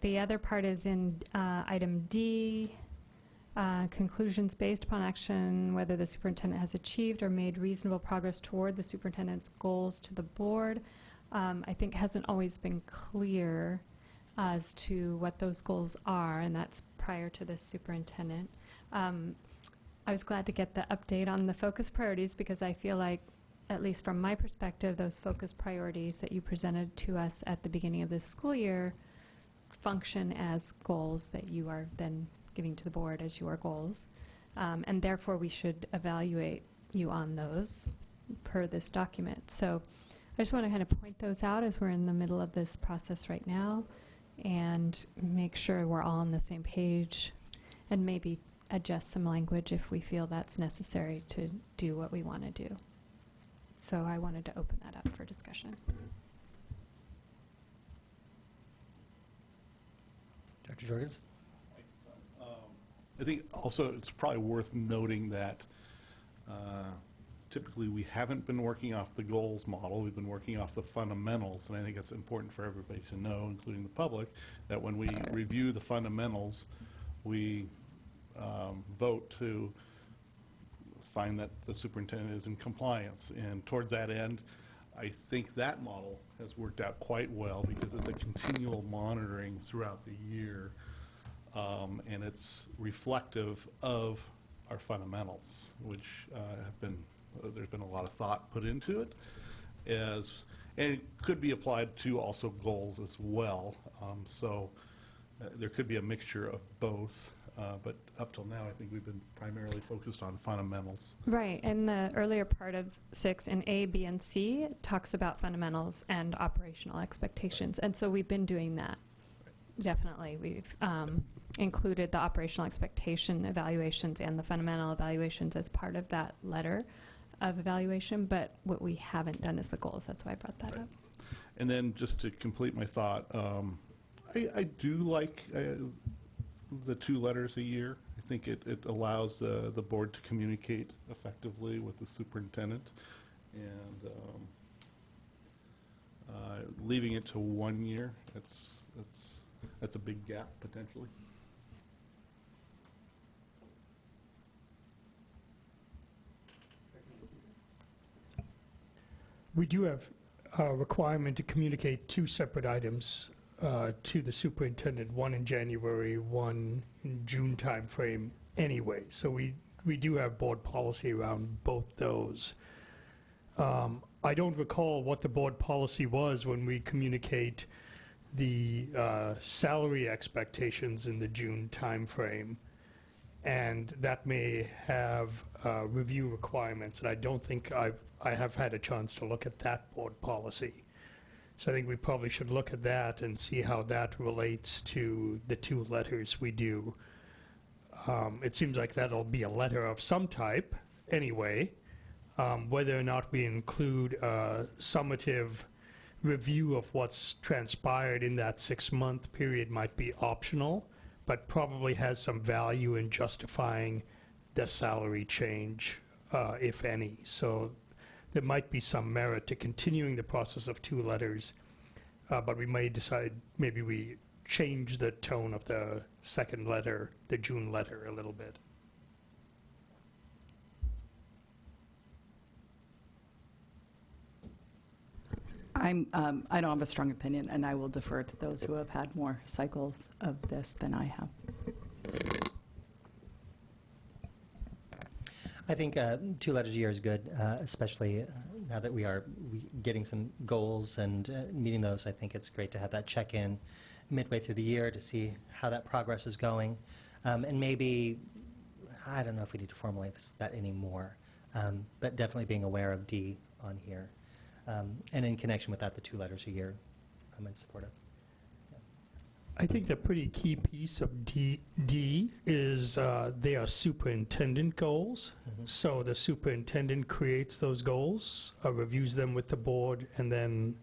The other part is in item D, conclusions based upon action, whether the superintendent has achieved or made reasonable progress toward the superintendent's goals to the board. I think hasn't always been clear as to what those goals are, and that's prior to the superintendent. I was glad to get the update on the focus priorities because I feel like, at least from my perspective, those focus priorities that you presented to us at the beginning of this school year function as goals that you are then giving to the board as your goals. And therefore, we should evaluate you on those per this document. So I just want to kind of point those out as we're in the middle of this process right now and make sure we're all on the same page and maybe adjust some language if we feel that's necessary to do what we want to do. So I wanted to open that up for discussion. Dr. Jorgens? I think also it's probably worth noting that typically we haven't been working off the goals model. We've been working off the fundamentals, and I think it's important for everybody to know, including the public, that when we review the fundamentals, we vote to find that the superintendent is in compliance. And towards that end, I think that model has worked out quite well because it's a continual monitoring throughout the year, and it's reflective of our fundamentals, which have been, there's been a lot of thought put into it, and it could be applied to also goals as well. So there could be a mixture of both. But up till now, I think we've been primarily focused on fundamentals. Right, and the earlier part of 6 in A, B, and C talks about fundamentals and operational expectations. And so we've been doing that. Definitely. We've included the operational expectation evaluations and the fundamental evaluations as part of that letter of evaluation. But what we haven't done is the goals. That's why I brought that up. And then just to complete my thought, I do like the 2 letters a year. I think it allows the board to communicate effectively with the superintendent, and leaving it to 1 year, that's a big gap potentially. We do have a requirement to communicate 2 separate items to the superintendent, one in January, one in June timeframe anyway. So we do have board policy around both those. I don't recall what the board policy was when we communicate the salary expectations in the June timeframe, and that may have review requirements, and I don't think I have had a chance to look at that board policy. So I think we probably should look at that and see how that relates to the 2 letters we do. It seems like that'll be a letter of some type anyway. Whether or not we include a summative review of what's transpired in that 6-month period might be optional, but probably has some value in justifying the salary change, if any. So there might be some merit to continuing the process of 2 letters, but we may decide maybe we change the tone of the second letter, the June letter, a little bit. I don't have a strong opinion, and I will defer to those who have had more cycles of this than I have. I think 2 letters a year is good, especially now that we are getting some goals and meeting those. I think it's great to have that check-in midway through the year to see how that progress is going. And maybe, I don't know if we need to formulate that anymore, but definitely being aware of D on here. And in connection with that, the 2 letters a year, I'm in support of. I think the pretty key piece of D is they are superintendent goals. So the superintendent creates those goals, reviews them with the board, and then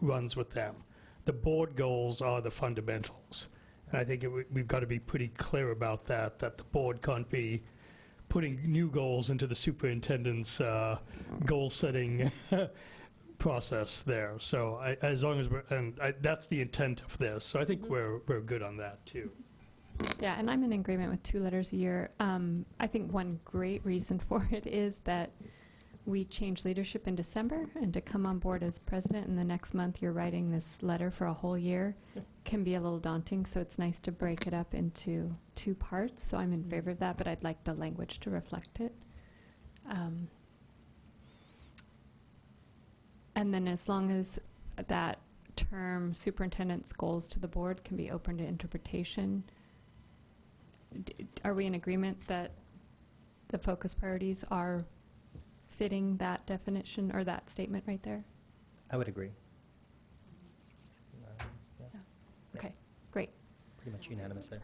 runs with them. The board goals are the fundamentals. And I think we've got to be pretty clear about that the board can't be putting new goals into the superintendent's goal-setting process there. So as long as that's the intent of this. So I think we're good on that too. Yeah, and I'm in agreement with 2 letters a year. I think one great reason for it is that we changed leadership in December, and to come on board as president and the next month you're writing this letter for a whole year can be a little daunting, so it's nice to break it up into 2 parts. So I'm in favor of that, but I'd like the language to reflect it. And then as long as that term superintendent's goals to the board can be open to interpretation, are we in agreement that the focus priorities are fitting that definition or that statement right there? I would agree. Okay, great. Pretty much unanimous there.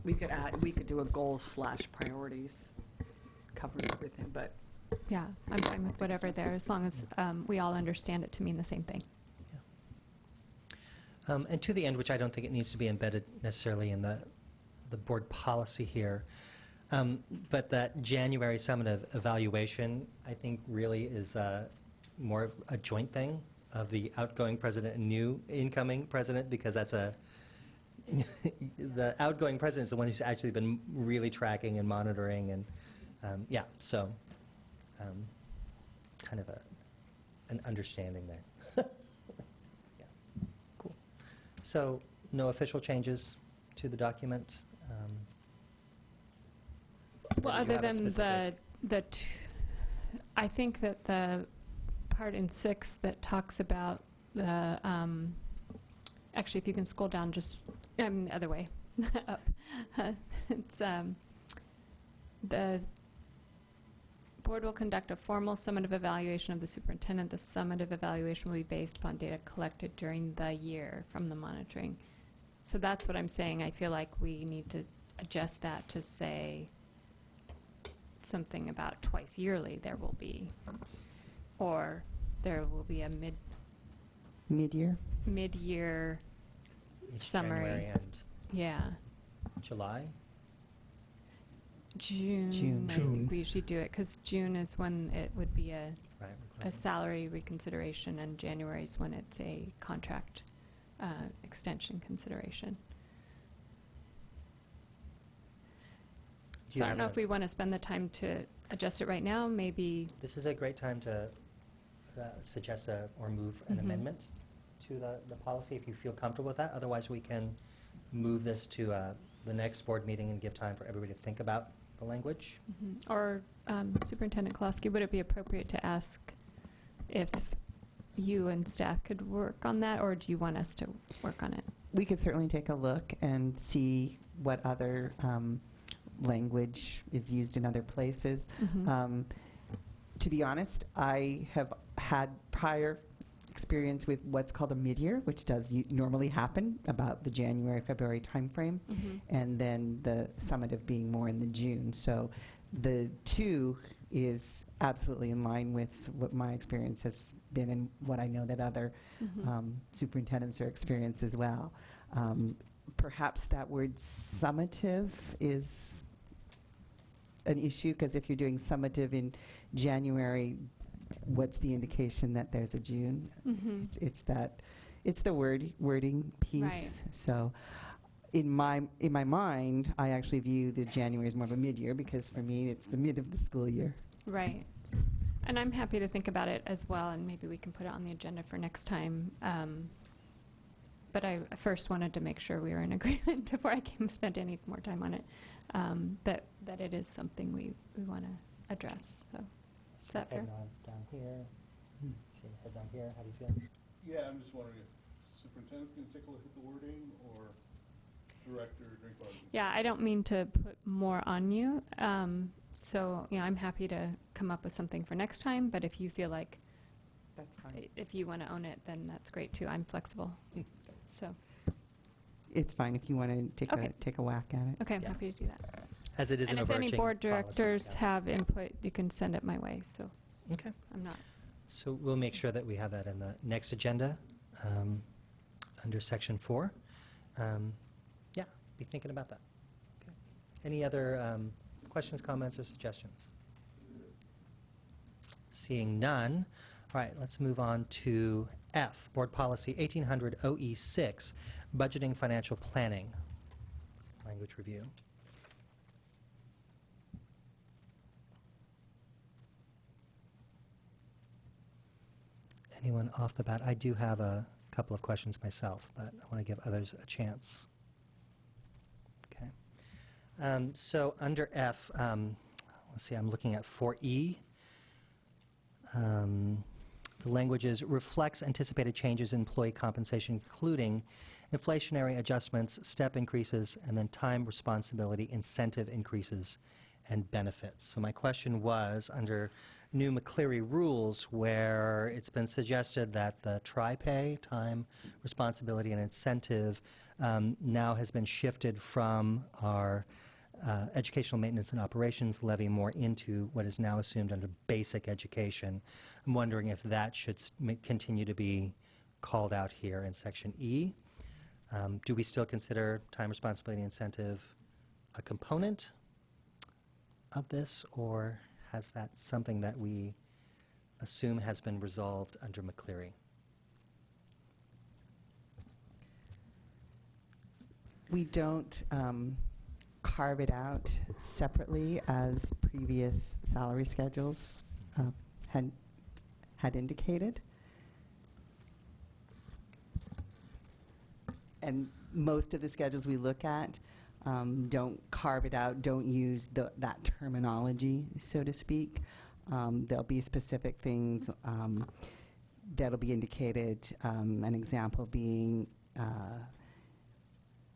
We could do a goals/priorities, covering everything, but. Yeah, I'm fine with whatever there, as long as we all understand it to mean the same thing. And to the end, which I don't think it needs to be embedded necessarily in the board policy here, but that January summative evaluation, I think really is more of a joint thing of the outgoing president and new incoming president, because that's the outgoing president is the one who's actually been really tracking and monitoring, and so kind of an understanding there. Yeah, cool. So no official changes to the document? Well, other than I think that the part in 6 that talks about the, actually, if you can scroll down just, the other way, up. It's the board will conduct a formal summative evaluation of the superintendent. The summative evaluation will be based upon data collected during the year from the monitoring. So that's what I'm saying. I feel like we need to adjust that to say something about twice yearly there will be, or there will be a mid-year Each summary. January and Yeah. July? June. I think we should do it, because June is when it would be a Right, salary reconsideration, and January is when it's a contract extension consideration. So I don't know if we want to spend the time to adjust it right now. Maybe This is a great time to suggest or move an amendment to the policy if you feel comfortable with that. Otherwise, we can move this to the next board meeting and give time for everybody to think about the language. Or Superintendent Kolosky, would it be appropriate to ask if you and staff could work on that, or do you want us to work on it? We could certainly take a look and see what other language is used in other places. To be honest, I have had prior experience with what's called a mid-year, which does normally happen about the January, February timeframe, and then the summative being more in the June. So the 2 is absolutely in line with what my experience has been and what I know that other superintendents are experienced as well. Perhaps that word summative is an issue, because if you're doing summative in January, what's the indication that there's a June? It's the wording piece. Right. So in my mind, I actually view the January as more of a mid-year, because for me, it's the mid of the school year. Right. And I'm happy to think about it as well, and maybe we can put it on the agenda for next time. But I first wanted to make sure we were in agreement before I spent any more time on it, that it is something we want to address. So, is that fair? Head nod down here. See the head down here. How do you feel? Yeah, I'm just wondering if superintendent's going to take a look at the wording or Director Drinkwater? Yeah, I don't mean to put more on you. So, I'm happy to come up with something for next time, but if you feel like That's fine. if you want to own it, then that's great too. I'm flexible. So, It's fine if you want to take a whack at it. okay, I'm happy to do that. As it is And an if any overarching board policy, directors yeah. have input, you can send it my way. So, Okay. I'm not. So we'll make sure that we have that in the next agenda under section 4. Yeah, be thinking about that. Okay. Any other questions, comments, or suggestions? Seeing none. All right, let's move on to F, Board Policy 1800 OE6, Budgeting Financial Planning. Language review. Anyone off the bat? I do have a couple of questions myself, but I want to give others a chance. Okay. So under F, let's see, I'm looking at 4E. The language is reflects anticipated changes in employee compensation, including inflationary adjustments, step increases, and then time responsibility, incentive increases, and benefits. So my question was, under new McCleary rules, where it's been suggested that the tri-pay, time, responsibility, and incentive, now has been shifted from our educational maintenance and operations levy more into what is now assumed under basic education. I'm wondering if that should continue to be called out here in section E. Do we still consider time, responsibility, incentive a component of this, or has that something that we assume has been resolved under McCleary? We don't carve it out separately as previous salary schedules had indicated. And most of the schedules we look at don't carve it out, don't use that terminology, so to speak. There'll be specific things that'll be indicated, an example being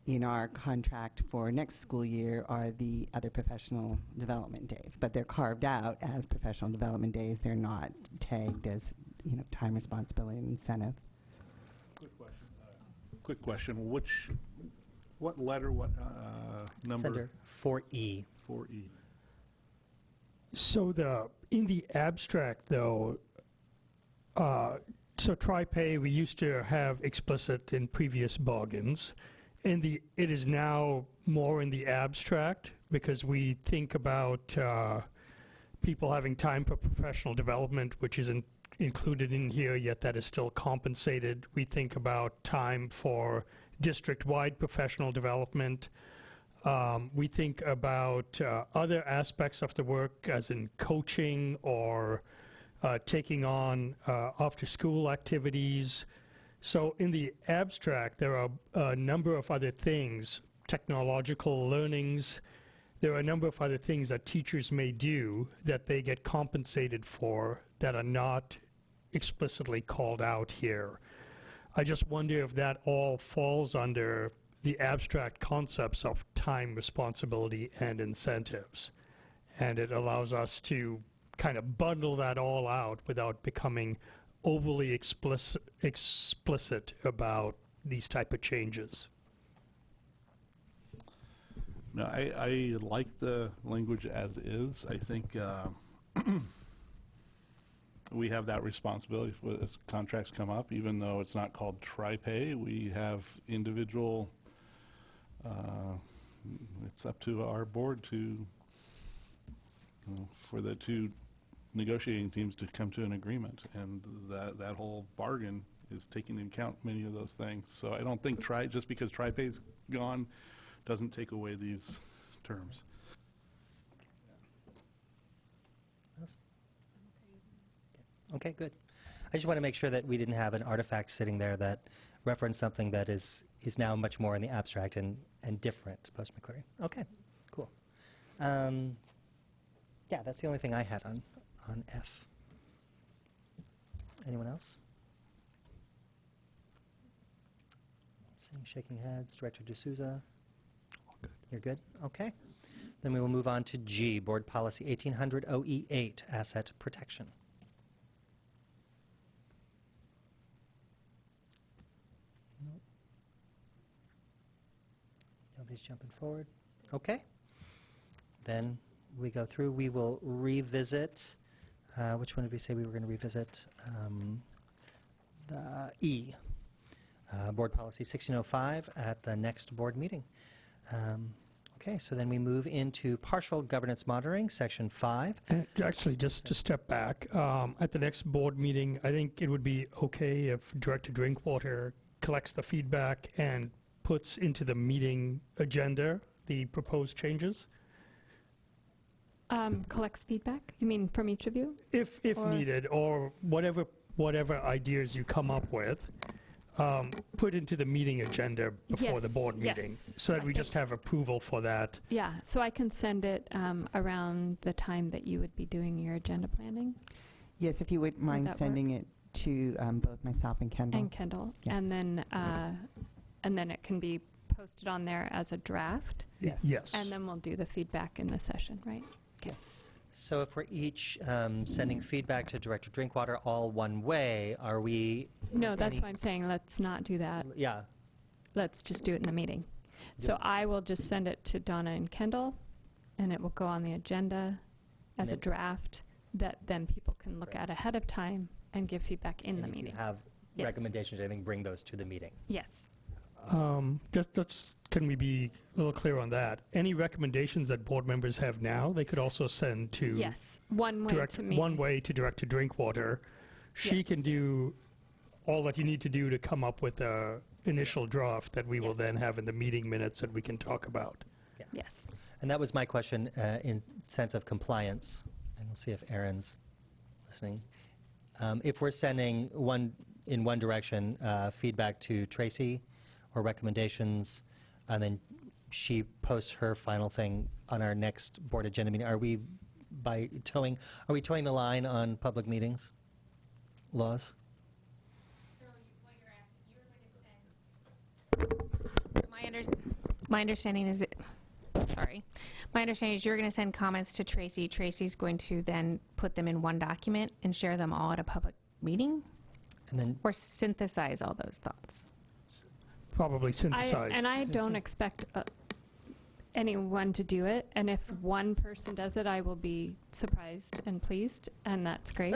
in our contract for next school year are the other professional development days, but they're carved out as professional development days. They're not tagged as, time, responsibility, and incentive. Quick question. What letter, what number? It's under 4E. 4E. So in the abstract, though, so tri-pay, we used to have explicit in previous bargains. It is now more in the abstract because we think about people having time for professional development, which isn't included in here, yet that is still compensated. We think about time for district-wide professional development. We think about other aspects of the work, as in coaching or taking on after-school activities. So in the abstract, there are a number of other things, technological learnings. There are a number of other things that teachers may do that they get compensated for that are not explicitly called out here. I just wonder if that all falls under the abstract concepts of time, responsibility, and incentives. And it allows us to kind of bundle that all out without becoming overly explicit about these type of changes. No, I like the language as is. I think we have that responsibility as contracts come up, even though it's not called tri-pay. We have individual, it's up to our board to, for the two negotiating teams to come to an agreement, and that whole bargain is taking into account many of those things. So I don't think just because tri-pay's gone doesn't take away these terms. Okay, good. I just want to make sure that we didn't have an artifact sitting there that reference something that is now much more in the abstract and different post-McCleary. Okay, cool. Yeah, that's the only thing I had on F. Anyone else? Seeing shaking heads. Director D'Souza? You're good? Okay. Then we will move on to G, Board Policy 1800 OE8, Asset Protection. Nope. Nobody's jumping forward. Okay. Then we go through. We will revisit. Which one did we say we were going to revisit? The E, Board Policy 1605 at the next board meeting. Okay, so then we move into partial governance monitoring, Section 5. And actually, just to step back, at the next board meeting, I think it would be okay if Director Drinkwater collects the feedback and puts into the meeting agenda the proposed changes. Collects feedback? You mean from each of you? If Or- needed, or whatever ideas you come up with, put into the meeting agenda before the Yes, board meeting, yes. so that I we just have approval for that. Yeah, so I can send it around the time that you would be doing your agenda planning. Yes, if you wouldn't mind that sending it to both myself and Kendall. And Kendall. Yes. And then it can be posted on there as a draft. Yes. Yes. And then we'll do the feedback in the session, right? Yes. So if we're each sending feedback to Director Drinkwater all one way, are we? No, that's why I'm saying let's not do that. Yeah. Let's just do it in the meeting. So I will just send it to Donna and Kendall, and it will go on the agenda as a then- draft that then people can look at ahead of time and give feedback in And the if meeting. you have Yes. recommendations, I think bring those to the meeting. Yes. Can we be a little clear on that? Any recommendations that board members have now, they could also send to Yes, one way to me. one way to Director Drinkwater. She Yes. can do all that you need to do to come up with a initial draft that we will then have in the meeting minutes that we can talk about. Yeah. Yes. And that was my question in sense of compliance. And we'll see if Erin's listening. If we're sending in one direction feedback to Tracy or recommendations, and then she posts her final thing on our next board agenda meeting, are we towing the line on public meetings laws? My understanding is you're going to send comments to Tracy. Tracy's going to then put them in one document and share them all at a public meeting, and then or synthesize all those thoughts. Probably synthesize. I don't expect anyone to do it, and if one person does it, I will be surprised and pleased, and that's great.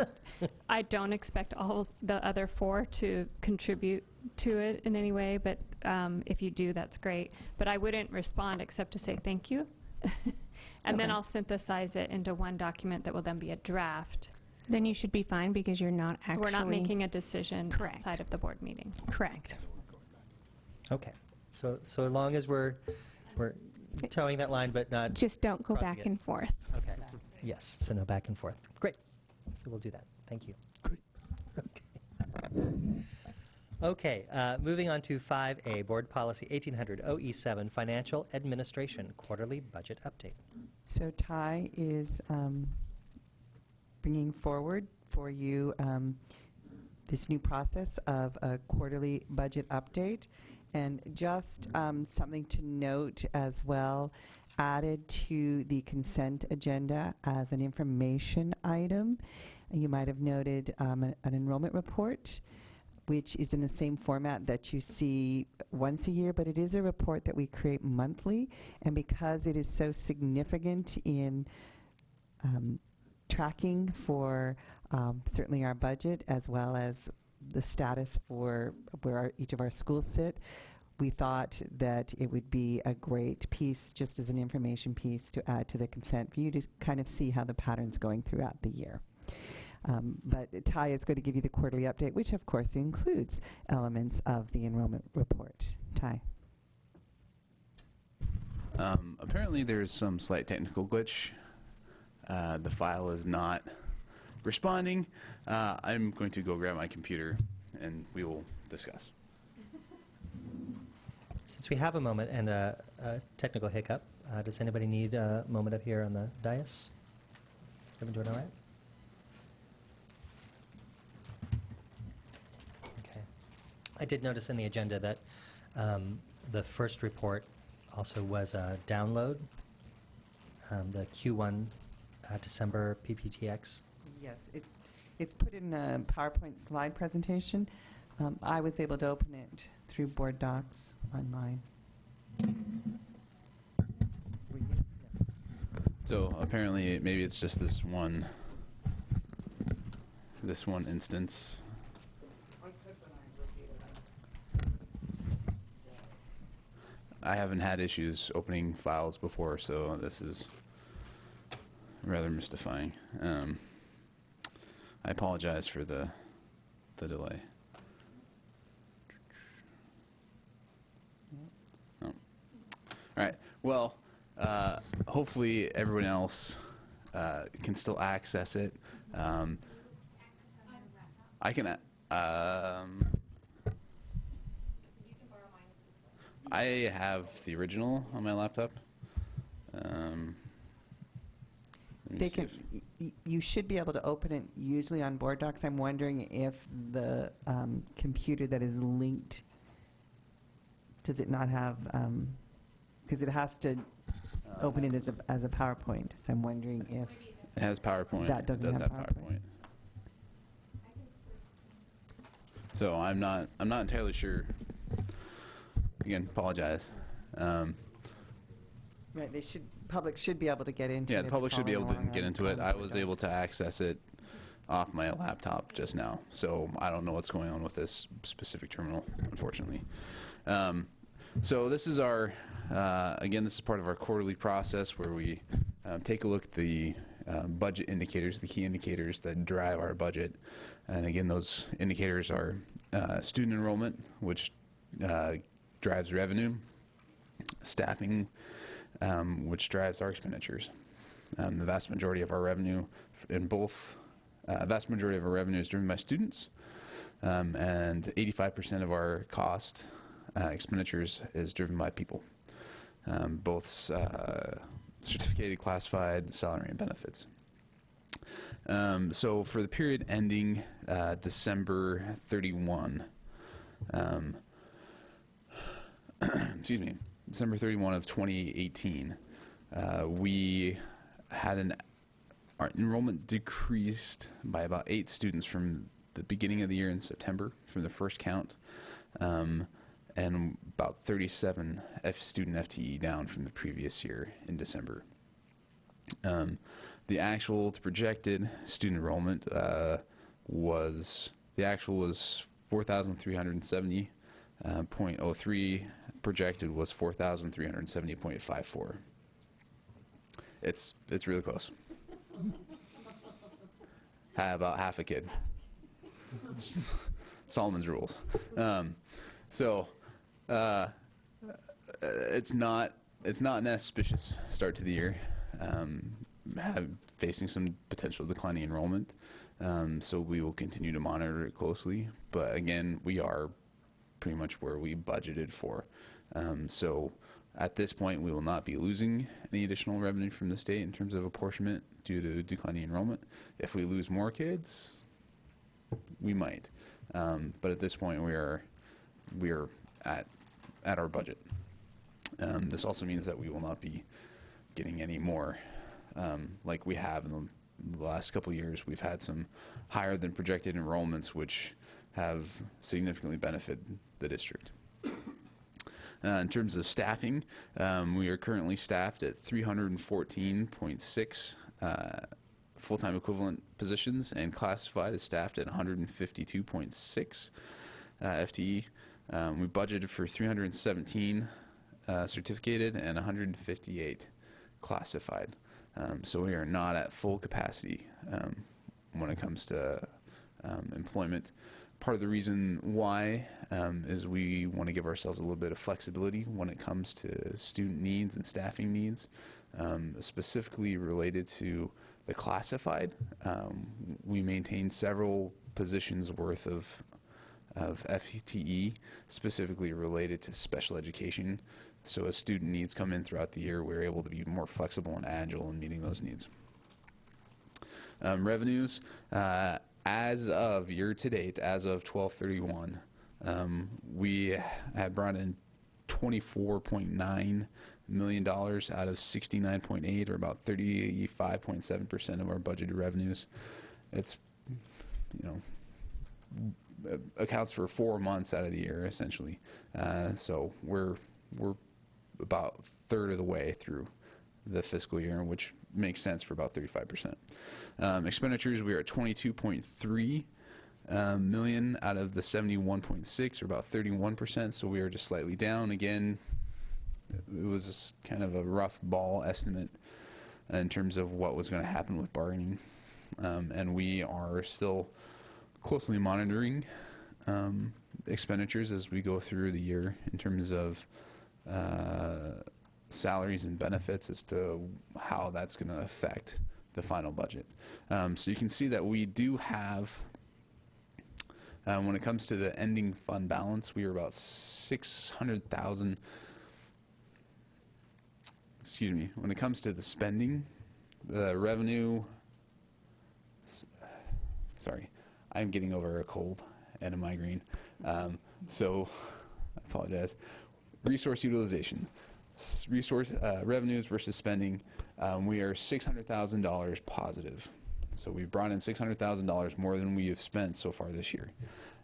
I don't expect all the other 4 to contribute to it in any way, but if you do, that's great. But I wouldn't respond except to say thank you, and then Okay. I'll synthesize it into one document that will then be a draft. Then you should be fine because you're not actually... We're not making a decision Correct. outside of the board meeting. Correct. Okay. So as long as we're towing that line, but not Just don't go crossing back it. and forth. Okay. Yes. So no back and forth. Great. So we'll do that. Thank you. Great. Okay. Moving on to 5A, Board Policy 1800 OE7, Financial Administration Quarterly Budget Update. So Ty is bringing forward for you this new process of a quarterly budget update. And just something to note as well, added to the consent agenda as an information item, you might have noted an enrollment report, which is in the same format that you see once a year, but it is a report that we create monthly. And because it is so significant in tracking for certainly our budget as well as the status for where each of our schools sit, we thought that it would be a great piece, just as an information piece, to add to the consent for you to kind of see how the pattern's going throughout the year. But Ty is going to give you the quarterly update, which of course includes elements of the enrollment report. Ty. Apparently there's some slight technical glitch. The file is not responding. I'm going to go grab my computer and we will discuss. Since we have a moment and a technical hiccup, does anybody need a moment up here on the dais? Everyone doing all right? Okay. I did notice in the agenda that the first report also was a download, the Q1 December PPTX. Yes, it's put in a PowerPoint slide presentation. I was able to open it through Board Docs online. So apparently, maybe it's just this one instance. I haven't had issues opening files before, so this is rather mystifying. I apologize for the delay. Oh. All right. Well, hopefully everyone else can still access it. I can. I have the original on my laptop. They can. You should be able to open it usually on Board Docs. I'm wondering if the computer that is linked, does it not have? Because it has to open it as a PowerPoint. So I'm wondering if it has PowerPoint. That doesn't it does have have PowerPoint. So I'm not entirely sure. Again, apologize. Right, public should be able to get into it. Yeah, the public should be able to get into it. I was able Docs. to access it off my laptop just now, so I don't know what's going on with this specific terminal, unfortunately. So this is our, again, this is part of our quarterly process where we take a look at the budget indicators, the key indicators that drive our budget. And again, those indicators are student enrollment, which drives revenue, staffing, which drives our expenditures. The vast majority of our revenue vast majority of our revenue is driven by students, and 85% of our cost expenditures is driven by people, both certificated, classified, salary, and benefits. So for the period ending December 31, excuse me, December 31 of 2018, we had our enrollment decreased by about 8 students from the beginning of the year in September, from the first count, and about 37 student FTE down from the previous year in December. The actual to projected student enrollment was 4,370.03. Projected was 4,370.54. It's really close. About half a kid. It's Solomon's rules. It's not an auspicious start to the year. Facing some potential declining enrollment, so we will continue to monitor it closely. But again, we are pretty much where we budgeted for. So at this point, we will not be losing any additional revenue from the state in terms of apportionment due to declining enrollment. If we lose more kids, we might. But at this point, we are at our budget. This also means that we will not be getting any more like we have in the last couple of years. We've had some higher than projected enrollments, which have significantly benefited the district. In terms of staffing, we are currently staffed at 314.6 full-time equivalent positions, and classified is staffed at 152.6 FTE. We budgeted for 317 certificated and 158 classified. So we are not at full capacity when it comes to employment. Part of the reason why is we want to give ourselves a little bit of flexibility when it comes to student needs and staffing needs, specifically related to the classified. We maintain several positions worth of of FTE, specifically related to special education. So as student needs come in throughout the year, we're able to be more flexible and agile in meeting those needs. Revenues, as of year to date, as of 12/31, we have brought in $24.9 million out of 69.8, or about 35.7% of our budgeted revenues. It's, accounts for 4 months out of the year, essentially. So we're about a third of the way through the fiscal year, which makes sense for about 35%. Expenditures, we are at 22.3 million out of the 71.6, or about 31%, so we are just slightly down. Again, it was kind of a rough ball estimate in terms of what was going to happen with bargaining, and we are still closely monitoring expenditures as we go through the year in terms of salaries and benefits as to how that's going to affect the final budget. So you can see that we do have, when it comes to the ending fund balance, we are about 600,000. Excuse me. When it comes to the spending, the revenue, sorry, I'm getting over a cold and a migraine. So I apologize. Resource utilization. Revenues versus spending, we are $600,000 positive. So we've brought in $600,000 more than we have spent so far this year.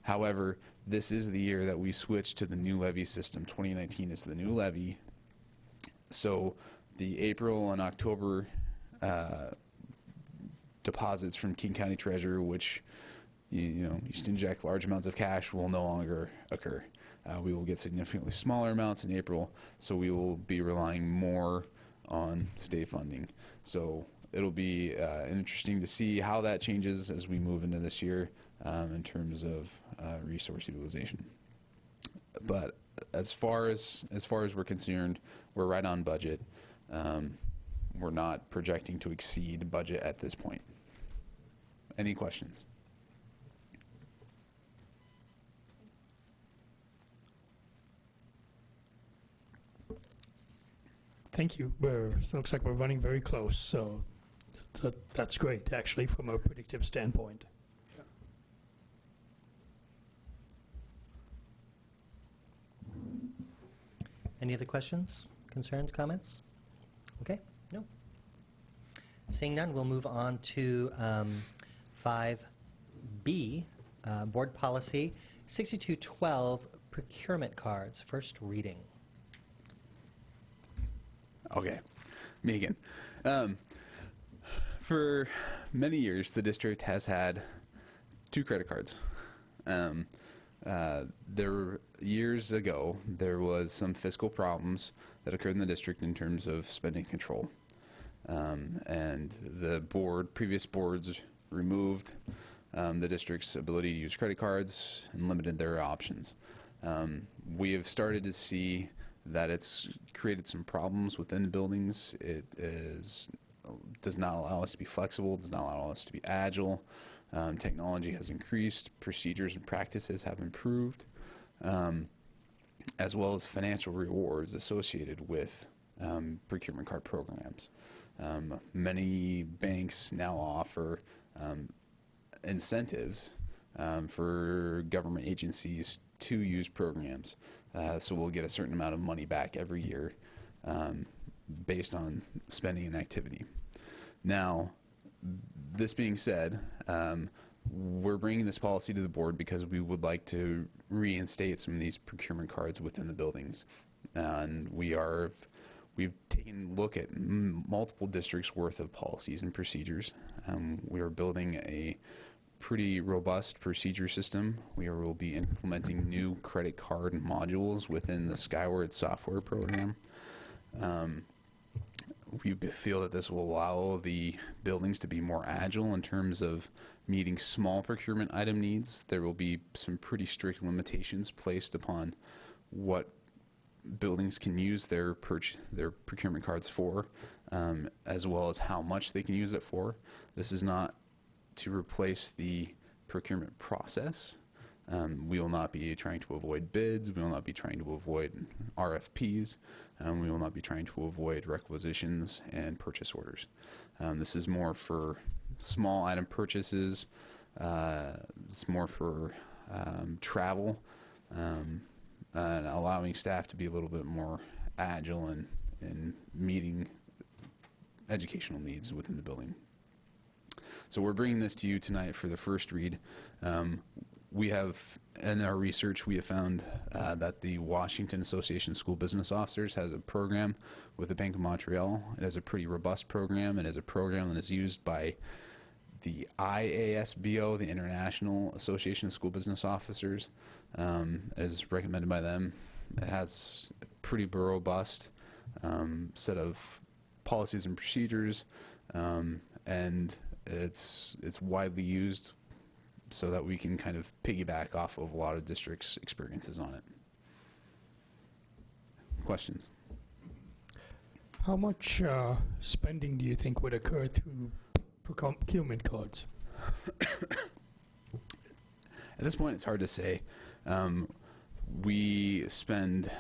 However, this is the year that we switched to the new levy system. 2019 is the new levy. So the April and October deposits from King County Treasurer, which used to inject large amounts of cash, will no longer occur. We will get significantly smaller amounts in April, so we will be relying more on state funding. So it'll be interesting to see how that changes as we move into this year in terms of resource utilization. But as far as we're concerned, we're right on budget. We're not projecting to exceed budget at this point. Any questions? Thank you. It looks like we're running very close, so that's great, actually, from a predictive standpoint. Any other questions, concerns, comments? Okay, no. Seeing none, we'll move on to 5B, Board Policy 6212, Procurement Cards, first reading. Okay, me again. For many years, the district has had 2 credit cards. Years ago, there was some fiscal problems that occurred in the district in terms of spending control. And the previous boards removed the district's ability to use credit cards and limited their options. We have started to see that it's created some problems within the buildings. It does not allow us to be flexible, does not allow us to be agile. Technology has increased, procedures and practices have improved, as well as financial rewards associated with procurement card programs. Many banks now offer incentives for government agencies to use programs. So we'll get a certain amount of money back every year based on spending and activity. Now, this being said, we're bringing this policy to the board because we would like to reinstate some of these procurement cards within the buildings. And we've taken a look at multiple districts worth of policies and procedures. We are building a pretty robust procedure system. We will be implementing new credit card modules within the Skyward software program. We feel that this will allow the buildings to be more agile in terms of meeting small procurement item needs. There will be some pretty strict limitations placed upon what buildings can use their procurement cards for, as well as how much they can use it for. This is not to replace the procurement process. We will not be trying to avoid bids. We will not be trying to avoid RFPs. We will not be trying to avoid requisitions and purchase orders. This is more for small item purchases. It's more for travel and allowing staff to be a little bit more agile in meeting educational needs within the building. So we're bringing this to you tonight for the first read. We have, in our research, we have found that the Washington Association of School Business Officers has a program with the Bank of Montreal. It is a pretty robust program. It is a program that is used by the IASBO, the International Association of School Business Officers. It is recommended by them. It has a pretty robust set of policies and procedures, and it's widely used so that we can kind of piggyback off of a lot of districts' experiences on it. Questions? How much spending do you think would occur through procurement cards? At this point, it's hard to say. We spend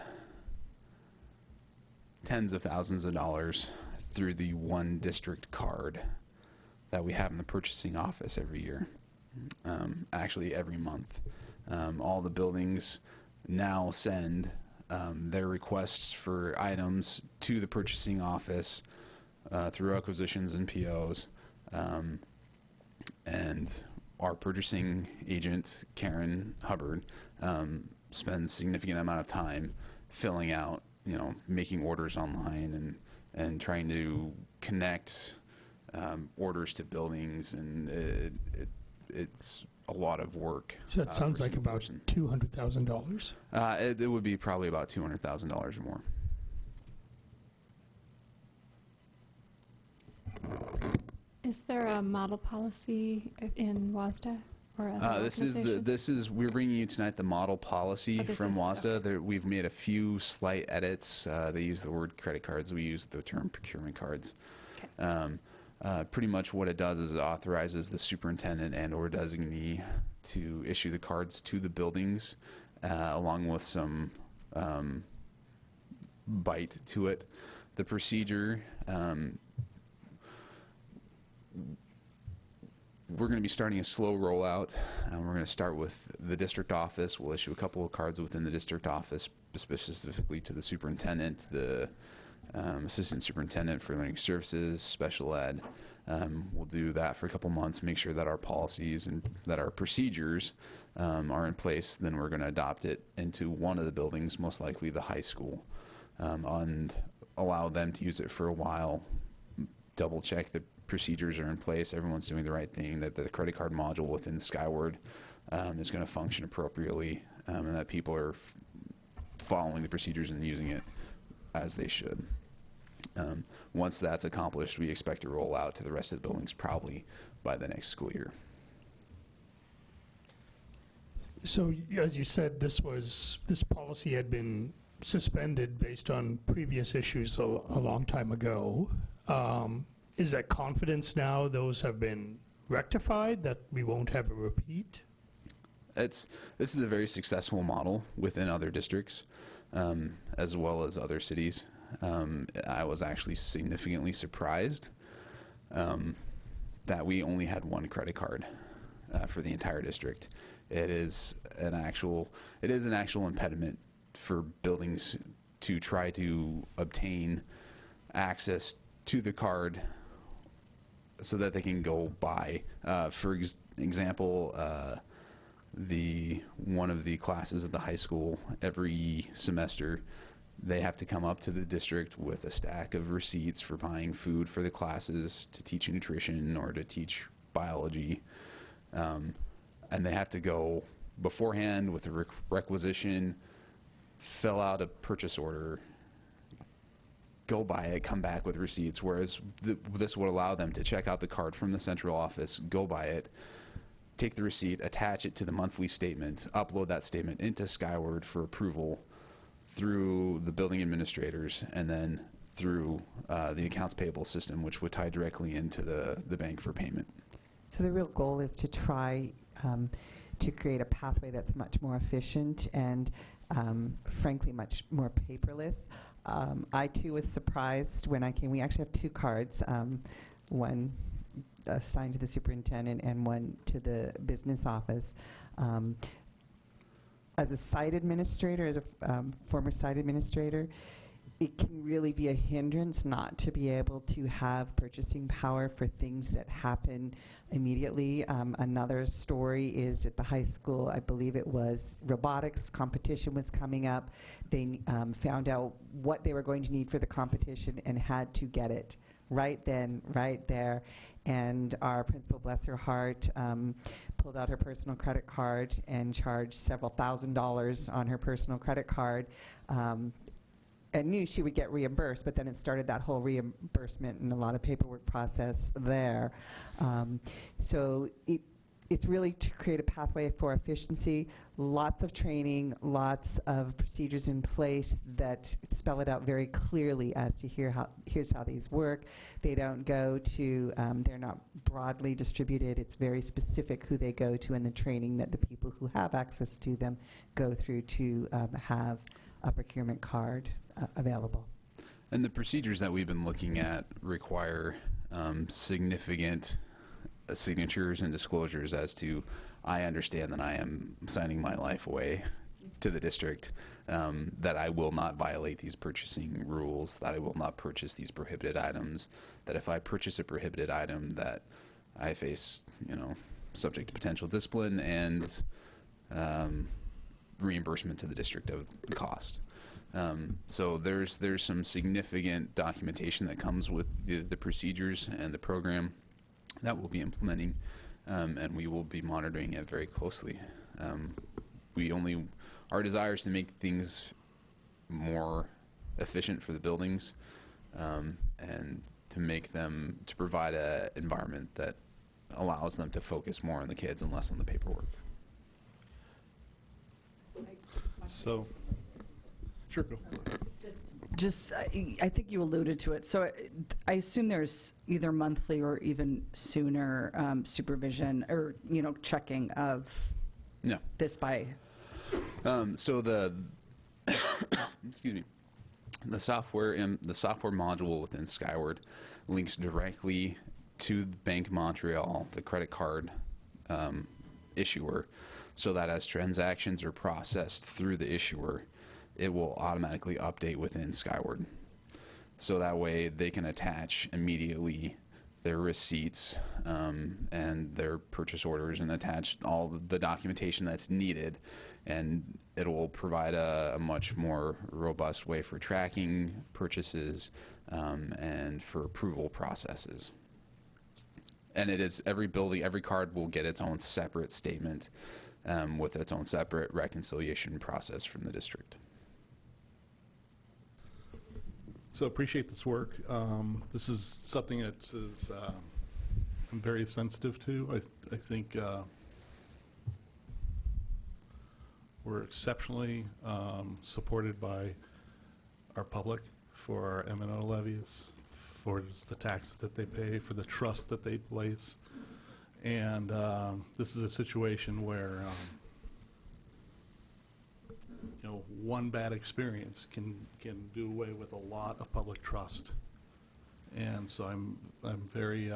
tens of thousands of dollars through the one district card that we have in the purchasing office every year. Actually, every month. All the buildings now send their requests for items to the purchasing office through acquisitions and POs. And our purchasing agent, Karen Hubbard, spends a significant amount of time filling out, making orders online and trying to connect orders to buildings, and it's a lot of work. So that sounds like about $200,000. It would be probably about $200,000 or more. Is there a model policy in WASDA or other we're bringing you tonight the model policy from WASDA. We've made a few slight edits. They use the word credit cards. We use the term procurement cards. Okay. Pretty much what it does is it authorizes the superintendent and or designee to issue the cards to the buildings, along with some bite to it. The procedure, we're going to be starting a slow rollout. We're going to start with the district office. We'll issue a couple of cards within the district office, specifically to the superintendent, the assistant superintendent for learning services, special ed. We'll do that for a couple months, make sure that our policies and that our procedures are in place. Then we're going to adopt it into one of the buildings, most likely the high school, and allow them to use it for a while, double check the procedures are in place, everyone's doing the right thing, that the credit card module within Skyward is going to function appropriately, and that people are following the procedures and using it as they should. Once that's accomplished, we expect to roll out to the rest of the buildings probably by the next school year. So, as you said, this policy had been suspended based on previous issues a long time ago. Is that confidence now those have been rectified, that we won't have a repeat? This is a very successful model within other districts, as well as other cities. I was actually significantly surprised that we only had one credit card for the entire district. It is an actual impediment for buildings to try to obtain access to the card so that they can go buy. For example, one of the classes at the high school, every semester, they have to come up to the district with a stack of receipts for buying food for the classes to teach nutrition or to teach biology. And they have to go beforehand with a requisition, fill out a purchase order, go buy it, come back with receipts, whereas this would allow them to check out the card from the central office, go buy it, take the receipt, attach it to the monthly statement, upload that statement into Skyward for approval through the building administrators, and then through the accounts payable system, which would tie directly into the bank for payment. So the real goal is to try to create a pathway that's much more efficient and frankly much more paperless. I too was surprised when I came. We actually have 2 cards, one assigned to the superintendent and one to the business office. As a site administrator, as a former site administrator, it can really be a hindrance not to be able to have purchasing power for things that happen immediately. Another story is at the high school, I believe it was robotics competition was coming up. They found out what they were going to need for the competition and had to get it right then, right there. And our principal, bless her heart, pulled out her personal credit card and charged several $1,000s on her personal credit card. And knew she would get reimbursed, but then it started that whole reimbursement and a lot of paperwork process there. So it's really to create a pathway for efficiency, lots of training, lots of procedures in place that spell it out very clearly as to here's how these work. They don't go to, they're not broadly distributed. It's very specific who they go to and the training that the people who have access to them go through to have a procurement card available. And the procedures that we've been looking at require significant signatures and disclosures as to, I understand that I am signing my life away to the district, that I will not violate these purchasing rules, that I will not purchase these prohibited items, that if I purchase a prohibited item that I face, subject to potential discipline and reimbursement to the district of the cost. So there's some significant documentation that comes with the procedures and the program that we'll be implementing, and we will be monitoring it very closely. Our desire is to make things more efficient for the buildings, and to provide an environment that allows them to focus more on the kids and less on the paperwork. So, sure, go. I think you alluded to it. So I assume there's either monthly or even sooner supervision or, checking of this by. So excuse me, the software module within Skyward links directly to Bank Montreal, the credit card issuer, so that as transactions are processed through the issuer, it will automatically update within Skyward. So that way they can attach immediately their receipts and their purchase orders and attach all the documentation that's needed, and it will provide a much more robust way for tracking purchases and for approval processes. And it is every card will get its own separate statement with its own separate reconciliation process from the district. So appreciate this work. This is something that I'm very sensitive to. I think we're exceptionally supported by our public for our M&O levies, for just the taxes that they pay, for the trust that they place. And this is a situation where one bad experience can do away with a lot of public trust. And so I'm very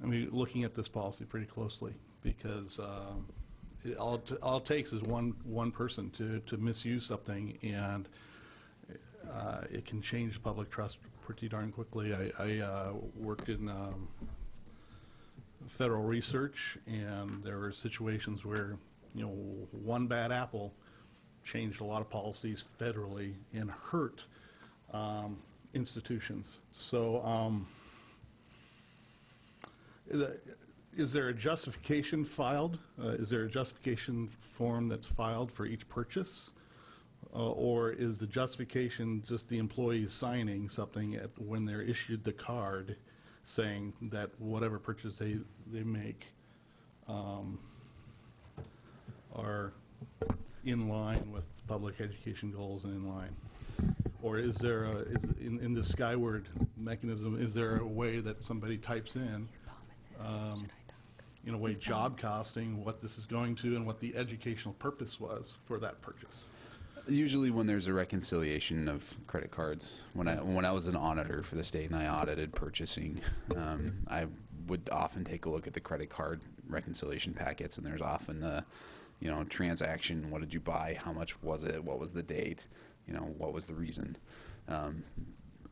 looking at this policy pretty closely, because all it takes is one person to misuse something, and it can change public trust pretty darn quickly. I worked in federal research, and there were situations where one bad apple changed a lot of policies federally and hurt institutions. So is there a justification filed? Is there a justification form that's filed for each purchase? Or is the justification just the employee signing something when they're issued the card saying that whatever purchase they make are in line with public education goals and in line? Or is there in the Skyward mechanism, is there a way that somebody types in a way job costing what this is going to and what the educational purpose was for that purchase? Usually when there's a reconciliation of credit cards, when I was an auditor for the state and I audited purchasing, I would often take a look at the credit card reconciliation packets, and there's often a, transaction. What did you buy? How much was it? What was the date? What was the reason?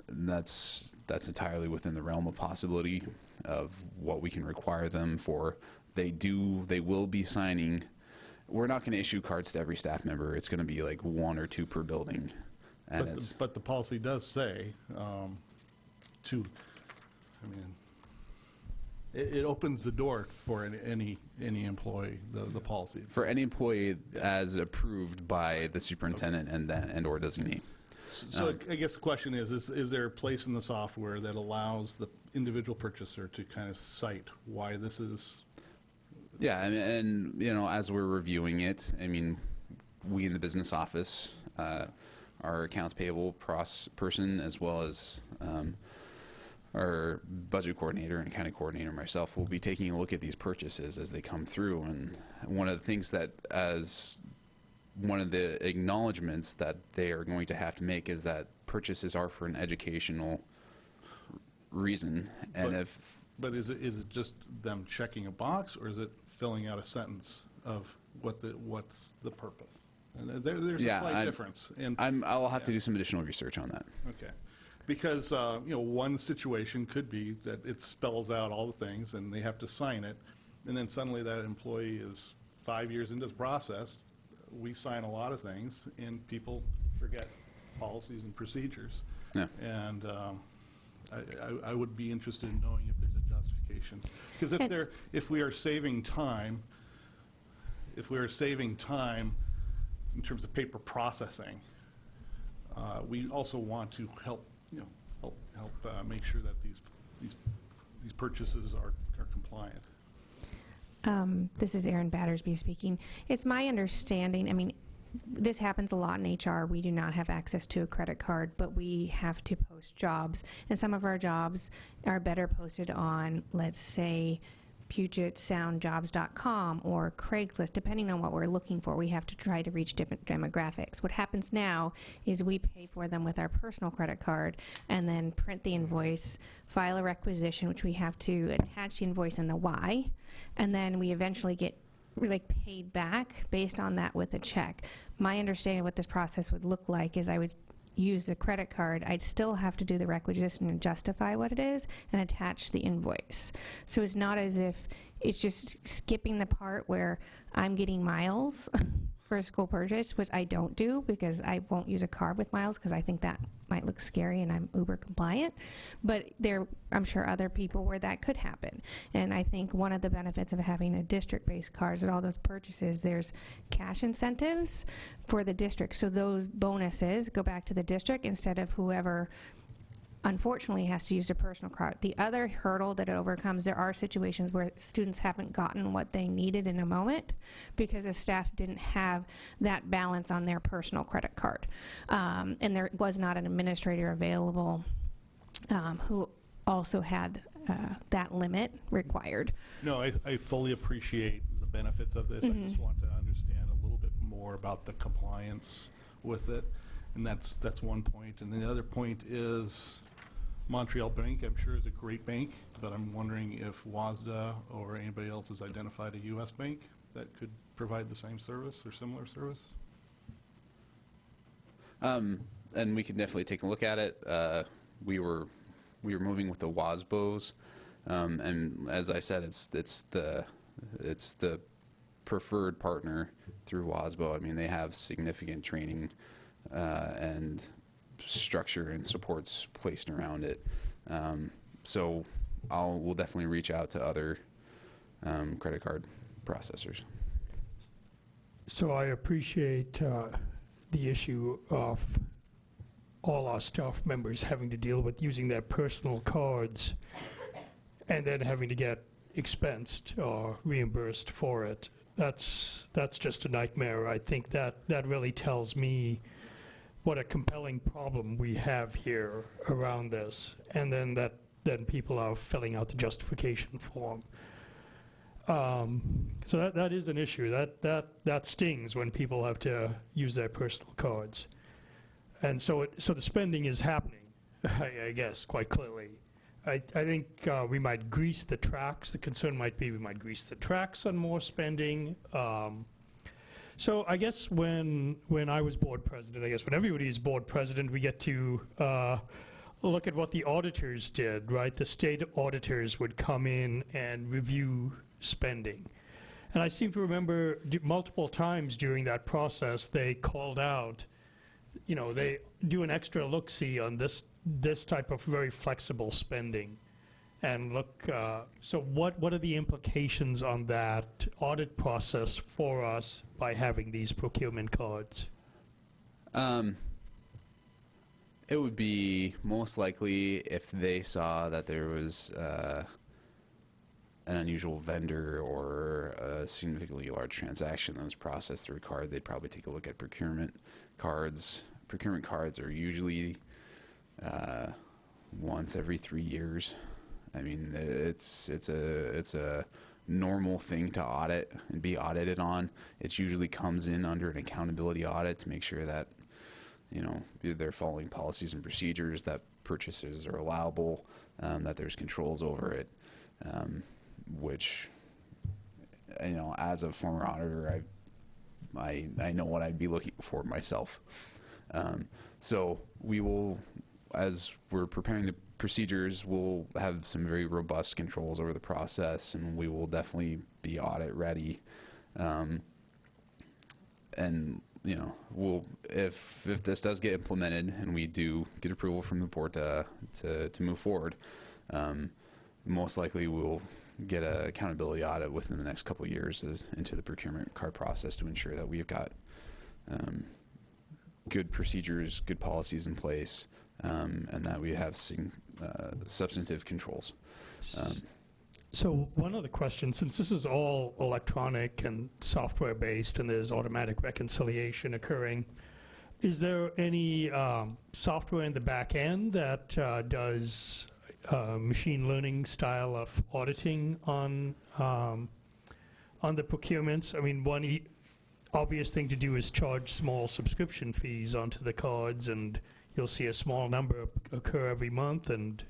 That's entirely within the realm of possibility of what we can require them for. They will be signing. We're not going to issue cards to every staff member. It's going to be like 1 or 2 per building. And But the policy does say it opens the door for any employee, the policy. For any employee as approved by the superintendent and or designee. So I guess the question is there a place in the software that allows the individual purchaser to kind of cite why this is? Yeah, and as we're reviewing it, we in the business office, our accounts payable person, as well as our budget coordinator and accounting coordinator, myself, will be taking a look at these purchases as they come through. And one of the things that, as one of the acknowledgments that they are going to have to make, is that purchases are for an educational reason. And But is it just them checking a box, or is it filling out a sentence of what's the purpose? And there's a slight difference. And I'll have to do some additional research on that. Okay. Because one situation could be that it spells out all the things and they have to sign it, and then suddenly that employee is 5 years into the process. We sign a lot of things and people forget policies and procedures. Yeah. And I would be interested in knowing if there's a justification. Because if we are saving time in terms of paper processing, we also want to help make sure that these purchases are compliant. This is Erin Battersby speaking. It's my understanding, this happens a lot in HR. We do not have access to a credit card, but we have to post jobs. And some of our jobs are better posted on, let's say, PugetSoundJobs.com or Craigslist, depending on what we're looking for. We have to try to reach different demographics. What happens now is we pay for them with our personal credit card and then print the invoice, file a requisition, which we have to attach the invoice and the Y, and then we eventually get paid back based on that with a check. My understanding of what this process would look like is I would use the credit card. I'd still have to do the requisition and justify what it is and attach the invoice. So it's not as if it's just skipping the part where I'm getting miles for a school purchase, which I don't do because I won't use a card with miles because I think that might look scary and I'm Uber compliant. But I'm sure other people where that could happen. And I think one of the benefits of having a district-based card is that all those purchases, there's cash incentives for the district. So those bonuses go back to the district instead of whoever unfortunately has to use their personal card. The other hurdle that it overcomes, there are situations where students haven't gotten what they needed in a moment because the staff didn't have that balance on their personal credit card. And there was not an administrator available who also had that limit required. No, I fully appreciate the benefits of this. I just want to understand a little bit more about the compliance with it. And that's one point. And the other point is Montreal Bank, I'm sure, is a great bank, but I'm wondering if WASDA or anybody else has identified a U.S. bank that could provide the same service or similar service. And we can definitely take a look at it. We were moving with the WASBOs, and as I said, it's the preferred partner through WASBO. They have significant training and structure and supports placed around it. So we'll definitely reach out to other credit card processors. So I appreciate the issue of all our staff members having to deal with using their personal cards and then having to get expensed or reimbursed for it. That's just a nightmare. I think that really tells me what a compelling problem we have here around this, and then people are filling out the justification form. So that is an issue. That stings when people have to use their personal cards. And so the spending is happening, I guess, quite clearly. I think we might grease the tracks. The concern might be we might grease the tracks on more spending. So I guess when I was board president, I guess when everybody is board president, we get to look at what the auditors did, right? The state auditors would come in and review spending. And I seem to remember multiple times during that process, they called out, they do an extra look-see on this type of very flexible spending. And look, so what are the implications on that audit process for us by having these procurement cards? It would be most likely if they saw that there was an unusual vendor or a significantly large transaction that was processed through a card, they'd probably take a look at procurement cards. Procurement cards are usually once every 3 years. I mean, it's a normal thing to audit and be audited on. It usually comes in under an accountability audit to make sure that they're following policies and procedures, that purchases are allowable, that there's controls over it, which, as a former auditor, I know what I'd be looking for myself. So we will, as we're preparing the procedures, we'll have some very robust controls over the process, and we will definitely be audit ready. And we'll if this does get implemented and we do get approval from the board to move forward, most likely we'll get an accountability audit within the next couple of years into the procurement card process to ensure that we've got good procedures, good policies in place, and that we have substantive controls. So one other question, since this is all electronic and software-based and there's automatic reconciliation occurring, is there any software in the back end that does machine learning style of auditing on the procurements? I mean, one obvious thing to do is charge small subscription fees onto the cards, and you'll see a small number occur every month. And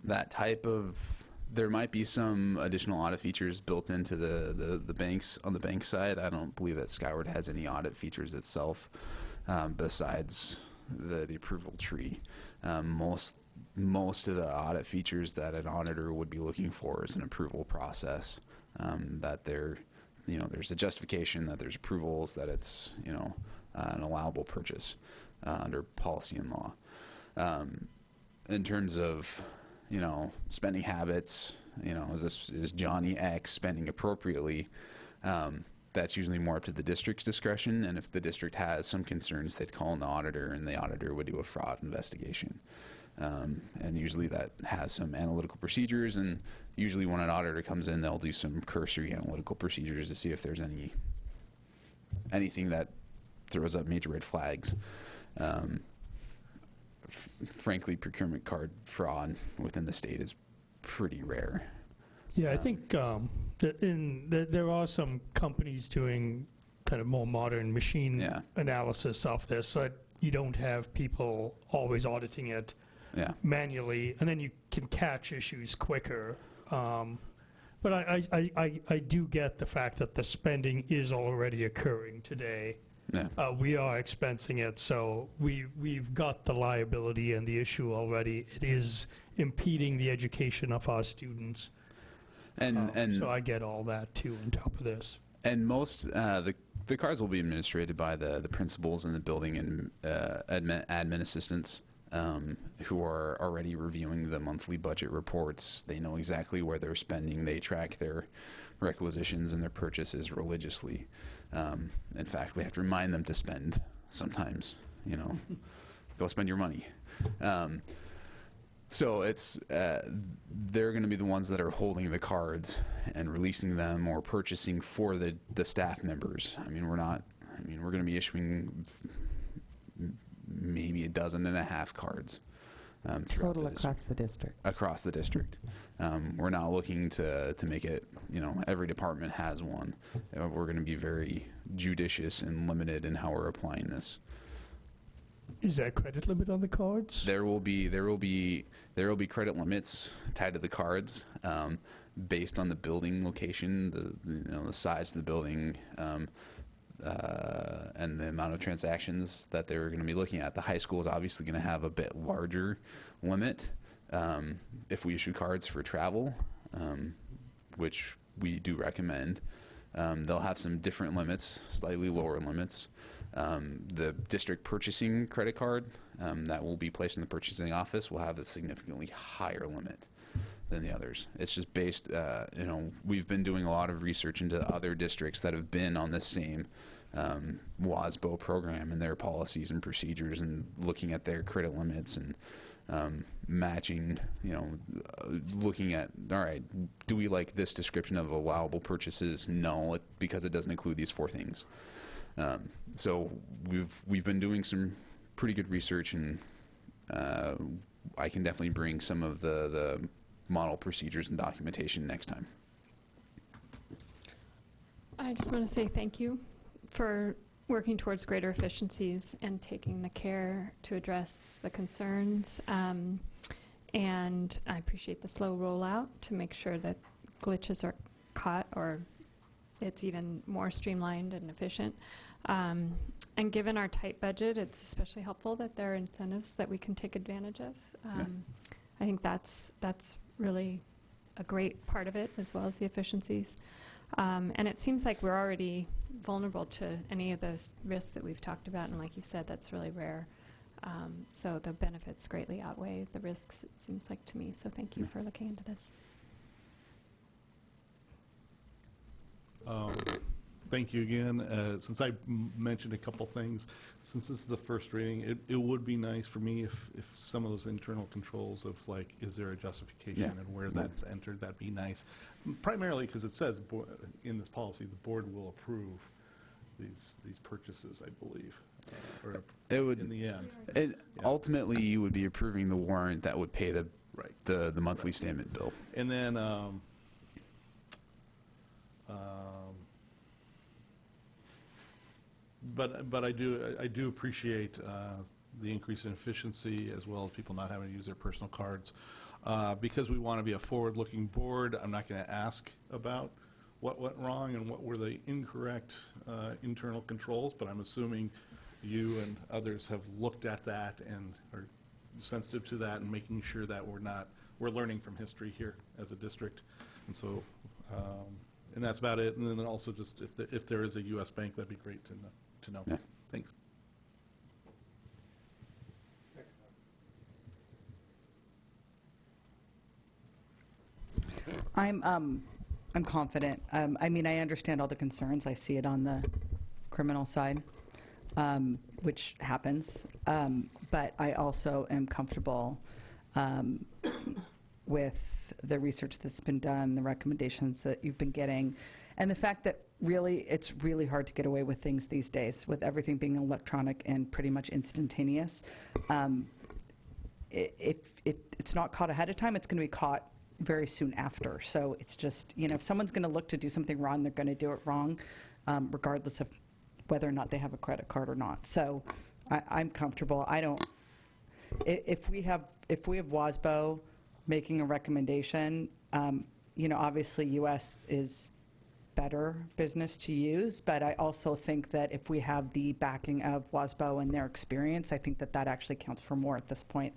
that type of, there might be some additional audit features built into the banks on the bank side. I don't believe that Skyward has any audit features itself besides the approval tree. Most of the audit features that an auditor would be looking for is an approval process, that there's a justification, that there's approvals, that it's an allowable purchase under policy and law. In terms of spending habits, is Johnny X spending appropriately? That's usually more up to the district's discretion, and if the district has some concerns, they'd call in the auditor, and the auditor would do a fraud investigation. And usually that has some analytical procedures, and usually when an auditor comes in, they'll do some cursory analytical procedures to see if there's anything that throws up major red flags. Frankly, procurement card fraud within the state is pretty rare. Yeah, I think there are some companies doing kind of more modern machine analysis of this, so that you don't have people always auditing it manually, and then you can catch issues quicker. But I do get the fact that the spending is already occurring today. We are expensing it, so we've got the liability and the issue already. It is impeding the education of our students. And so I get all that too on top of this. And most the cards will be administrated by the principals and the building and admin assistants, who are already reviewing the monthly budget reports. They know exactly where they're spending. They track their requisitions and their purchases religiously. In fact, we have to remind them to spend sometimes. Go spend your money. So it's they're going to be the ones that are holding the cards and releasing them or purchasing for the staff members. I mean, we're we're going to be issuing maybe 12.5 cards. throughout Total the across district. the district. Across the district. We're not looking to make it, every department has one. We're going to be very judicious and limited in how we're applying this. Is there a credit limit on the cards? There will be credit limits tied to the cards, based on the building location, the size of the building, and the amount of transactions that they're going to be looking at. The high school is obviously going to have a bit larger limit if we issue cards for travel, which we do recommend. They'll have some different limits, slightly lower limits. The district purchasing credit card that will be placed in the purchasing office will have a significantly higher limit than the others. It's just based, we've been doing a lot of research into other districts that have been on this same WASBO program and their policies and procedures, and looking at their credit limits and matching, looking at, all right, do we like this description of allowable purchases? No, because it doesn't include these 4 things. So we've been doing some pretty good research, and I can definitely bring some of the model procedures and documentation next time. I just want to say thank you for working towards greater efficiencies and taking the care to address the concerns. And I appreciate the slow rollout to make sure that glitches are caught, or it's even more streamlined and efficient. And given our tight budget, it's especially helpful that there are incentives that we can take advantage of. I think that's really a great part of it, as well as the efficiencies. And it seems like we're already vulnerable to any of those risks that we've talked about, and like you said, that's really rare. So the benefits greatly outweigh the risks, it seems like to me. So thank you for looking into this. Thank you again. Since I mentioned a couple things, since this is the first reading, it would be nice for me if some of those internal controls of, like, is there a justification and where that's entered, that'd be nice. Primarily because it says in this policy the board will approve these purchases, I believe, or it would, in the end. Ultimately, you would be approving the warrant that would pay the monthly statement bill. And then but I do appreciate the increase in efficiency, as well as people not having to use their personal cards. Because we want to be a forward-looking board, I'm not going to ask about what went wrong and what were the incorrect internal controls, but I'm assuming you and others have looked at that and are sensitive to that, and making sure that we're learning from history here as a district. And so, and that's about it. And then also, just if there is a U.S. bank, that'd be great to know. Yeah. Thanks. I'm confident. I mean, I understand all the concerns. I see it on the criminal side, which happens. But I also am comfortable with the research that's been done, the recommendations that you've been getting, and the fact that really it's really hard to get away with things these days, with everything being electronic and pretty much instantaneous. If it's not caught ahead of time, it's going to be caught very soon after. So it's just, if someone's going to look to do something wrong, they're going to do it wrong, regardless of whether or not they have a credit card or not. So I'm comfortable. If we have WASBO making a recommendation, obviously US is better business to use, but I also think that if we have the backing of WASBO and their experience, I think that actually counts for more at this point.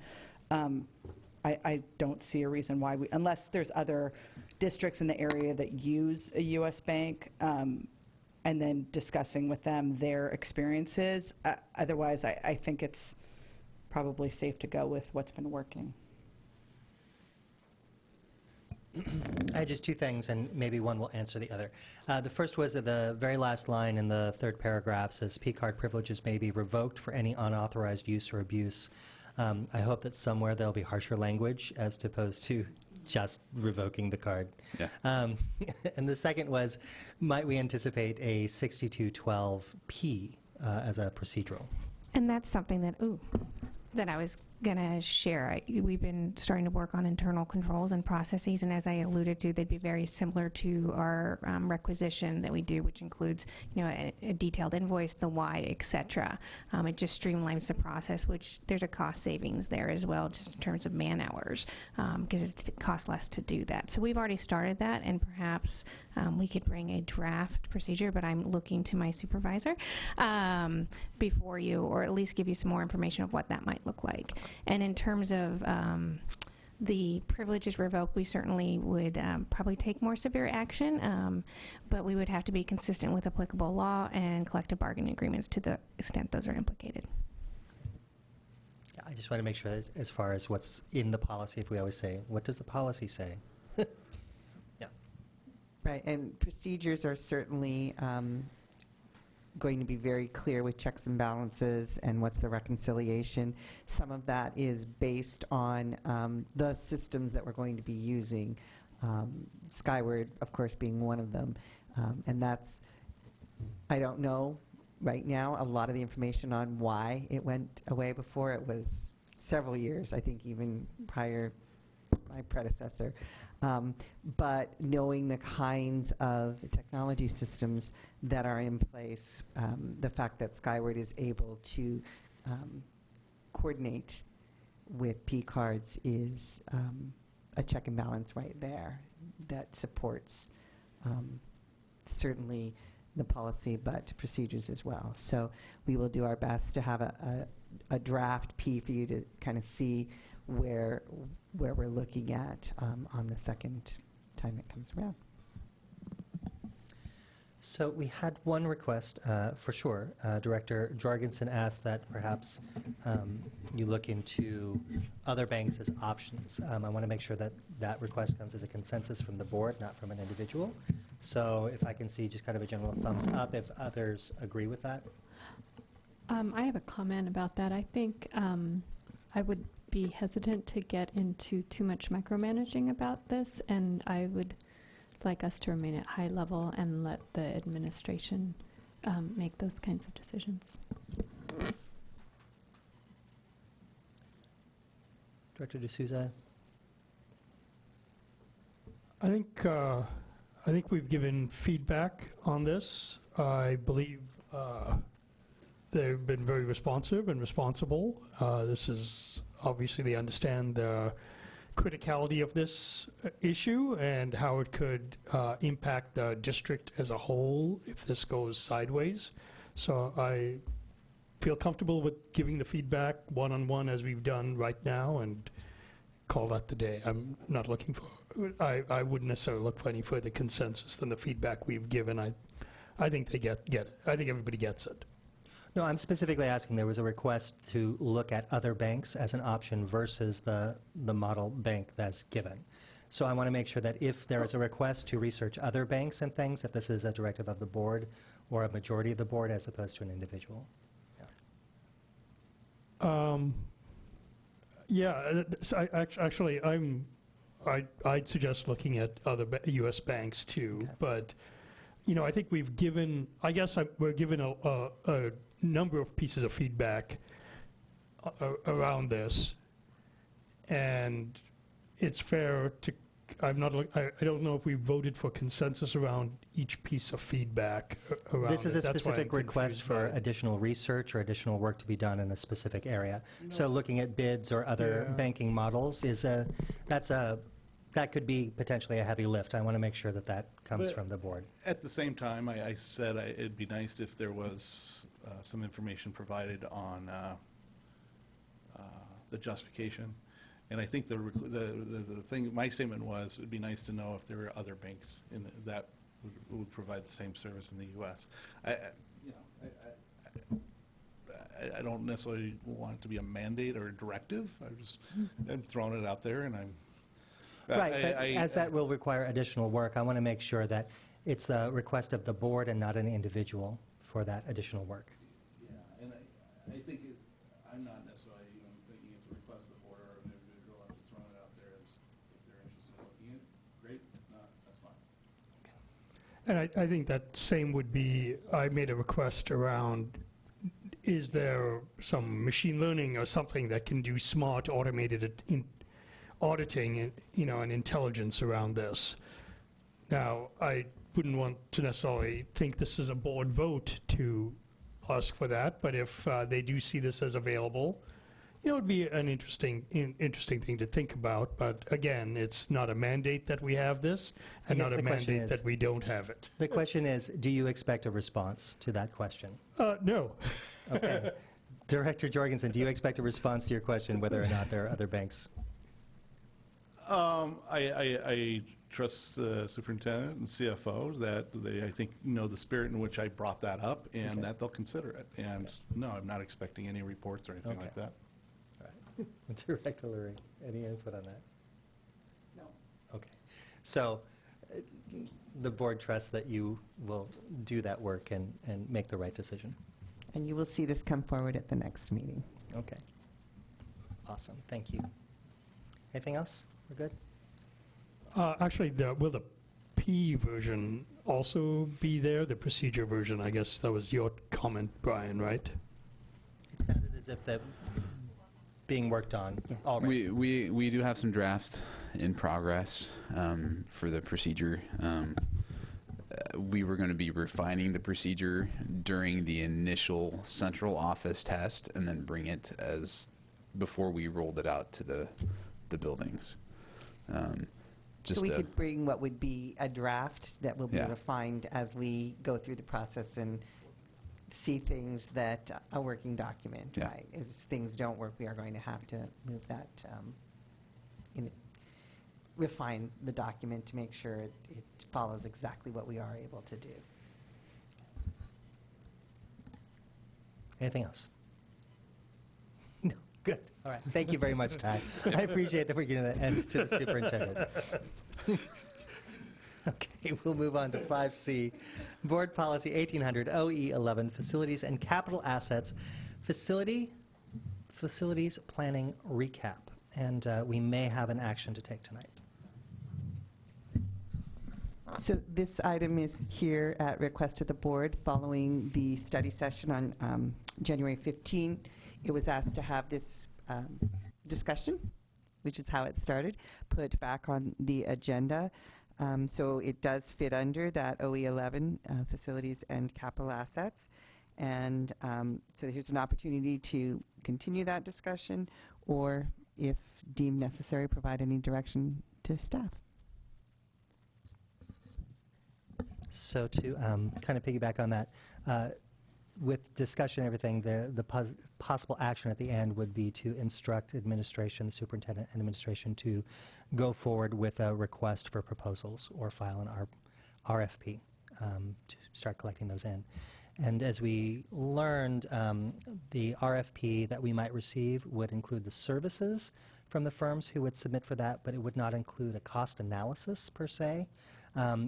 I don't see a reason why unless there's other districts in the area that use a U.S. bank, and then discussing with them their experiences. Otherwise, I think it's probably safe to go with what's been working. I had just 2 things, and maybe one will answer the other. The first was at the very last line in the 3rd paragraph says P-card privileges may be revoked for any unauthorized use or abuse. I hope that somewhere there'll be harsher language as opposed to just revoking the card. Yeah. And the second was, might we anticipate a 6212P as a procedural. And that's something that, that I was going to share. We've been starting to work on internal controls and processes, and as I alluded to, they'd be very similar to our requisition that we do, which includes, a detailed invoice, the why, et cetera. It just streamlines the process, which there's a cost savings there as well, just in terms of man hours, because it costs less to do that. So we've already started that, and perhaps we could bring a draft procedure, but I'm looking to my supervisor before you, or at least give you some more information of what that might look like. And in terms of the privileges revoked, we certainly would probably take more severe action, but we would have to be consistent with applicable law and collective bargaining agreements to the extent those are implicated. I just want to make sure as far as what's in the policy, if we always say, what does the policy say? Right, and procedures are certainly going to be very clear with checks and balances and what's the reconciliation. Some of that is based on the systems that we're going to be using, Skyward, of course, being one of them. And that's, I don't know right now a lot of the information on why it went away before. It was several years, I think even prior, my predecessor. But knowing the kinds of technology systems that are in place, the fact that Skyward is able to coordinate with P cards is a check and balance right there that supports certainly the policy, but procedures as well. So we will do our best to have a draft P for you to kind of see where we're looking at on the second time it comes around. So we had one request for sure. Director Jorgensen asked that perhaps you look into other banks as options. I want to make sure that that request comes as a consensus from the board, not from an individual. So if I can see just kind of a general thumbs up if others agree with that. I have a comment about that. I think I would be hesitant to get into too much micromanaging about this, and I would like us to remain at high level and let the administration make those kinds of decisions. Director D'Souza? I think we've given feedback on this. I believe they've been very responsive and responsible. This is obviously they understand the criticality of this issue and how it could impact the district as a whole if this goes sideways. So I feel comfortable with giving the feedback one-on-one as we've done right now and call that the day. I'm not looking for, I wouldn't necessarily look for any further consensus than the feedback we've given. I think they get it. I think everybody gets it. No, I'm specifically asking, there was a request to look at other banks as an option versus the model bank that's given. So I want to make sure that if there is a request to research other banks and things, that this is a directive of the board or a majority of the board as opposed to an individual. So actually, I'd suggest looking at other U.S. banks too. Okay. But, I think we've given, we're given a number of pieces of feedback around this, and it's fair to. I don't know if we voted for consensus around each piece of feedback around This is a That's specific request for additional research or additional work to be done in a specific area. No. So looking at bids or other banking models that could be potentially a heavy lift. I want to make sure that that comes from the board. At the same time, I said it'd be nice if there was some information provided on the justification. And I think the thing, my statement was, it'd be nice to know if there were other banks that would provide the same service in the U.S. I don't necessarily want it to be a mandate or a directive. I'm throwing it out there, and I'm. Right, but as that will require additional work, I want to make sure that it's a request of the board and not an individual for that additional work. Yeah, and I think I'm not necessarily even thinking it's a request of the board or an individual. I'm just throwing it out there as if they're interested in looking at it, great. If not, that's fine. And I think that same would be, I made a request around is there some machine learning or something that can do smart automated auditing and, and intelligence around this? Now, I wouldn't want to necessarily think this is a board vote to ask for that, but if they do see this as available, it would be an interesting thing to think about. But again, it's not a mandate that we have this, and not a mandate that we don't have it. The question is, do you expect a response to that question? No. Okay. Director Jorgensen, do you expect a response to your question whether or not there are other banks? I trust the superintendent and CFO that they, I think, know the spirit in which I brought that up, and that they'll consider it. And no, I'm not expecting any reports or anything like that. All right. Director Lurie, any input on that? No. Okay. So the board trusts that you will do that work and make the right decision. And you will see this come forward at the next meeting. Okay. Awesome. Thank you. Anything else? We're good? Actually, will the P version also be there? The procedure version, I guess that was your comment, Brian, right? It sounded as if that being worked on already. We do have some drafts in progress for the procedure. We were going to be refining the procedure during the initial central office test and then bring it as before we rolled it out to the buildings. So we could bring what would be a draft that will be refined as we go through the process and see things that a working document, right? As things don't work, we are going to have to move that, refine the document to make sure it follows exactly what we are able to do. Anything else? No. Good. All right. Thank you very much, Ty. I appreciate that we're getting the end to the superintendent. Okay, we'll move on to 5C, Board Policy 1800 OE11, Facilities and Capital Assets, Facilities Planning Recap. And we may have an action to take tonight. So this item is here at request of the board following the study session on January 15. It was asked to have this discussion, which is how it started, put back on the agenda. So it does fit under that OE11, Facilities and Capital Assets. And so here's an opportunity to continue that discussion or, if deemed necessary, provide any direction to staff. So to kind of piggyback on that, with discussion and everything, the possible action at the end would be to instruct administration, the superintendent and administration, to go forward with a request for proposals or file an RFP to start collecting those in. And as we learned, the RFP that we might receive would include the services from the firms who would submit for that, but it would not include a cost analysis per se.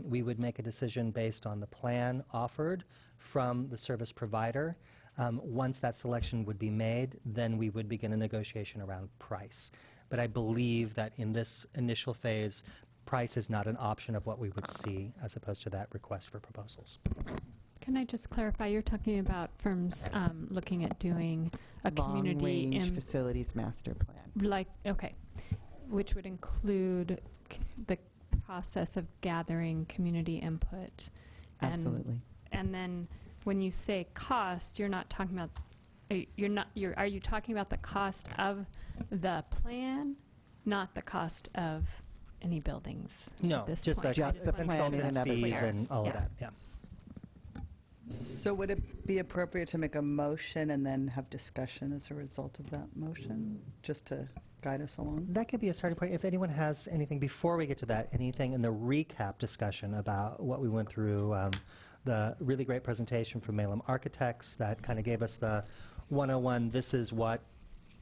We would make a decision based on the plan offered from the service provider. Once that selection would be made, then we would begin a negotiation around price. But I believe that in this initial phase, price is not an option of what we would see as opposed to that request for proposals. Can I just clarify, you're talking about firms looking at doing a community long-range facilities master plan. Okay, which would include the process of gathering community input. Absolutely. And then when you say cost, you're not talking about, are you talking about the cost of the plan, not the cost of any buildings? No, at this just point? the consultant's fees and all of that, yeah. So would it be appropriate to make a motion and then have discussion as a result of that motion, just to guide us along? That could be a starting point. If anyone has anything before we get to that, anything in the recap discussion about what we went through, the really great presentation from Malum Architects that kind of gave us the 101, this is what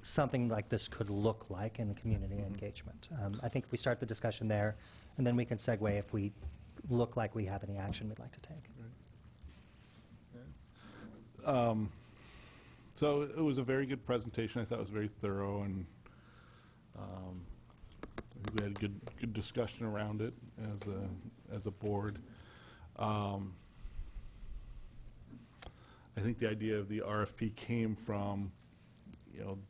something like this could look like in community engagement. I think if we start the discussion there, and then we can segue if we look like we have any action we'd like to take. So it was a very good presentation. I thought it was very thorough, and I think we had a good discussion around it as a board. I think the idea of the RFP came from,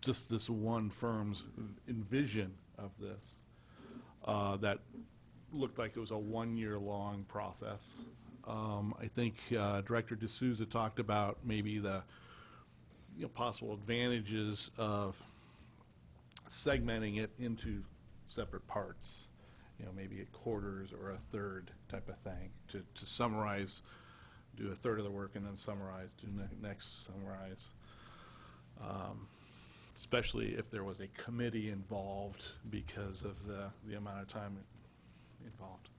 just this one firm's envision of this, that looked like it was a one-year-long process. I think Director D'Souza talked about maybe the possible advantages of segmenting it into separate parts, maybe a quarters or a third type of thing to summarize, do a third of the work and then summarize, do next summarize. Especially if there was a committee involved because of the amount of time involved.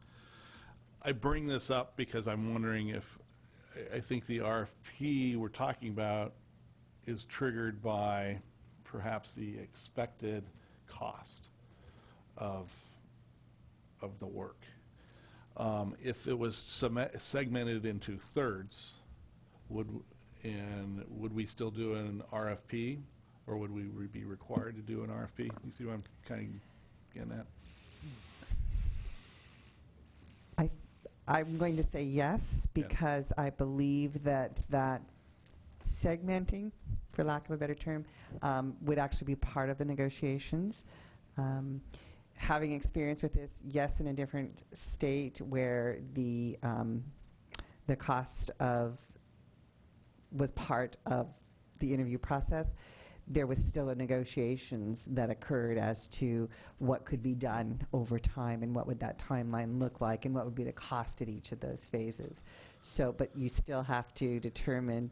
I bring this up because I'm wondering if, I think the RFP we're talking about is triggered by perhaps the expected cost of the work. If it was segmented into thirds, would we still do an RFP, or would we be required to do an RFP? You see what I'm kind of getting at? I'm going to say yes, because I believe that segmenting, for lack of a better term, would actually be part of the negotiations. Having experience with this, yes, in a different state where the cost was part of the interview process, there was still a negotiations that occurred as to what could be done over time and what would that timeline look like and what would be the cost at each of those phases. So, but you still have to determine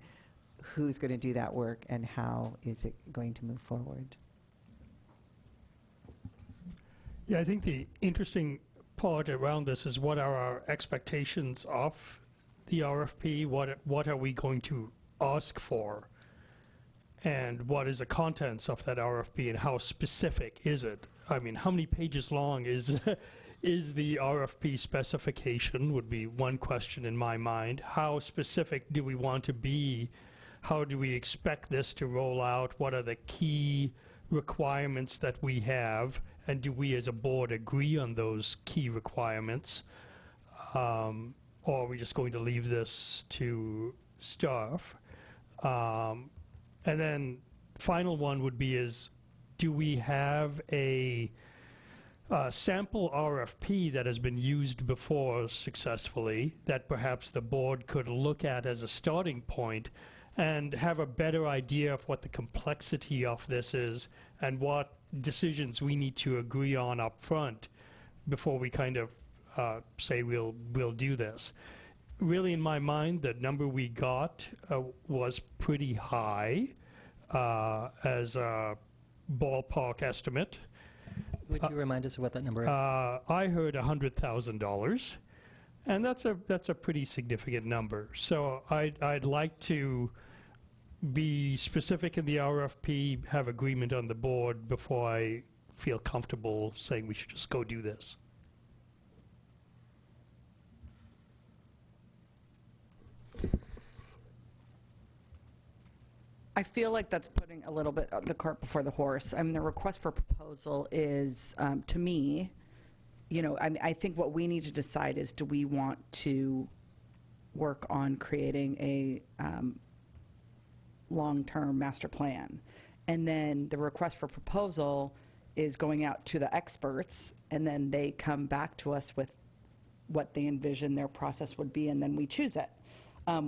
who's going to do that work and how is it going to move forward. Yeah, I think the interesting part around this is what are our expectations of the RFP? What are we going to ask for? And what is the contents of that RFP and how specific is it? I mean, how many pages long is the RFP specification would be one question in my mind. How specific do we want to be? How do we expect this to roll out? What are the key requirements that we have? And do we as a board agree on those key requirements? Or are we just going to leave this to staff? And then final one would be is, do we have a sample RFP that has been used before successfully that perhaps the board could look at as a starting point and have a better idea of what the complexity of this is and what decisions we need to agree on up front before we kind of say we'll do this. Really, in my mind, the number we got was pretty high as a ballpark estimate. Would you remind us of what that number is? I heard $100,000, and that's a pretty significant number. So I'd like to be specific in the RFP, have agreement on the board before I feel comfortable saying we should just go do this. I feel like that's putting a little bit of the cart before the horse. I mean, the request for proposal is, to me, I think what we need to decide is, do we want to work on creating a long-term master plan? And then the request for proposal is going out to the experts, and then they come back to us with what they envision their process would be, and then we choose it.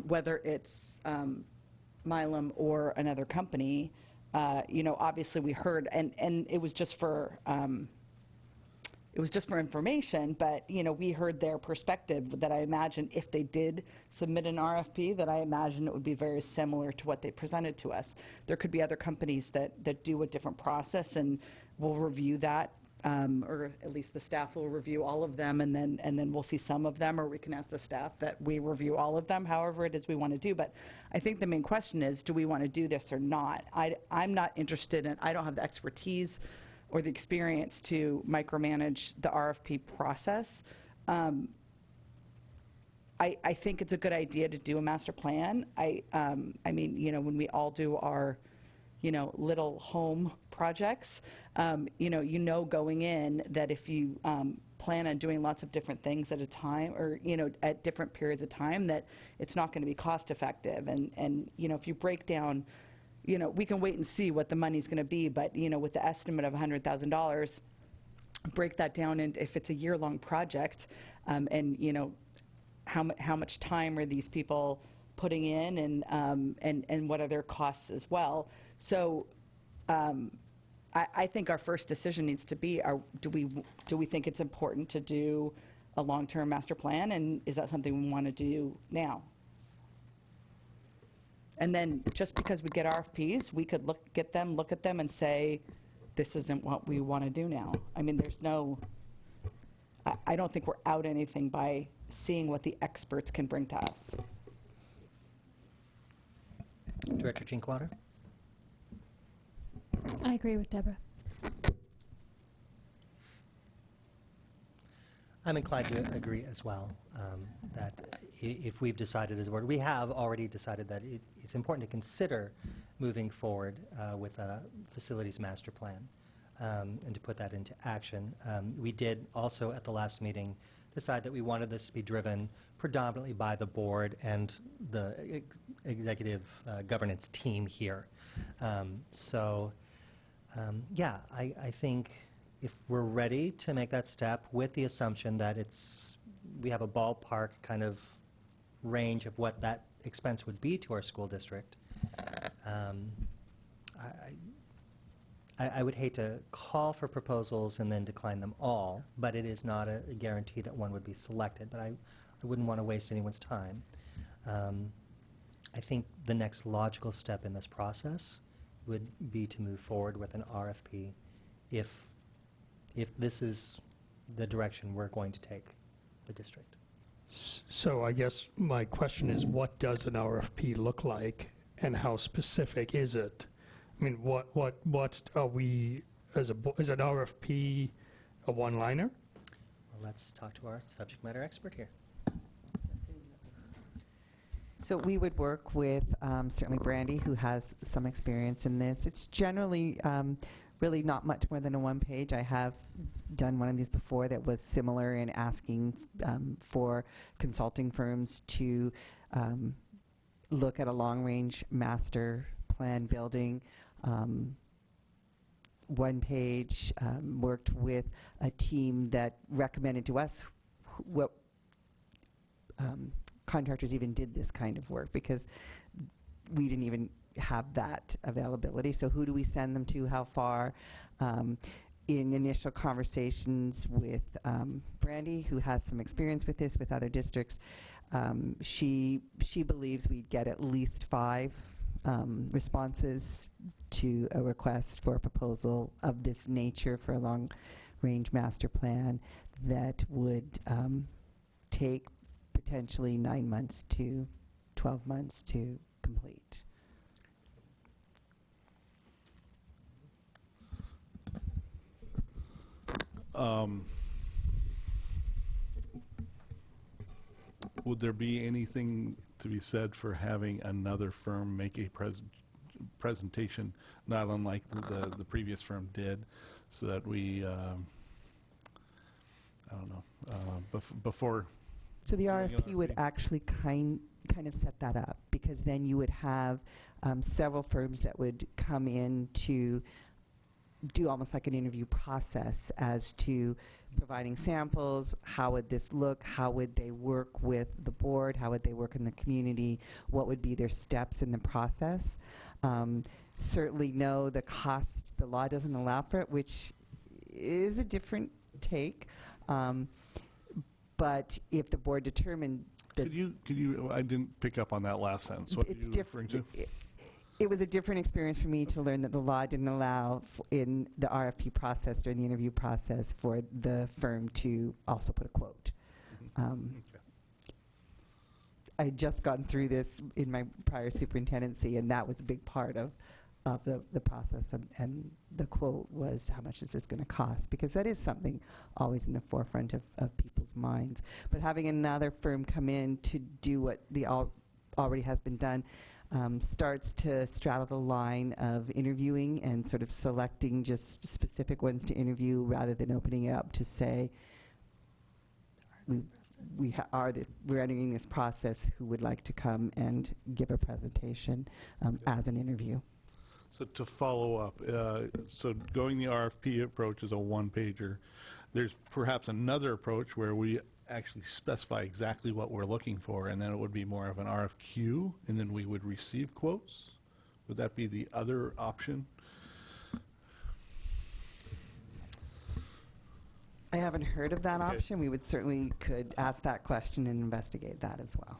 Whether it's Milam or another company, obviously we heard, and it was just for information, but we heard their perspective that I imagine if they did submit an RFP, that I imagine it would be very similar to what they presented to us. There could be other companies that do a different process, and we'll review that, or at least the staff will review all of them, and then we'll see some of them, or we can ask the staff that we review all of them, however it is we want to do. But I think the main question is, do we want to do this or not? I'm not interested in, I don't have the expertise or the experience to micromanage the RFP process. I think it's a good idea to do a master plan. I mean, when we all do our, little home projects, going in that if you plan on doing lots of different things at a time, or, at different periods of time, that it's not going to be cost effective. And if you break down, we can wait and see what the money's going to be, but, with the estimate of $100,000, break that down, and if it's a year-long project, and, how much time are these people putting in, and what are their costs as well. So I think our first decision needs to be, do we think it's important to do a long-term master plan, and is that something we want to do now? And then just because we get RFPs, we could look at them and say, this isn't what we want to do now. I mean, I don't think we're out anything by seeing what the experts can bring to us. Director Drinkwater? I agree with Deborah. I'm inclined to agree as well, that if we've decided as a board, we have already decided that it's important to consider moving forward with a facilities master plan, and to put that into action. We did also at the last meeting decide that we wanted this to be driven predominantly by the board and the executive governance team here. Yeah, I think if we're ready to make that step with the assumption that we have a ballpark kind of range of what that expense would be to our school district, I would hate to call for proposals and then decline them all, but it is not a guarantee that one would be selected. But I wouldn't want to waste anyone's time. I think the next logical step in this process would be to move forward with an RFP if this is the direction we're going to take the district. So I guess my question is, what does an RFP look like, and how specific is it? I mean, what are we, is an RFP a one-liner? Well, let's talk to our subject matter expert here. So we would work with certainly Brandy, who has some experience in this. It's generally really not much more than a one-page. I have done one of these before that was similar in asking for consulting firms to look at a long-range master plan building. One page, worked with a team that recommended to us what contractors even did this kind of work, because we didn't even have that availability. So who do we send them to, how far? In initial conversations with Brandy, who has some experience with this with other districts, she believes we'd get at least 5 responses to a request for a proposal of this nature for a long-range master plan that would take potentially 9 months to 12 months to complete. Would there be anything to be said for having another firm make a presentation, not unlike the previous firm did, so that we, I don't know, before. So the RFP would actually kind of set that up, because then you would have several firms that would come in to do almost like an interview process as to providing samples. How would this look? How would they work with the board? How would they work in the community? What would be their steps in the process? Certainly no, the cost, the law doesn't allow for it, which is a different take. But if the board determined that... Could you, I didn't pick up on that last sentence. What are you referring to? It was a different experience for me to learn that the law didn't allow in the RFP process, during the interview process, for the firm to also put a quote. I had just gone through this in my prior superintendency, and that was a big part of the process, and the quote was, how much is this going to cost? Because that is something always in the forefront of people's minds. But having another firm come in to do what already has been done starts to straddle the line of interviewing and sort of selecting just specific ones to interview, rather than opening it up to say, we're entering this process who would like to come and give a presentation as an interview. So to follow up, so going the RFP approach is a one-pager. There's perhaps another approach where we actually specify exactly what we're looking for, and then it would be more of an RFQ, and then we would receive quotes. Would that be the other option? I haven't heard of that option. We would certainly could ask that question and investigate that as well.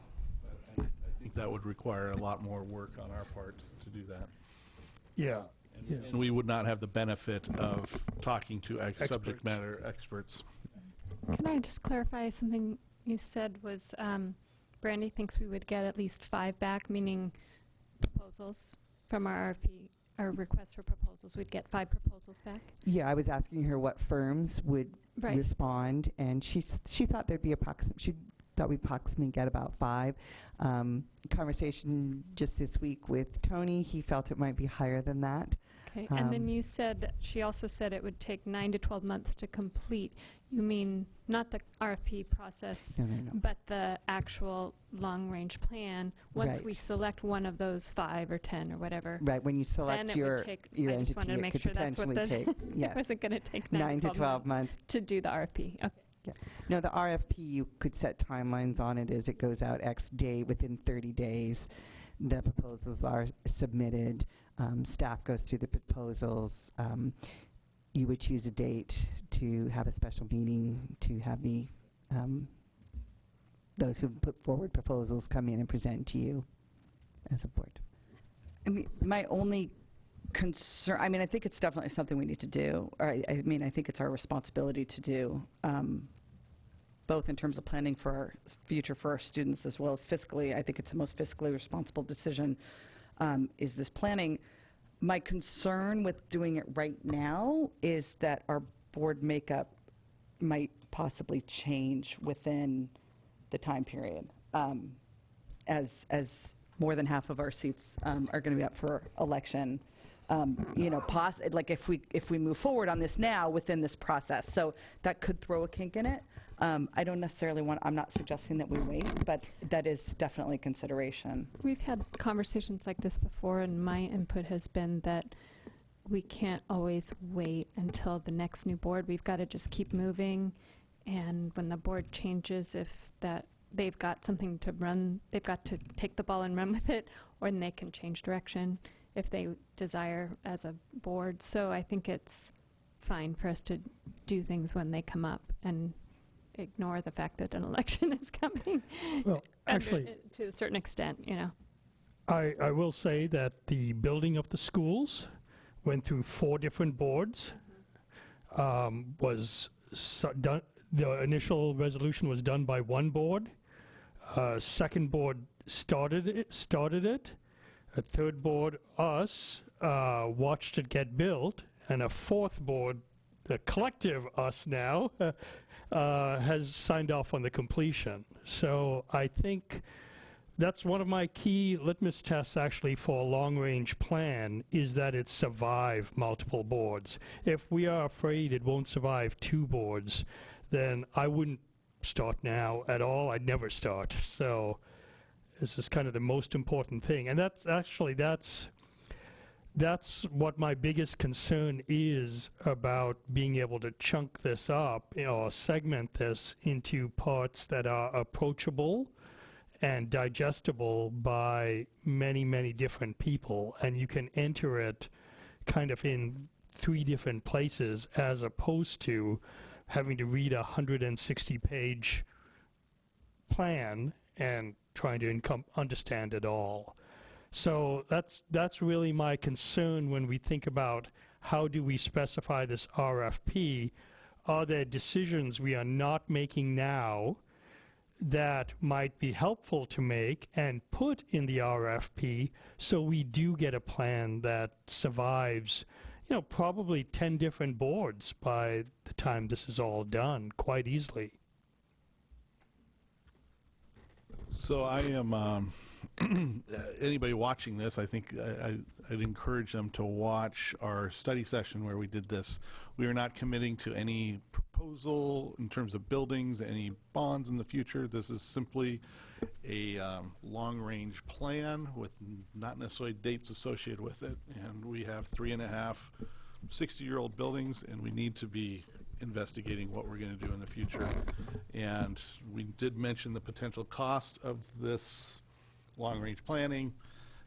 I think that would require a lot more work on our part to do that. Yeah. And we would not have the benefit of talking to subject Experts. matter experts. Can I just clarify something you said was Brandy thinks we would get at least 5 back, meaning proposals from our RFP, our request for proposals. We'd get 5 proposals back? Yeah, I was asking her what firms would respond, and she thought there'd be she thought we'd approximately get about 5. Conversation just this week with Tony, he felt it might be higher than that. Okay, and then you said, she also said it would take 9 to 12 months to complete. You mean not the RFP process, No. but the actual long-range plan, once we Right. select one of those 5 or 10 or whatever. Right, when you select then it your would take, your I just entity, wanted to it make could sure that's what potentially the, take, yes, it wasn't going to take 9 to 12 months. to do the RFP. Okay. Yeah. No, the RFP, you could set timelines on it as it goes out X date. Within 30 days, the proposals are submitted. Staff goes through the proposals. You would choose a date to have a special meeting to have the those who put forward proposals come in and present to you as a board. I mean, my only concern, I mean, I think it's definitely something we need to do. Or I mean, I think it's our responsibility to do, both in terms of planning for our future for our students as well as fiscally. I think it's the most fiscally responsible decision, is this planning. My concern with doing it right now is that our board makeup might possibly change within the time period, as more than half of our seats are going to be up for election. You know, like if we move forward on this now within this process, so that could throw a kink in it. I don't necessarily want. I'm not suggesting that we wait, but that is definitely a consideration. We've had conversations like this before, and my input has been that we can't always wait until the next new board. We've got to just keep moving, and when the board changes, if that they've got something to run, they've got to take the ball and run with it, or they can change direction if they desire as a board. So I think it's fine for us to do things when they come up and ignore the fact that an election is coming. Well, actually, to a certain extent, you know. I will say that the building of the schools went through 4 different boards. Was done. The initial resolution was done by one board. Second board started it. A third board, us, watched it get built, and a fourth board, the collective us now, has signed off on the completion. So I think that's one of my key litmus tests actually for a long-range plan, is that it survive multiple boards. If we are afraid it won't survive 2 boards, then I wouldn't start now at all. I'd never start. So this is kind of the most important thing. And that's what my biggest concern is about being able to chunk this up, or segment this into parts that are approachable and digestible by many, many different people. And you can enter it kind of in 3 different places, as opposed to having to read a 160-page plan and trying to understand it all. So that's really my concern when we think about how do we specify this RFP. Are there decisions we are not making now that might be helpful to make and put in the RFP, so we do get a plan that survives, probably 10 different boards by the time this is all done, quite easily. So I am anybody watching this, I think I'd encourage them to watch our study session where we did this. We are not committing to any proposal in terms of buildings, any bonds in the future. This is simply a long-range plan with not necessarily dates associated with it. And we have 3.5 60-year-old buildings, and we need to be investigating what we're going to do in the future. And we did mention the potential cost of this long-range planning.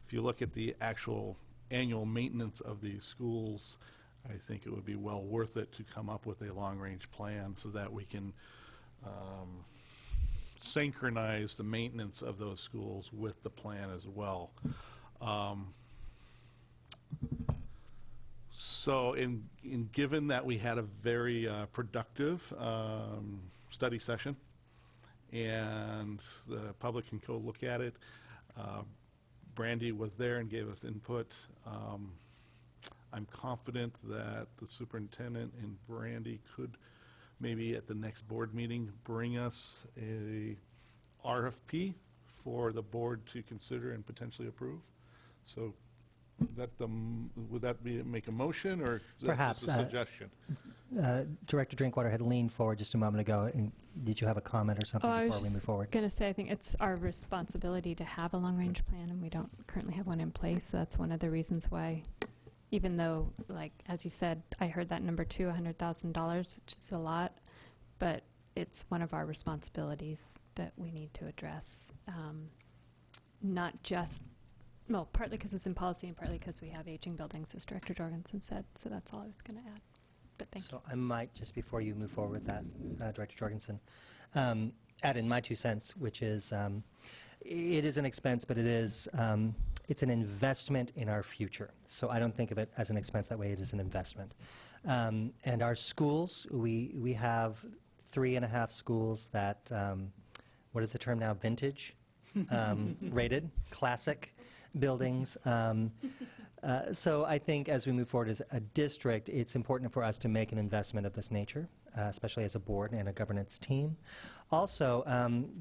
If you look at the actual annual maintenance of these schools, I think it would be well worth it to come up with a long-range plan so that we can synchronize the maintenance of those schools with the plan as well. So given that we had a very productive study session and the public can go look at it, Brandy was there and gave us input. I'm confident that the superintendent and Brandy could maybe at the next board meeting bring us a RFP for the board to consider and potentially approve. So is that would that be make a motion, or is Perhaps, that just a suggestion? Director Drinkwater had leaned forward just a moment ago. And did you have a comment or something I before was we move forward? going to say I think it's our responsibility to have a long-range plan, and we don't currently have one in place. So that's one of the reasons why, even though, like, as you said, I heard that number too, $100,000, which is a lot, but it's one of our responsibilities that we need to address. Not just, well, partly because it's in policy and partly because we have aging buildings, as Director Jorgensen said. So that's all I was going to add. But thank you. So I might, just before you move forward with that, Director Jorgensen, add in my 2 cents, which is it is an expense, but it is it's an investment in our future. So I don't think of it as an expense that way. It is an investment. And our schools, we have 3.5 schools that, what is the term now, vintage, rated, classic buildings. So I think as we move forward as a district, it's important for us to make an investment of this nature, especially as a board and a governance team. Also,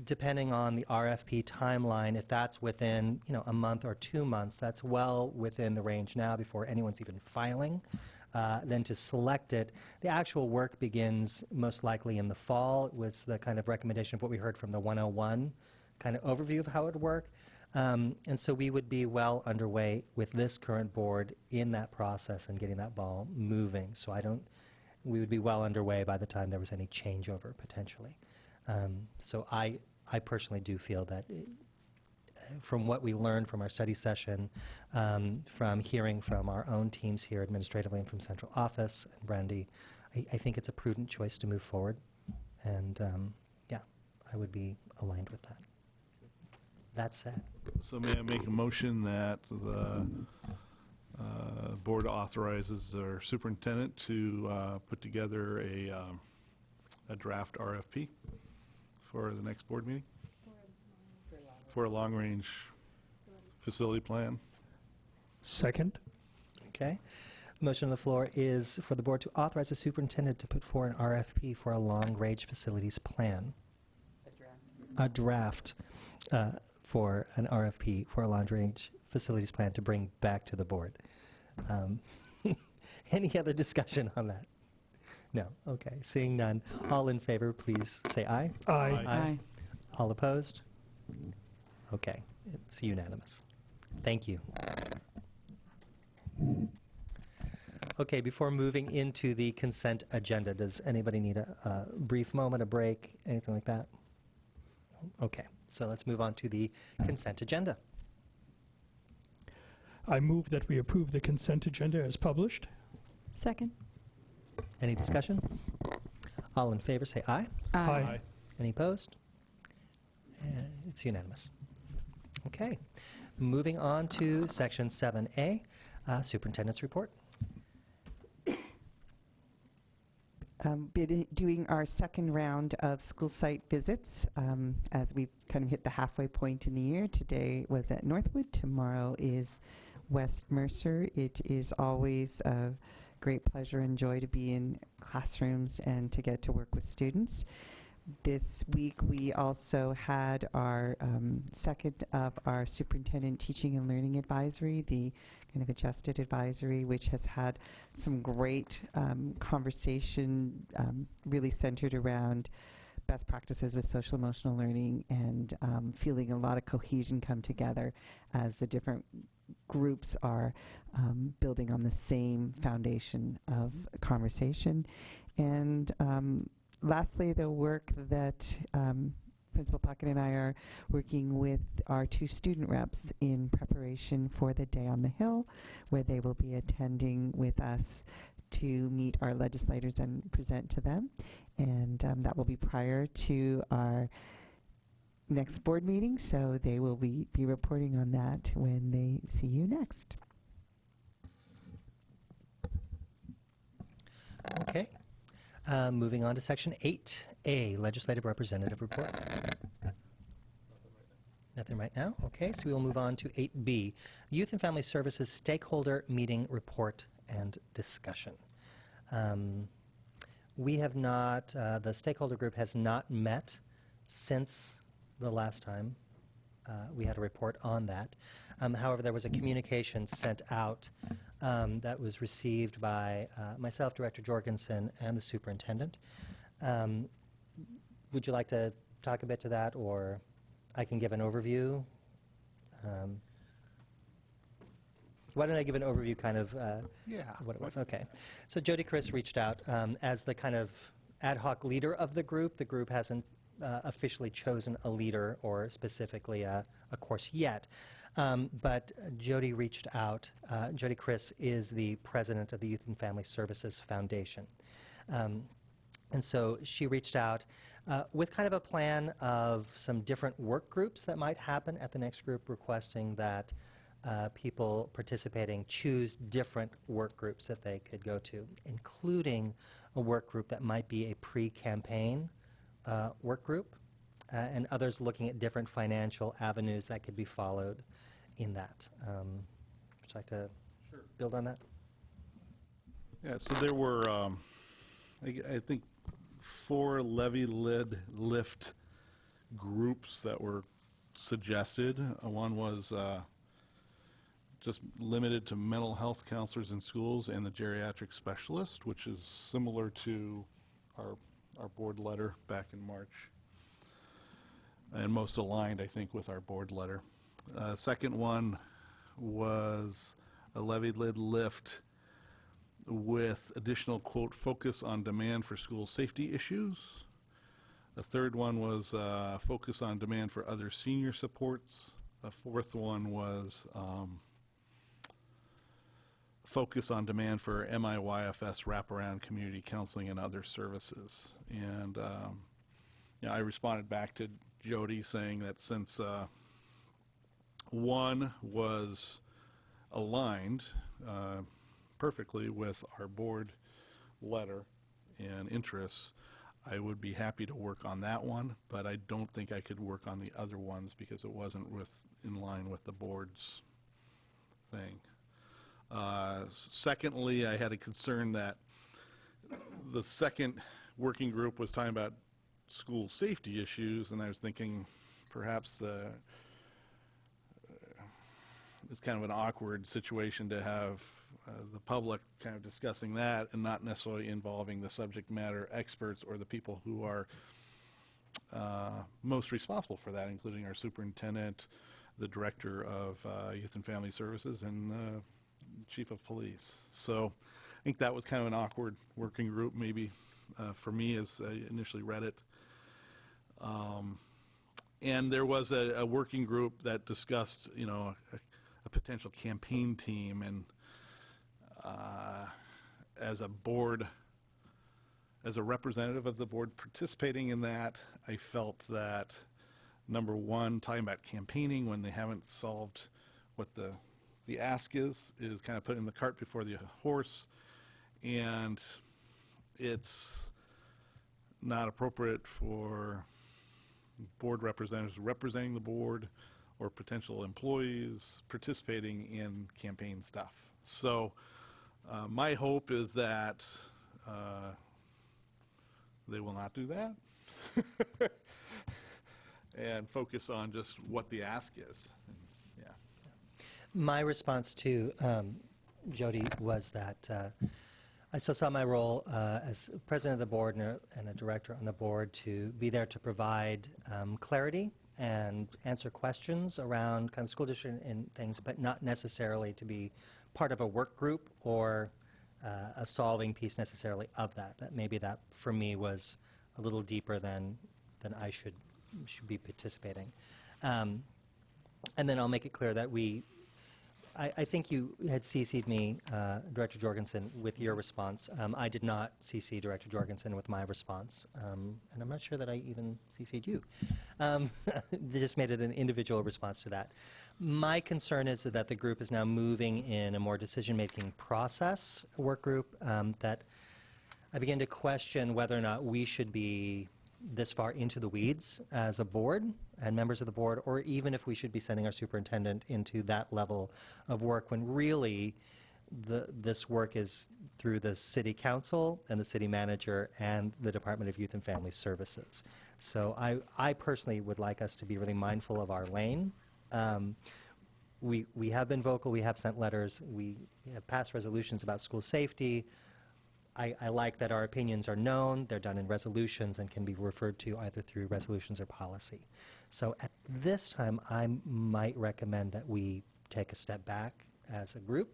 depending on the RFP timeline, if that's within a month or 2 months, that's well within the range now before anyone's even filing. Then to select it, the actual work begins most likely in the fall. It was the kind of recommendation of what we heard from the 101 kind of overview of how it would work. And so we would be well underway with this current board in that process and getting that ball moving. So we would be well underway by the time there was any changeover potentially. So I personally do feel that from what we learned from our study session, from hearing from our own teams here administratively and from central office and Brandy, I think it's a prudent choice to move forward. And yeah, I would be aligned with that. That said. So may I make a motion that the board authorizes our superintendent to put together a draft RFP for the next board meeting? For a long-range facility plan. Second. Okay. The motion on the floor is for the board to authorize the superintendent to put forward an RFP for a long-range facilities plan. A draft for an RFP for a long-range facilities plan to bring back to the board. Any other discussion on that? No. Okay. Seeing none. All in favor, please say aye. Aye. Aye. All opposed? Okay. It's unanimous. Thank you. Okay, before moving into the consent agenda, does anybody need a brief moment, a break, anything like that? Okay, so let's move on to the consent agenda. I move that we approve the consent agenda as published. Second. Any discussion? All in favor, say aye. Aye. Any opposed? It's unanimous. Okay, moving on to section 7A, superintendent's report. Doing our second round of school site visits as we've kind of hit the halfway point in the year. Today was at Northwood, tomorrow is West Mercer. It is always a great pleasure and joy to be in classrooms and to get to work with students. This week, we also had our second of our superintendent teaching and learning advisory, the kind of adjusted advisory, which has had some great conversation really centered around best practices with social emotional learning and feeling a lot of cohesion come together as the different groups are building on the same foundation of conversation. And lastly, the work that Principal Puckett and I are working with our 2 student reps in preparation for the Day on the Hill, where they will be attending with us to meet our legislators and present to them. And that will be prior to our next board meeting, so they will be reporting on that when they see you next. Okay. Moving on to section 8A, Legislative Representative Report. Nothing right now? Okay, so we will move on to 8B, Youth and Family Services Stakeholder Meeting Report and Discussion. We have not, the stakeholder group has not met since the last time we had a report on that. However, there was a communication sent out that was received by myself, Director Jorgensen, and the superintendent. Would you like to talk a bit to that, or I can give an overview? Why don't I give an overview kind of what it was? Okay. So Jody Chris reached out as the kind of ad hoc leader of the group. The group hasn't officially chosen a leader or specifically a course yet. But Jody reached out. Jody Chris is the president of the Youth and Family Services Foundation. And so she reached out with kind of a plan of some different work groups that might happen at the next group, requesting that people participating choose different work groups that they could go to, including a work group that might be a pre-campaign work group, and others looking at different financial avenues that could be followed in that. Would you like to build on that? Yeah, so there were, I think, 4 levy lid lift groups that were suggested. One was just limited to mental health counselors in schools and the geriatric specialist, which is similar to our board letter back in March, and most aligned, I think, with our board letter. Second one was a levy lid lift with additional, quote, focus on demand for school safety issues. The third one was focus on demand for other senior supports. The fourth one was focus on demand for MIYFS wraparound community counseling and other services. And I responded back to Jody saying that since one was aligned perfectly with our board letter and interests, I would be happy to work on that one, but I don't think I could work on the other ones because it wasn't in line with the board's thing. Secondly, I had a concern that the second working group was talking about school safety issues, and I was thinking perhaps it's kind of an awkward situation to have the public kind of discussing that and not necessarily involving the subject matter experts or the people who are most responsible for that, including our superintendent, the director of Youth and Family Services, and chief of police. So I think that was kind of an awkward working group, maybe for me as I initially read it. And there was a working group that discussed, a potential campaign team, and as a board, as a representative of the board participating in that, I felt that, number one, talking about campaigning when they haven't solved what the ask is kind of putting the cart before the horse, and it's not appropriate for board representatives representing the board or potential employees participating in campaign stuff. So my hope is that they will not do that. and focus on just what the ask is. Yeah. My response to Jody was that I still saw my role as president of the board and a director on the board to be there to provide clarity and answer questions around kind of school district and things, but not necessarily to be part of a work group or a solving piece necessarily of that. That maybe that for me was a little deeper than I should be participating. And then I'll make it clear that I think you had CC'd me, Director Jorgensen, with your response. I did not CC Director Jorgensen with my response, and I'm not sure that I even CC'd you. They just made it an individual response to that. My concern is that the group is now moving in a more decision-making process, work group, that I begin to question whether or not we should be this far into the weeds as a board and members of the board, or even if we should be sending our superintendent into that level of work when really this work is through the city council and the city manager and the Department of Youth and Family Services. So I personally would like us to be really mindful of our lane. We have been vocal, we have sent letters, we have passed resolutions about school safety. I like that our opinions are known, they're done in resolutions and can be referred to either through resolutions or policy. So at this time, I might recommend that we take a step back as a group,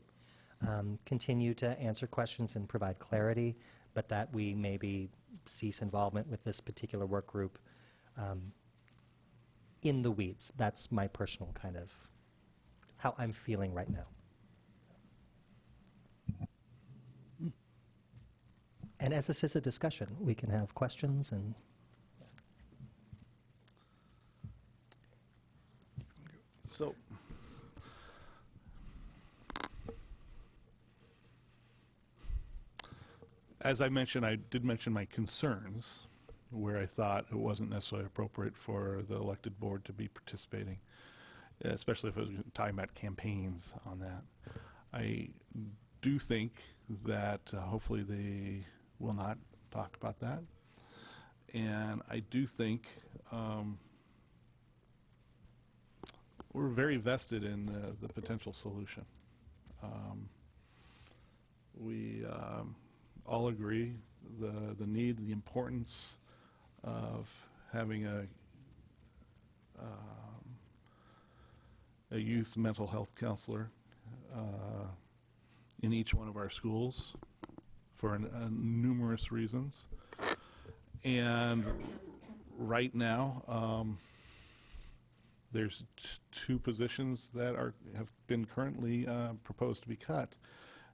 continue to answer questions and provide clarity, but that we maybe cease involvement with this particular work group in the weeds. That's my personal kind of how I'm feeling right now. And as this is a discussion, we can have questions and... So, as I mentioned, I did mention my concerns, where I thought it wasn't necessarily appropriate for the elected board to be participating, especially if it was talking about campaigns on that. I do think that hopefully they will not talk about that. And I do think we're very vested in the potential solution. We all agree the need, the importance of having a youth mental health counselor in each one of our schools for numerous reasons. And right now, there's two positions that have been currently proposed to be cut,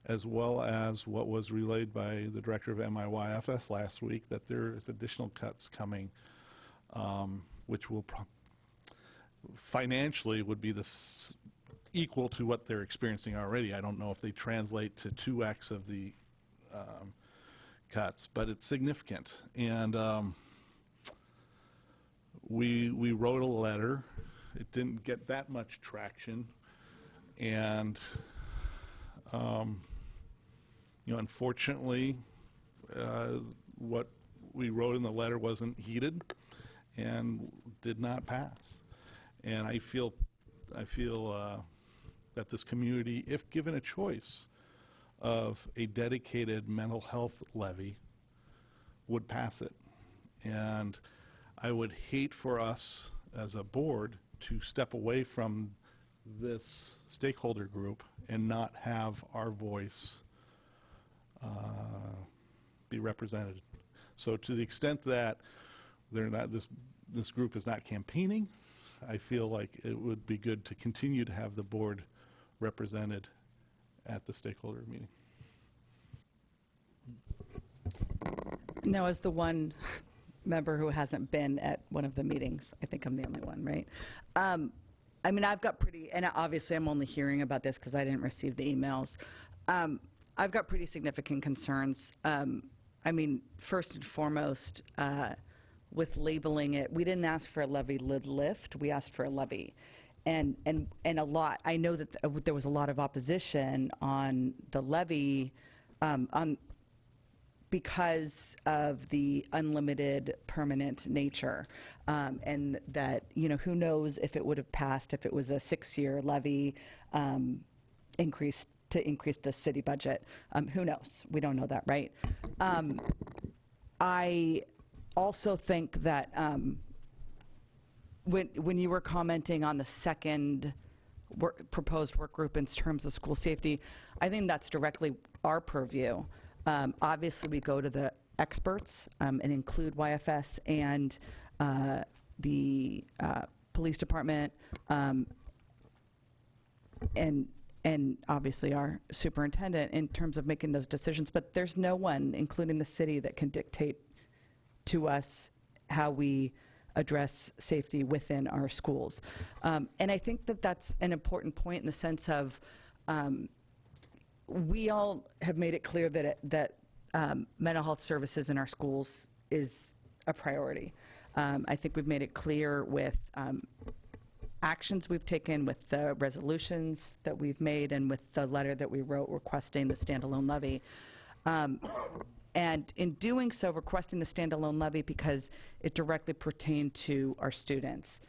as well as what was relayed by the director of MIYFS last week, that there is additional cuts coming, which will financially would be equal to what they're experiencing already. I don't know if they translate to 2x of the cuts, but it's significant. And we wrote a letter. It didn't get that much traction, and unfortunately, what we wrote in the letter wasn't heeded and did not pass. And I feel that this community, if given a choice of a dedicated mental health levy, would pass it. And I would hate for us as a board to step away from this stakeholder group and not have our voice be represented. So to the extent that this group is not campaigning, I feel like it would be good to continue to have the board represented at the stakeholder meeting. Now, as the one member who hasn't been at one of the meetings, I think I'm the only one, right? I mean, I've got and obviously I'm only hearing about this because I didn't receive the emails. I've got pretty significant concerns. I mean, first and foremost, with labeling it, we didn't ask for a levy lift, we asked for a levy. And a lot, I know that there was a lot of opposition on the levy, because of the unlimited permanent nature, and that, who knows if it would have passed if it was a 6-year levy increase to increase the city budget. Who knows? We don't know that, right? I also think that when you were commenting on the second proposed work group in terms of school safety, I think that's directly our purview. Obviously, we go to the experts and include YFS and the police department, and obviously our superintendent in terms of making those decisions. But there's no one, including the city, that can dictate to us how we address safety within our schools. And I think that that's an important point in the sense of we all have made it clear that mental health services in our schools is a priority. I think we've made it clear with actions we've taken, with the resolutions that we've made, and with the letter that we wrote requesting the standalone levy. And in doing so, requesting the standalone levy because it directly pertained to our students.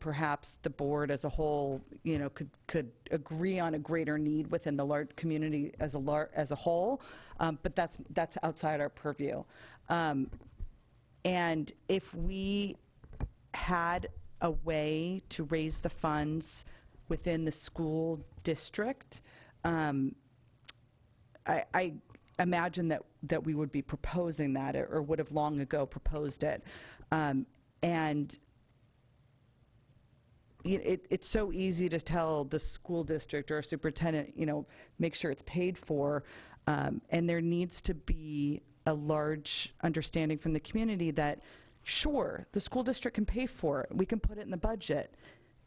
Perhaps the board as a whole, could agree on a greater need within the large community as a whole, but that's outside our purview. And if we had a way to raise the funds within the school district, I imagine that we would be proposing that, or would have long ago proposed it. And it's so easy to tell the school district or superintendent, make sure it's paid for. And there needs to be a large understanding from the community that, sure, the school district can pay for it. We can put it in the budget.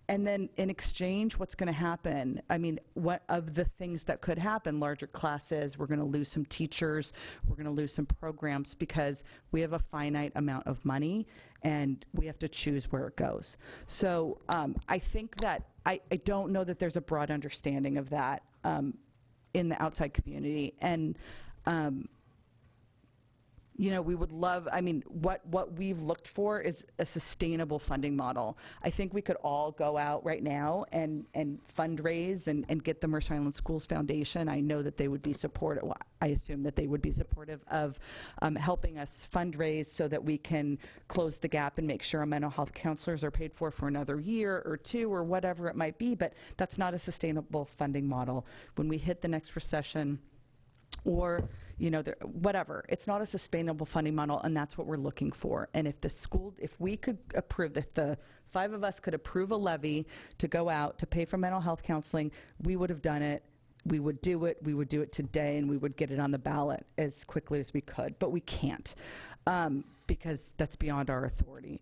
And then in exchange, what's going to happen? I mean, what of the things that could happen? Larger classes, we're going to lose some teachers, we're going to lose some programs because we have a finite amount of money and we have to choose where it goes. So I think that I don't know that there's a broad understanding of that in the outside community. And we would love, what we've looked for is a sustainable funding model. I think we could all go out right now and fundraise and get the Mercer Island Schools Foundation. I know that they would be supportive, I assume that they would be supportive of helping us fundraise so that we can close the gap and make sure our mental health counselors are paid for another year or two or whatever it might be, but that's not a sustainable funding model. When we hit the next recession, or whatever, it's not a sustainable funding model, and that's what we're looking for. And if we could approve, if the 5 of us could approve a levy to go out to pay for mental health counseling, we would have done it. We would do it today, and we would get it on the ballot as quickly as we could, but we can't because that's beyond our authority.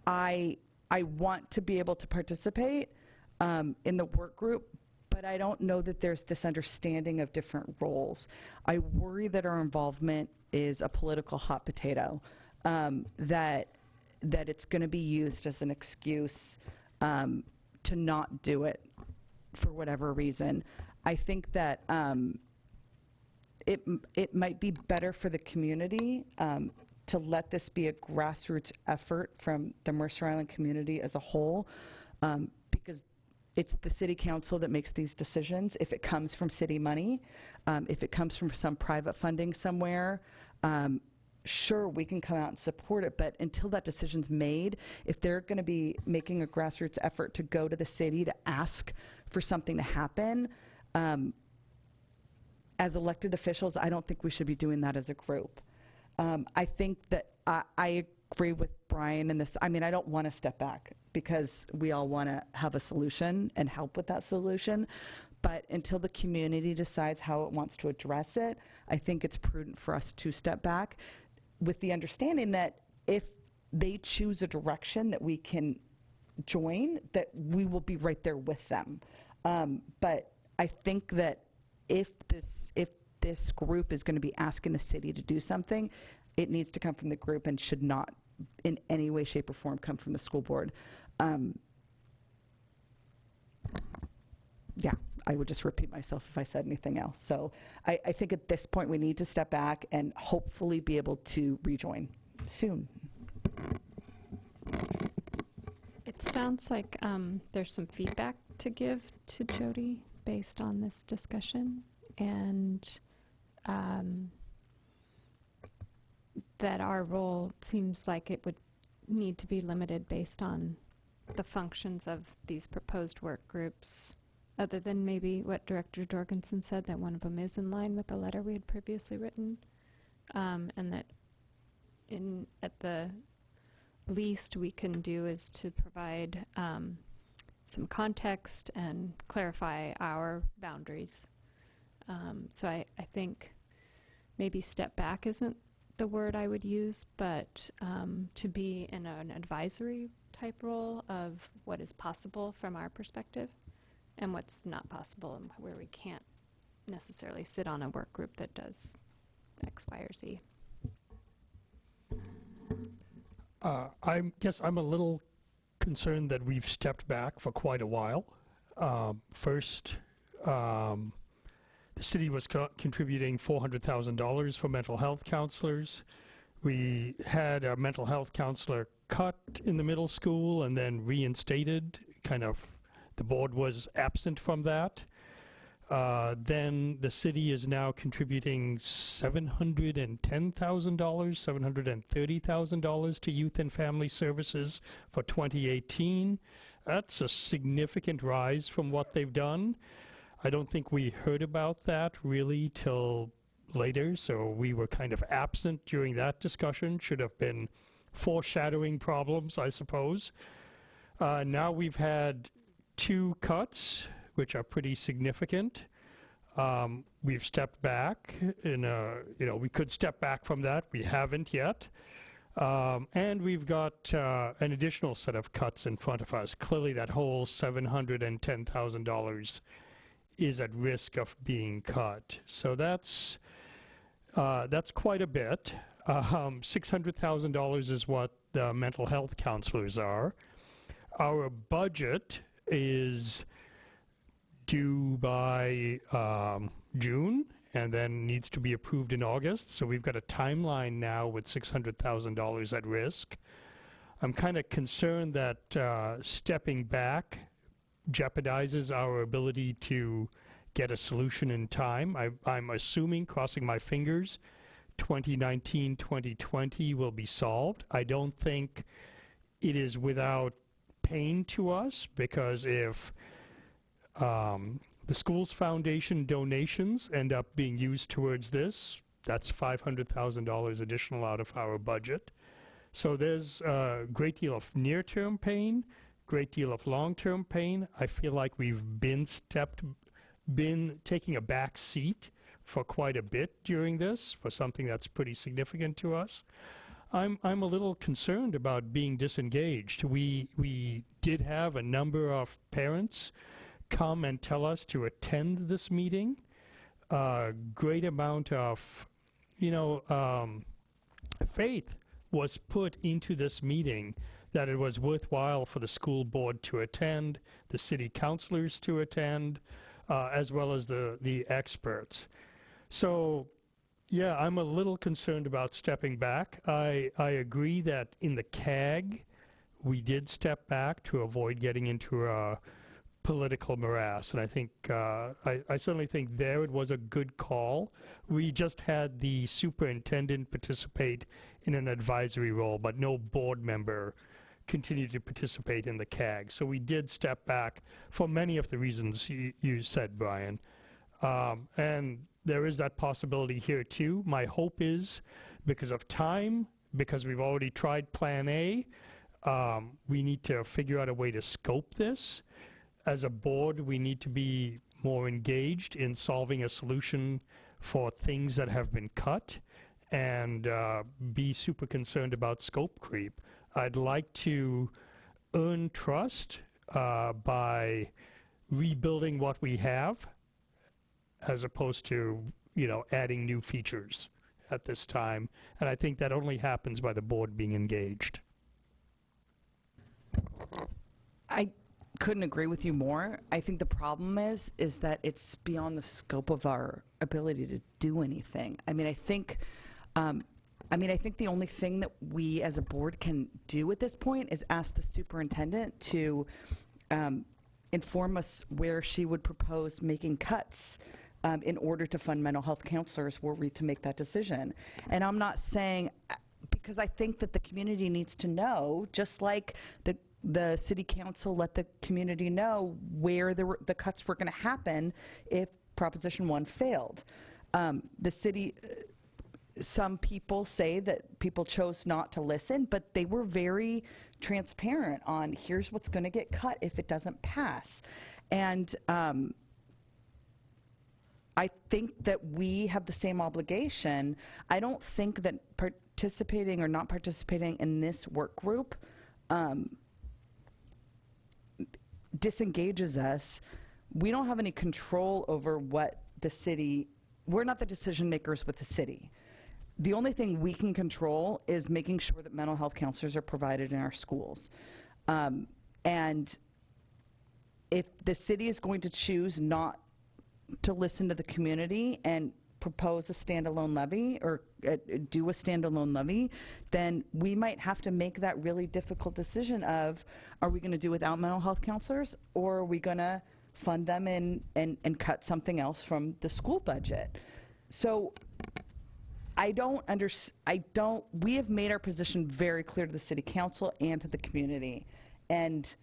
I want to be able to participate in the work group, but I don't know that there's this understanding of different roles. I worry that our involvement is a political hot potato, that it's going to be used as an excuse to not do it for whatever reason. I think that it might be better for the community to let this be a grassroots effort from the Mercer Island community as a whole, because it's the city council that makes these decisions. If it comes from city money, if it comes from some private funding somewhere, sure, we can come out and support it, but until that decision's made, if they're going to be making a grassroots effort to go to the city to ask for something to happen, as elected officials, I don't think we should be doing that as a group. I think that I agree with Brian in this. I don't want to step back because we all want to have a solution and help with that solution. But until the community decides how it wants to address it, I think it's prudent for us to step back with the understanding that if they choose a direction that we can join, that we will be right there with them. But I think that if this group is going to be asking the city to do something, it needs to come from the group and should not in any way, shape, or form come from the school board. Yeah, I would just repeat myself if I said anything else. So I think at this point we need to step back and hopefully be able to rejoin soon. It sounds like there's some feedback to give to Jody based on this discussion, and that our role seems like it would need to be limited based on the functions of these proposed work groups, other than maybe what Director Jorgensen said, that one of them is in line with the letter we had previously written, and that at the least we can do is to provide some context and clarify our boundaries. So I think maybe step back isn't the word I would use, but to be in an advisory type role of what is possible from our perspective and what's not possible, and where we can't necessarily sit on a work group that does X, Y, or Z. I guess I'm a little concerned that we've stepped back for quite a while. First, the city was contributing $400,000 for mental health counselors. We had a mental health counselor cut in the middle school and then reinstated. Kind of, the board was absent from that. Then the city is now contributing $710,000, $730,000 to Youth and Family Services for 2018. That's a significant rise from what they've done. I don't think we heard about that really till later, so we were kind of absent during that discussion. Should have been foreshadowing problems, I suppose. Now we've had 2 cuts, which are pretty significant. We've stepped back we could step back from that. We haven't yet. And we've got an additional set of cuts in front of us. Clearly that whole $710,000 is at risk of being cut. So that's quite a bit. $600,000 is what the mental health counselors are. Our budget is due by June and then needs to be approved in August. So we've got a timeline now with $600,000 at risk. I'm kind of concerned that stepping back jeopardizes our ability to get a solution in time. I'm assuming, crossing my fingers, 2019, 2020 will be solved. I don't think it is without pain to us, because if the school's foundation donations end up being used towards this, that's $500,000 additional out of our budget. So there's a great deal of near-term pain, great deal of long-term pain. I feel like we've been taking a back seat for quite a bit during this, for something that's pretty significant to us. I'm a little concerned about being disengaged. We did have a number of parents come and tell us to attend this meeting. Great amount of, faith was put into this meeting that it was worthwhile for the school board to attend, the city councilors to attend, as well as the experts. So, yeah, I'm a little concerned about stepping back. I agree that in the CAG, we did step back to avoid getting into a political morass, and I think I certainly think there it was a good call. We just had the superintendent participate in an advisory role, but no board member continued to participate in the CAG. So we did step back for many of the reasons you said, Brian. And there is that possibility here too. My hope is, because of time, because we've already tried Plan A, we need to figure out a way to scope this. As a board, we need to be more engaged in solving a solution for things that have been cut, and be super concerned about scope creep. I'd like to earn trust by rebuilding what we have, as opposed to, adding new features at this time. And I think that only happens by the board being engaged. couldn't agree with you more. I think the problem is that it's beyond the scope of our ability to do anything. I mean, I think the only thing that we as a board can do at this point is ask the superintendent to inform us where she would propose making cuts in order to fund mental health counselors were we to make that decision. And I'm not saying, because I think that the community needs to know, just like the city council let the community know where the cuts were going to happen if Proposition 1 failed. The city, some people say that people chose not to listen, but they were very transparent on here's what's going to get cut if it doesn't pass. And I think that we have the same obligation. I don't think that participating or not participating in this work group disengages us. We don't have any control over what the city, we're not the decision makers with the city. The only thing we can control is making sure that mental health counselors are provided in our schools. And if the city is going to choose not to listen to the community and propose a standalone levy or do a standalone levy, then we might have to make that really difficult decision of, are we going to do without mental health counselors, or are we going to fund them and cut something else from the school budget? So we have made our position very clear to the city council and to the community. And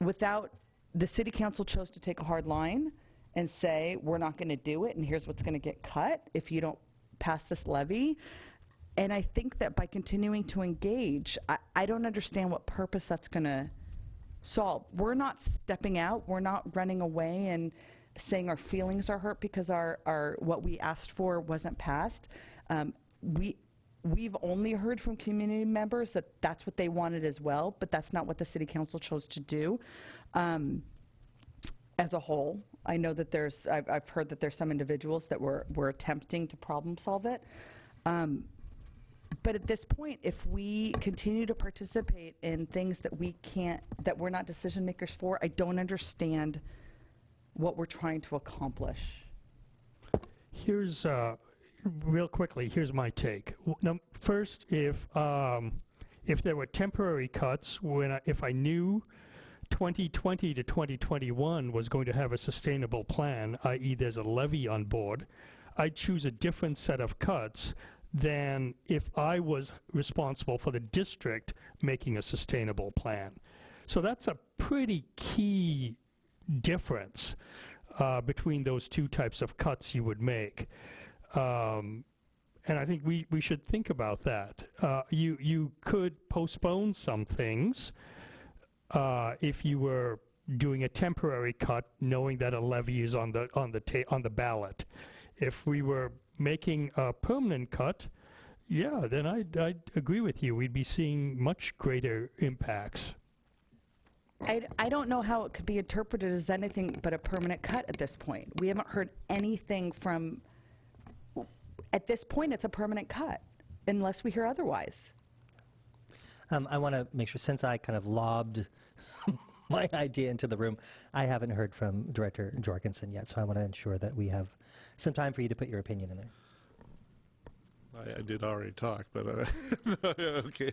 without, the city council chose to take a hard line and say, we're not going to do it, and here's what's going to get cut if you don't pass this levy. And I think that by continuing to engage, I don't understand what purpose that's going to solve. We're not stepping out. We're not running away and saying our feelings are hurt because our what we asked for wasn't passed. We've only heard from community members that that's what they wanted as well, but that's not what the city council chose to do. As a whole, I know that I've heard that there's some individuals that were attempting to problem solve it. But at this point, if we continue to participate in things that we're not decision makers for, I don't understand what we're trying to accomplish. Here's, real quickly, here's my take. First, if there were temporary cuts, if I knew 2020 to 2021 was going to have a sustainable plan, i.e. there's a levy on board, I'd choose a different set of cuts than if I was responsible for the district making a sustainable plan. So that's a pretty key difference between those two types of cuts you would make. And I think we should think about that. You could postpone some things if you were doing a temporary cut, knowing that a levy is on the ballot. If we were making a permanent cut, yeah, then I'd agree with you. We'd be seeing much greater impacts. I don't know how it could be interpreted as anything but a permanent cut at this point. We haven't heard anything from. At this point, it's a permanent cut, unless we hear otherwise. I want to make sure, since I kind of lobbed my idea into the room, I haven't heard from Director Jorgensen yet, so I want to ensure that we have some time for you to put your opinion in there. I did already talk, but okay.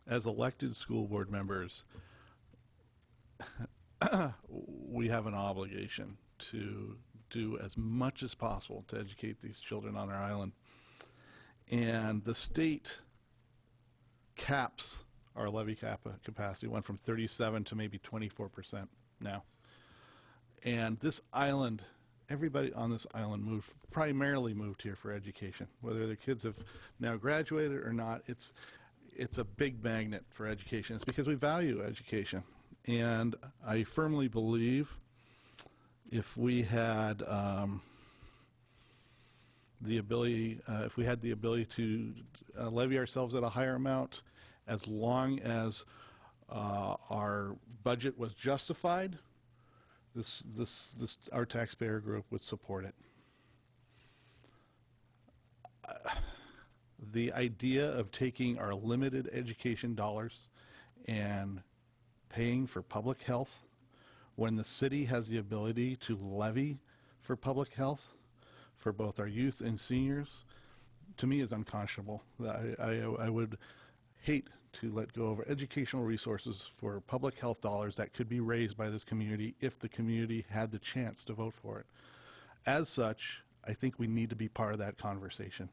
As elected school board members, we have an obligation to do as much as possible to educate these children on our island. And the state caps our levy capacity, went from 37 to maybe 24% now. And this island, everybody on this island primarily moved here for education. Whether their kids have now graduated or not, it's a big magnet for education. It's because we value education. And I firmly believe if we had the ability to levy ourselves at a higher amount, as long as our budget was justified, our taxpayer group would support it. the idea of taking our limited education dollars and paying for public health when the city has the ability to levy for public health for both our youth and seniors, to me is unconscionable. I would hate to let go of educational resources for public health dollars that could be raised by this community if the community had the chance to vote for it. As such, I think we need to be part of that conversation.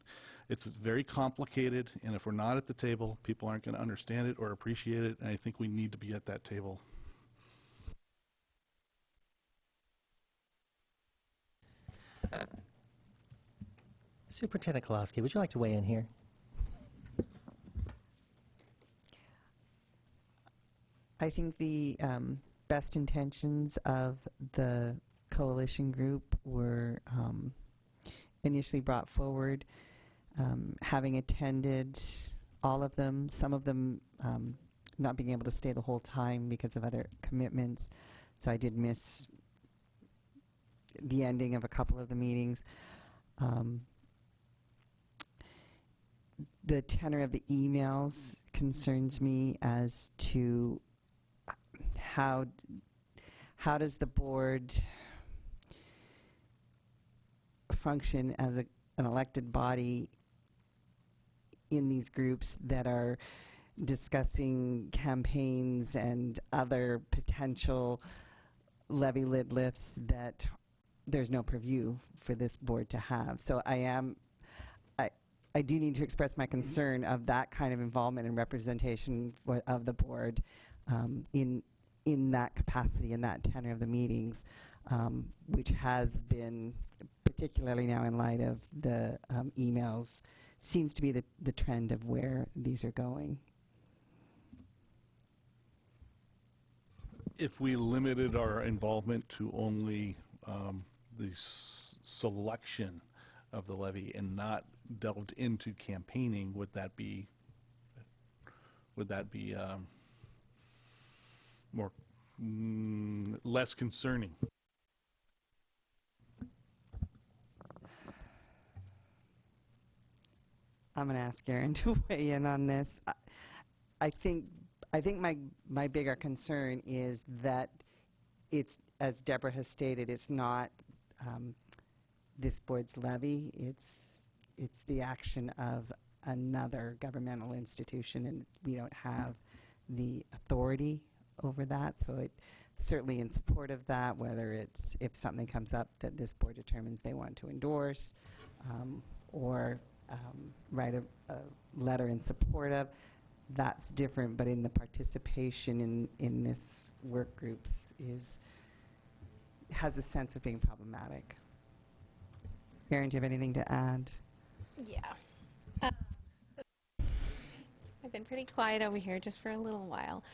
It's very complicated, and if we're not at the table, people aren't going to understand it or appreciate it, and I think we need to be at that table. Superintendent Kowalski, would you like to weigh in here? I think the best intentions of the coalition group were initially brought forward. Having attended all of them, some of them not being able to stay the whole time because of other commitments, so I did miss the ending of a couple of the meetings. The tenor of the emails concerns me as to how does the board function as an elected body in these groups that are discussing campaigns and other potential levy lid lifts that there's no purview for this board to have. So I do need to express my concern of that kind of involvement and representation of the board in that capacity, in that tenor of the meetings, which has been, particularly now in light of the emails, seems to be the trend of where these are going. If we limited our involvement to only the selection of the levy and not delved into campaigning, would that be more less concerning? I'm going to ask Aaron to weigh in on this. I think my bigger concern is that it's, as Deborah has stated, it's not this board's levy. It's the action of another governmental institution, and we don't have the authority over that. So it certainly in support of that, whether it's if something comes up that this board determines they want to endorse or write a letter in support of, that's different. But in the participation in this work groups has a sense of being problematic. Erin, do you have anything to add? Yeah. I've been pretty quiet over here just for a little while.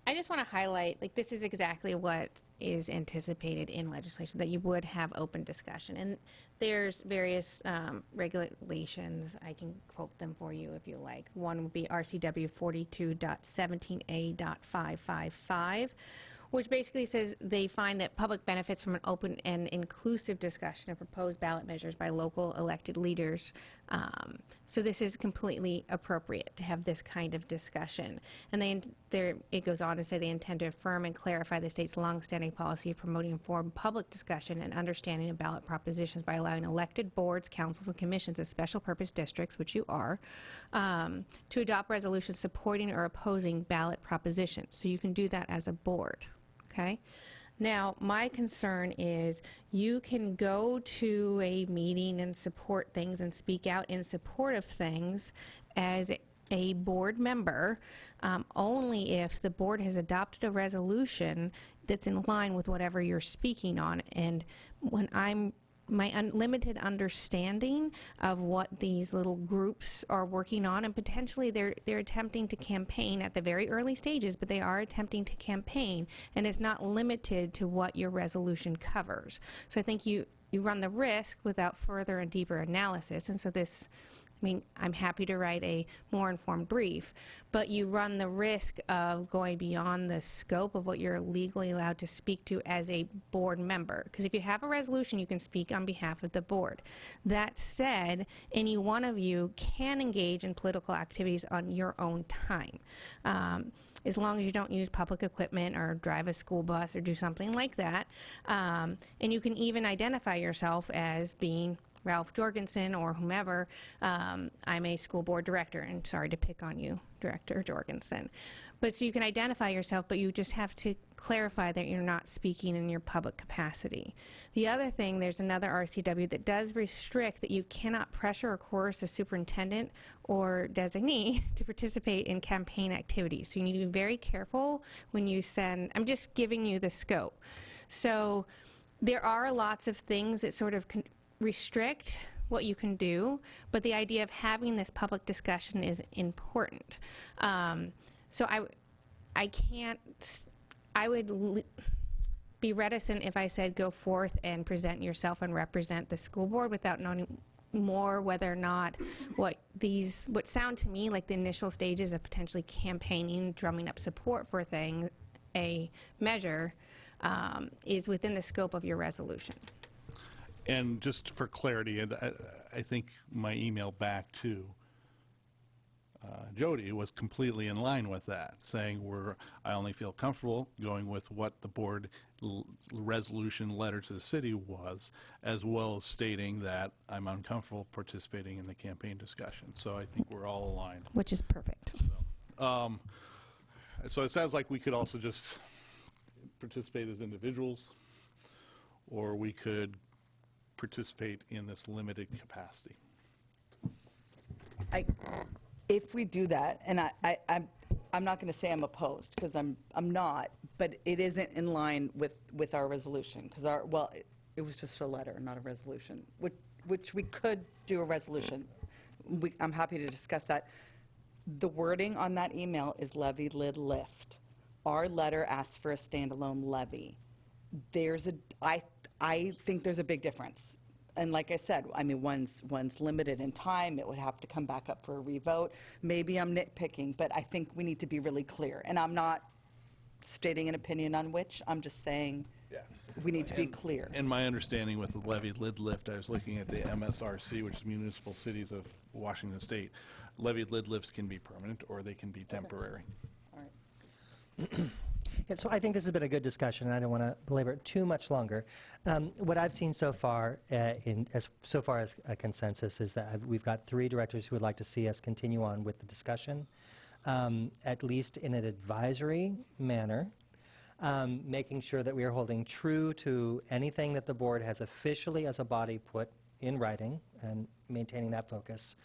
I just want to highlight, like, this is exactly what is anticipated in legislation, that you would have open discussion. And there's various regulations. I can quote them for you if you like. One would be RCW 42.17a.555, which basically says they find that public benefits from an open and inclusive discussion of proposed ballot measures by local elected leaders. So this is completely appropriate to have this kind of discussion. And it goes on to say they intend to affirm and clarify the state's longstanding policy of promoting informed public discussion and understanding of ballot propositions by allowing elected boards, councils, and commissions of special purpose districts, which you are, to adopt resolutions supporting or opposing ballot propositions. So you can do that as a board. Okay. Now, my concern is you can go to a meeting and support things and speak out in support of things as a board member only if the board has adopted a resolution that's in line with whatever you're speaking on. And when my unlimited understanding of what these little groups are working on, and potentially they're attempting to campaign at the very early stages, but they are attempting to campaign, and it's not limited to what your resolution covers. So I think you run the risk without further and deeper analysis, and so this I mean, I'm happy to write a more informed brief, but you run the risk of going beyond the scope of what you're legally allowed to speak to as a board member. Because if you have a resolution, you can speak on behalf of the board. That said, any one of you can engage in political activities on your own time. As long as you don't use public equipment or drive a school bus or do something like that. And you can even identify yourself as being Ralph Jorgensen or whomever. I'm a school board director, and sorry to pick on you, Director Jorgensen. But so you can identify yourself, but you just have to clarify that you're not speaking in your public capacity. The other thing, there's another RCW that does restrict that you cannot pressure or coerce a superintendent or designee to participate in campaign activities. So you need to be very careful when you send, I'm just giving you the scope. So there are lots of things that sort of restrict what you can do, but the idea of having this public discussion is important. So I can't, I would be reticent if I said go forth and present yourself and represent the school board without knowing more whether or not what sound to me like the initial stages of potentially campaigning, drumming up support for a measure, is within the scope of your resolution. And just for clarity, and I think my email back to Jody was completely in line with that, saying I only feel comfortable going with what the board resolution letter to the city was, as well as stating that I'm uncomfortable participating in the campaign discussion. So I think we're all aligned. Which is perfect. So it sounds like we could also just participate as individuals, or we could participate in this limited capacity. If we do that, and I'm not going to say I'm opposed, because I'm not, but it isn't in line with our resolution, because it was just a letter, not a resolution, which we could do a resolution. I'm happy to discuss that. The wording on that email is levy lid lift. Our letter asks for a standalone levy. I think there's a big difference. And like I said, I mean, one's limited in time. It would have to come back up for a revote. Maybe I'm nitpicking, but I think we need to be really clear. And I'm not stating an opinion on which. I'm just saying we need to be clear. And my understanding with the levy lid lift, I was looking at the MSRC, which is Municipal Cities of Washington State. Levy lid lifts can be permanent or they can be temporary. All right. Yeah, so I think this has been a good discussion, and I don't want to belabor it too much longer. What I've seen so far, as a consensus, is that we've got 3 directors who would like to see us continue on with the discussion, at least in an advisory manner, making sure that we are holding true to anything that the board has officially as a body put in writing and maintaining that focus,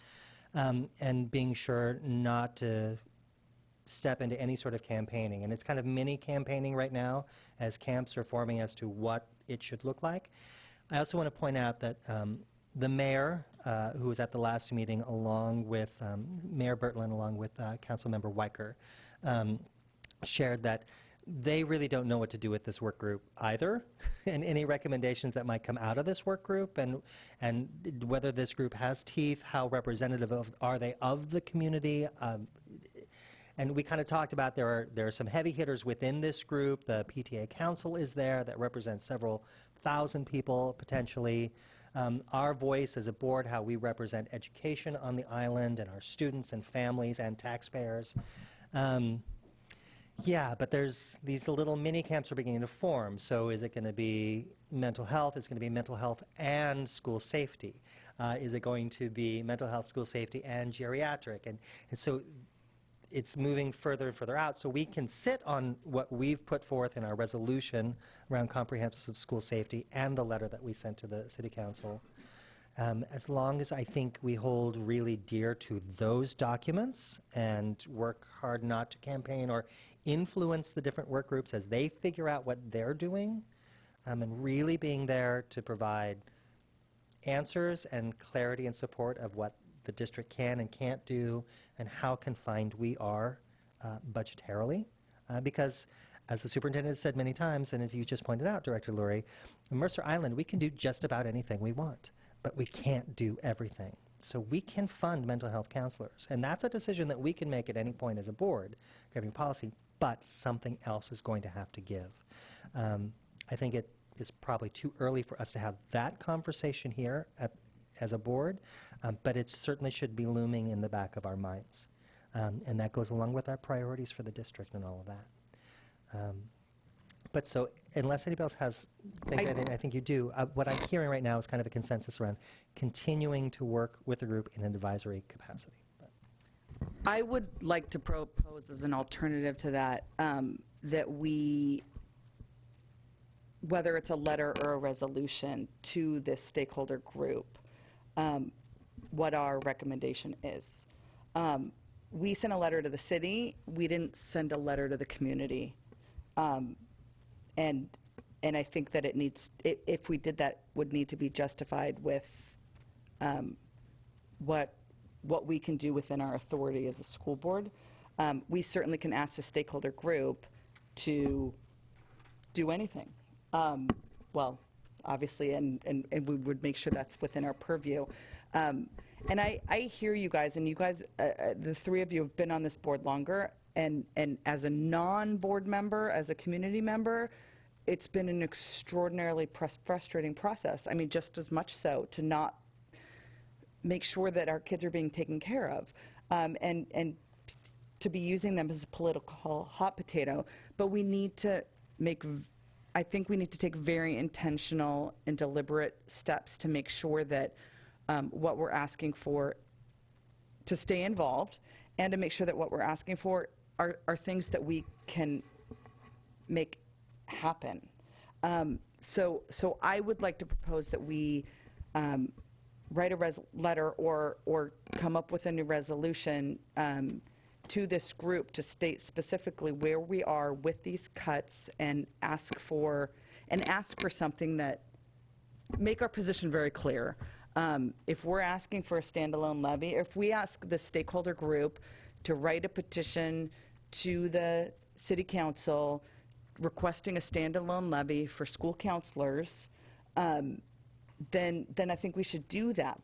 and being sure not to step into any sort of campaigning. And it's kind of mini campaigning right now as camps are forming as to what it should look like. I also want to point out that the mayor, who was at the last meeting along with Mayor Bertlin, along with Councilmember Weicker, shared that they really don't know what to do with this work group either, and any recommendations that might come out of this work group, and whether this group has teeth, how representative are they of the community. And we kind of talked about there are some heavy hitters within this group. The PTA Council is there that represents several thousand people potentially. Our voice as a board, how we represent education on the island and our students and families and taxpayers. Yeah, but there's these little mini camps are beginning to form. So is it going to be mental health? Is it going to be mental health and school safety? Is it going to be mental health, school safety, and geriatric? And so it's moving further and further out, so we can sit on what we've put forth in our resolution around comprehensive school safety and the letter that we sent to the City Council. As long as I think we hold really dear to those documents and work hard not to campaign or influence the different work groups as they figure out what they're doing, and really being there to provide answers and clarity and support of what the district can and can't do, and how confined we are budgetarily. Because, as the superintendent has said many times, and as you just pointed out, Director Lurie, in Mercer Island, we can do just about anything we want, but we can't do everything. So we can fund mental health counselors, and that's a decision that we can make at any point as a board, governing policy, but something else is going to have to give. I think it is probably too early for us to have that conversation here as a board, but it certainly should be looming in the back of our minds. And that goes along with our priorities for the district and all of that. But so, unless anybody else has things, I think you do. What I'm hearing right now is kind of a consensus around continuing to work with the group in an advisory capacity. I would like to propose as an alternative to that, that we, whether it's a letter or a resolution to this stakeholder group, what our recommendation is. We sent a letter to the city. We didn't send a letter to the community. And I think that it needs, if we did that, would need to be justified with what we can do within our authority as a school board. We certainly can ask the stakeholder group to do anything. Well, obviously, and we would make sure that's within our purview. And I hear you guys, and you guys, the three of you have been on this board longer, and as a non-board member, as a community member, it's been an extraordinarily frustrating process. I mean, just as much so to not make sure that our kids are being taken care of, and to be using them as a political hot potato. But we need to I think we need to take very intentional and deliberate steps to make sure that what we're asking for, to stay involved, and to make sure that what we're asking for are things that we can make happen. So I would like to propose that we write a letter or come up with a new resolution to this group to state specifically where we are with these cuts, and ask for something that, make our position very clear. If we're asking for a standalone levy, or if we ask the stakeholder group to write a petition to the city council requesting a standalone levy for school counselors, then I think we should do that.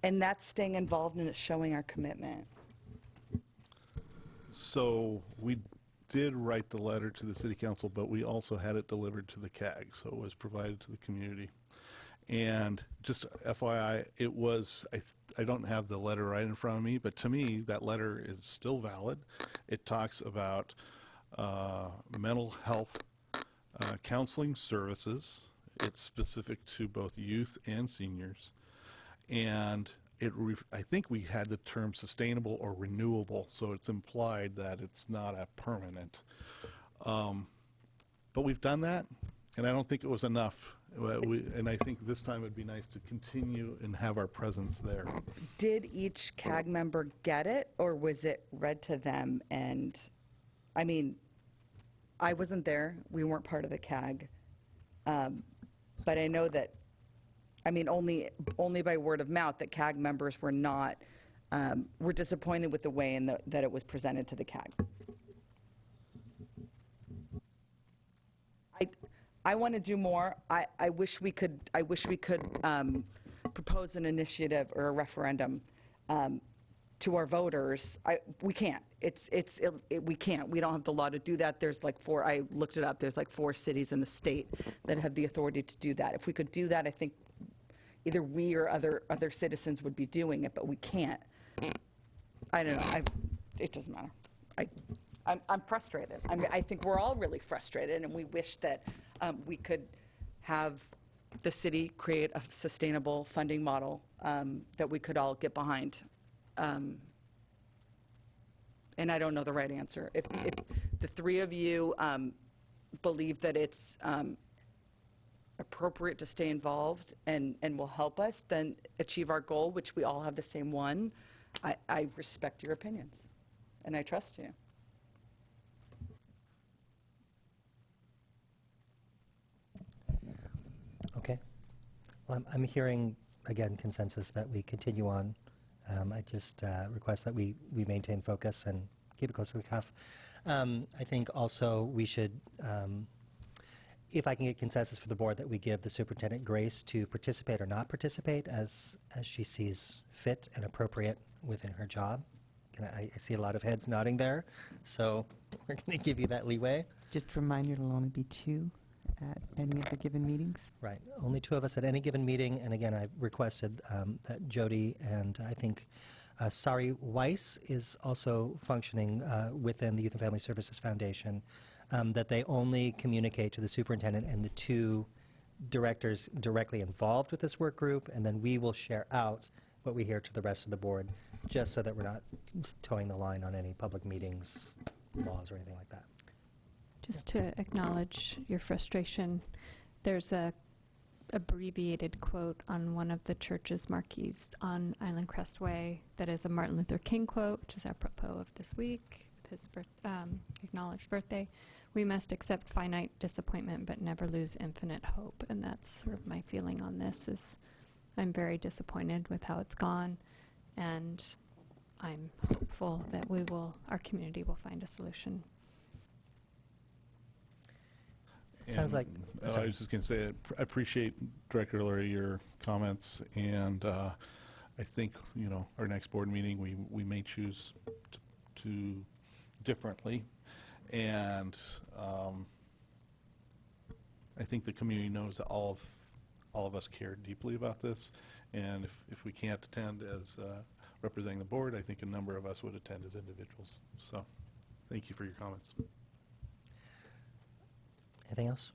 And that's staying involved, and it's showing our commitment. So we did write the letter to the city council, but we also had it delivered to the CAG, so it was provided to the community. And just FYI, it was, I don't have the letter right in front of me, but to me, that letter is still valid. It talks about mental health counseling services. It's specific to both youth and seniors. And I think we had the term sustainable or renewable, so it's implied that it's not a permanent. But we've done that, and I don't think it was enough. And I think this time it'd be nice to continue and have our presence there. Did each CAG member get it, or was it read to them? And I mean, I wasn't there. We weren't part of the CAG. But I know that, I mean, only by word of mouth, that CAG members were not, were disappointed with the way that it was presented to the CAG. I want to do more. I wish we could propose an initiative or a referendum to our voters. We can't. We can't. We don't have the law to do that. There's like I looked it up. There's like 4 cities in the state that have the authority to do that. If we could do that, I think either we or other citizens would be doing it, but we can't. I don't know. It doesn't matter. I'm frustrated. I think we're all really frustrated, and we wish that we could have the city create a sustainable funding model that we could all get behind. And I don't know the right answer. If the three of you believe that it's appropriate to stay involved and will help us then achieve our goal, which we all have the same one, I respect your opinions, and I trust you. Okay. Well, I'm hearing, again, consensus that we continue on. I just request that we maintain focus and keep it close to the cuff. I think also we should, if I can get consensus for the board that we give the superintendent grace to participate or not participate as she sees fit and appropriate within her job. I see a lot of heads nodding there, so we're going to give you that leeway. Just a reminder, it'll only be 2 at any of the given meetings. Right, only 2 of us at any given meeting, and again, I requested that Jody and I think Sari Weiss is also functioning within the Youth and Family Services Foundation, that they only communicate to the superintendent and the 2 directors directly involved with this work group, and then we will share out what we hear to the rest of the board, just so that we're not towing the line on any public meetings, laws, or anything like that. Just to acknowledge your frustration, there's a abbreviated quote on one of the church's marquees on Island Crest Way that is a Martin Luther King quote, which is apropos of this week, his acknowledged birthday. We must accept finite disappointment but never lose infinite hope. And that's sort of my feeling on this is I'm very disappointed with how it's gone, and I'm hopeful that our community will find a solution. It sounds like... I was just going to say, I appreciate, Director Lurie, your comments, and I think, our next board meeting, we may choose to differently, and I think the community knows that all of us care deeply about this, and if we can't attend as representing the board, I think a number of us would attend as individuals. So, thank you for your comments. Anything else?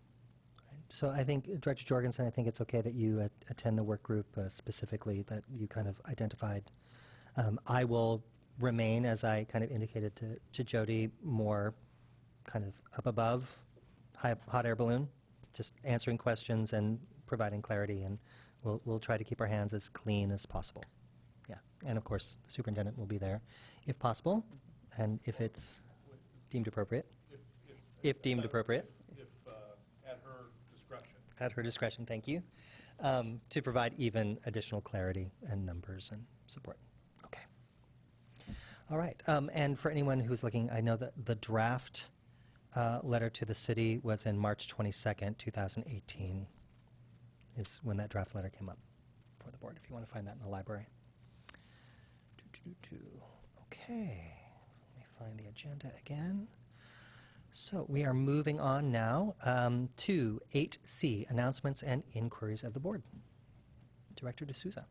Right. So I think, Director Jorgensen, I think it's okay that you attend the work group specifically that you kind of identified. I will remain, as I kind of indicated to Jody, more kind of up above, hot air balloon, just answering questions and providing clarity, and we'll try to keep our hands as clean as possible. Yeah, and of course, the superintendent will be there if possible, and if it's deemed appropriate. If deemed appropriate. At her discretion. At her discretion, thank you, to provide even additional clarity and numbers and support. Okay. All right, and for anyone who's looking, I know that the draft letter to the city was in March 22nd, 2018, is when that draft letter came up for the board, if you want to find that in the library. Okay, let me find the agenda again. So we are moving on now to 8C, announcements and inquiries of the board. Director D'Souza.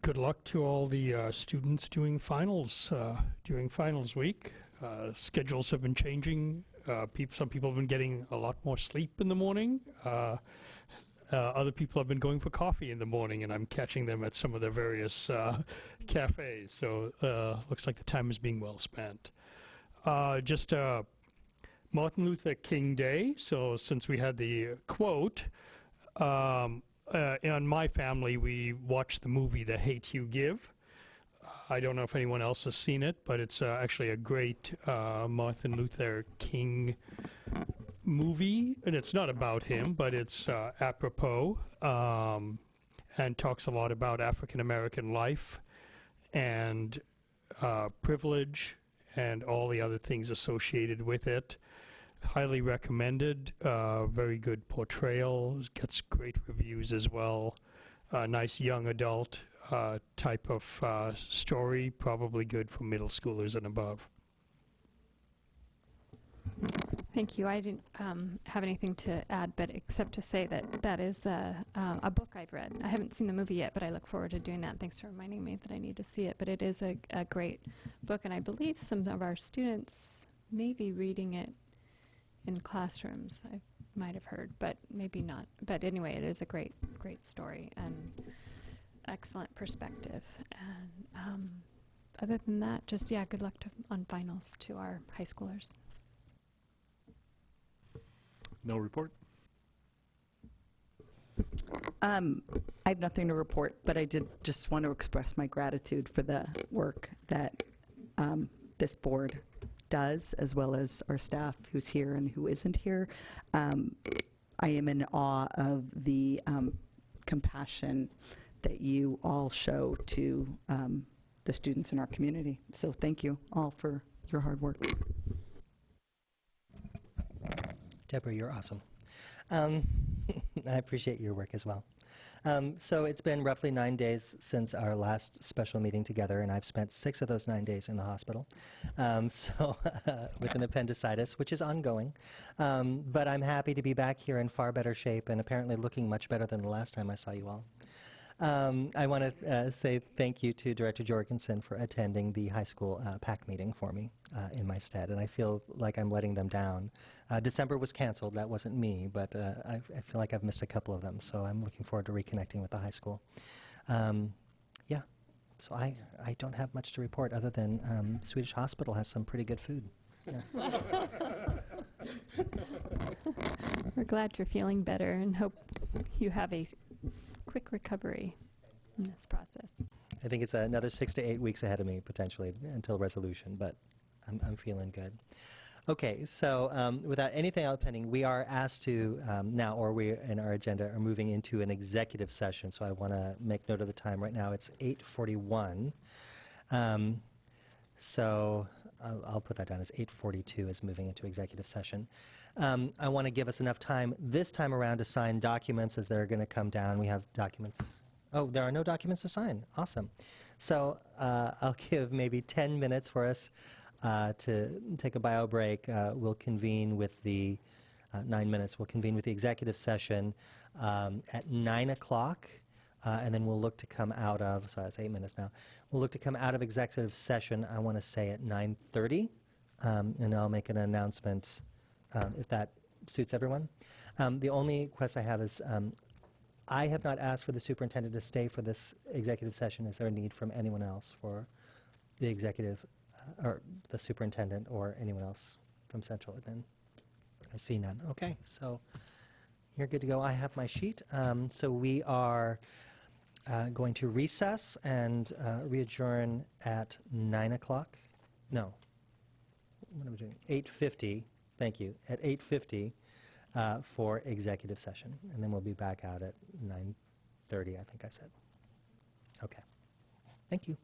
Good luck to all the students doing finals during finals week. Schedules have been changing. Some people have been getting a lot more sleep in the morning. Other people have been going for coffee in the morning, and I'm catching them at some of the various cafes. So looks like the time is being well spent. Just Martin Luther King Day. So since we had the quote, in my family, we watched the movie The Hate You Give. I don't know if anyone else has seen it, but it's actually a great Martin Luther King movie, and it's not about him, but it's apropos and talks a lot about African American life and privilege and all the other things associated with it. Highly recommended. Very good portrayal. Gets great reviews as well. Nice young adult type of story, probably good for middle schoolers and above. Thank you. I didn't have anything to add, but except to say that that is a book I've read. I haven't seen the movie yet, but I look forward to doing that. Thanks for reminding me that I need to see it. But it is a great book, and I believe some of our students may be reading it in classrooms. I might have heard, but maybe not. But anyway, it is a great story and excellent perspective. And other than that, just, good luck on finals to our high schoolers. No report? I have nothing to report, but I did just want to express my gratitude for the work that this board does, as well as our staff who's here and who isn't here. I am in awe of the compassion that you all show to the students in our community. So thank you all for your hard work. Deborah, you're awesome. I appreciate your work as well. So it's been roughly 9 days since our last special meeting together, and I've spent 6 of those 9 days in the hospital with an appendicitis, which is ongoing. But I'm happy to be back here in far better shape and apparently looking much better than the last time I saw you all. I want to say thank you to Director Jorgensen for attending the high school PAC meeting for me in my stead, and I feel like I'm letting them down. December was canceled, that wasn't me, but I feel like I've missed a couple of them, so I'm looking forward to reconnecting with the high school. Yeah, so I don't have much to report other than Swedish Hospital has some pretty good food. Yeah. We're glad you're feeling better and hope you have a quick recovery in this process. I think it's another 6 to 8 weeks ahead of me, potentially, until resolution, but I'm feeling good. Okay, so without anything else pending, we are asked to now, or we in our agenda, are moving into an executive session, so I want to make note of the time. Right now it's 8:41. So I'll put that down as 8:42 as moving into executive session. I want to give us enough time this time around to sign documents as they're going to come down. We have documents. Oh, there are no documents to sign. Awesome. So I'll give maybe 10 minutes for us to take a bio break. We'll convene with the 9 minutes. We'll convene with the executive session at 9 o'clock. And then we'll look to come out of, so that's 8 minutes now. We'll look to come out of executive session, I want to say at 9:30. And I'll make an announcement if that suits everyone. The only request I have is I have not asked for the superintendent to stay for this executive session. Is there a need from anyone else for the executive or the superintendent or anyone else from Central? Then I see none. Okay, so you're good to go. I have my sheet. So we are going to recess and re-adjourn at 9 o'clock. No. What am I doing? 8:50. Thank you. At 8:50 for executive session. And then we'll be back out at 9:30, I think I said. Okay. Thank you.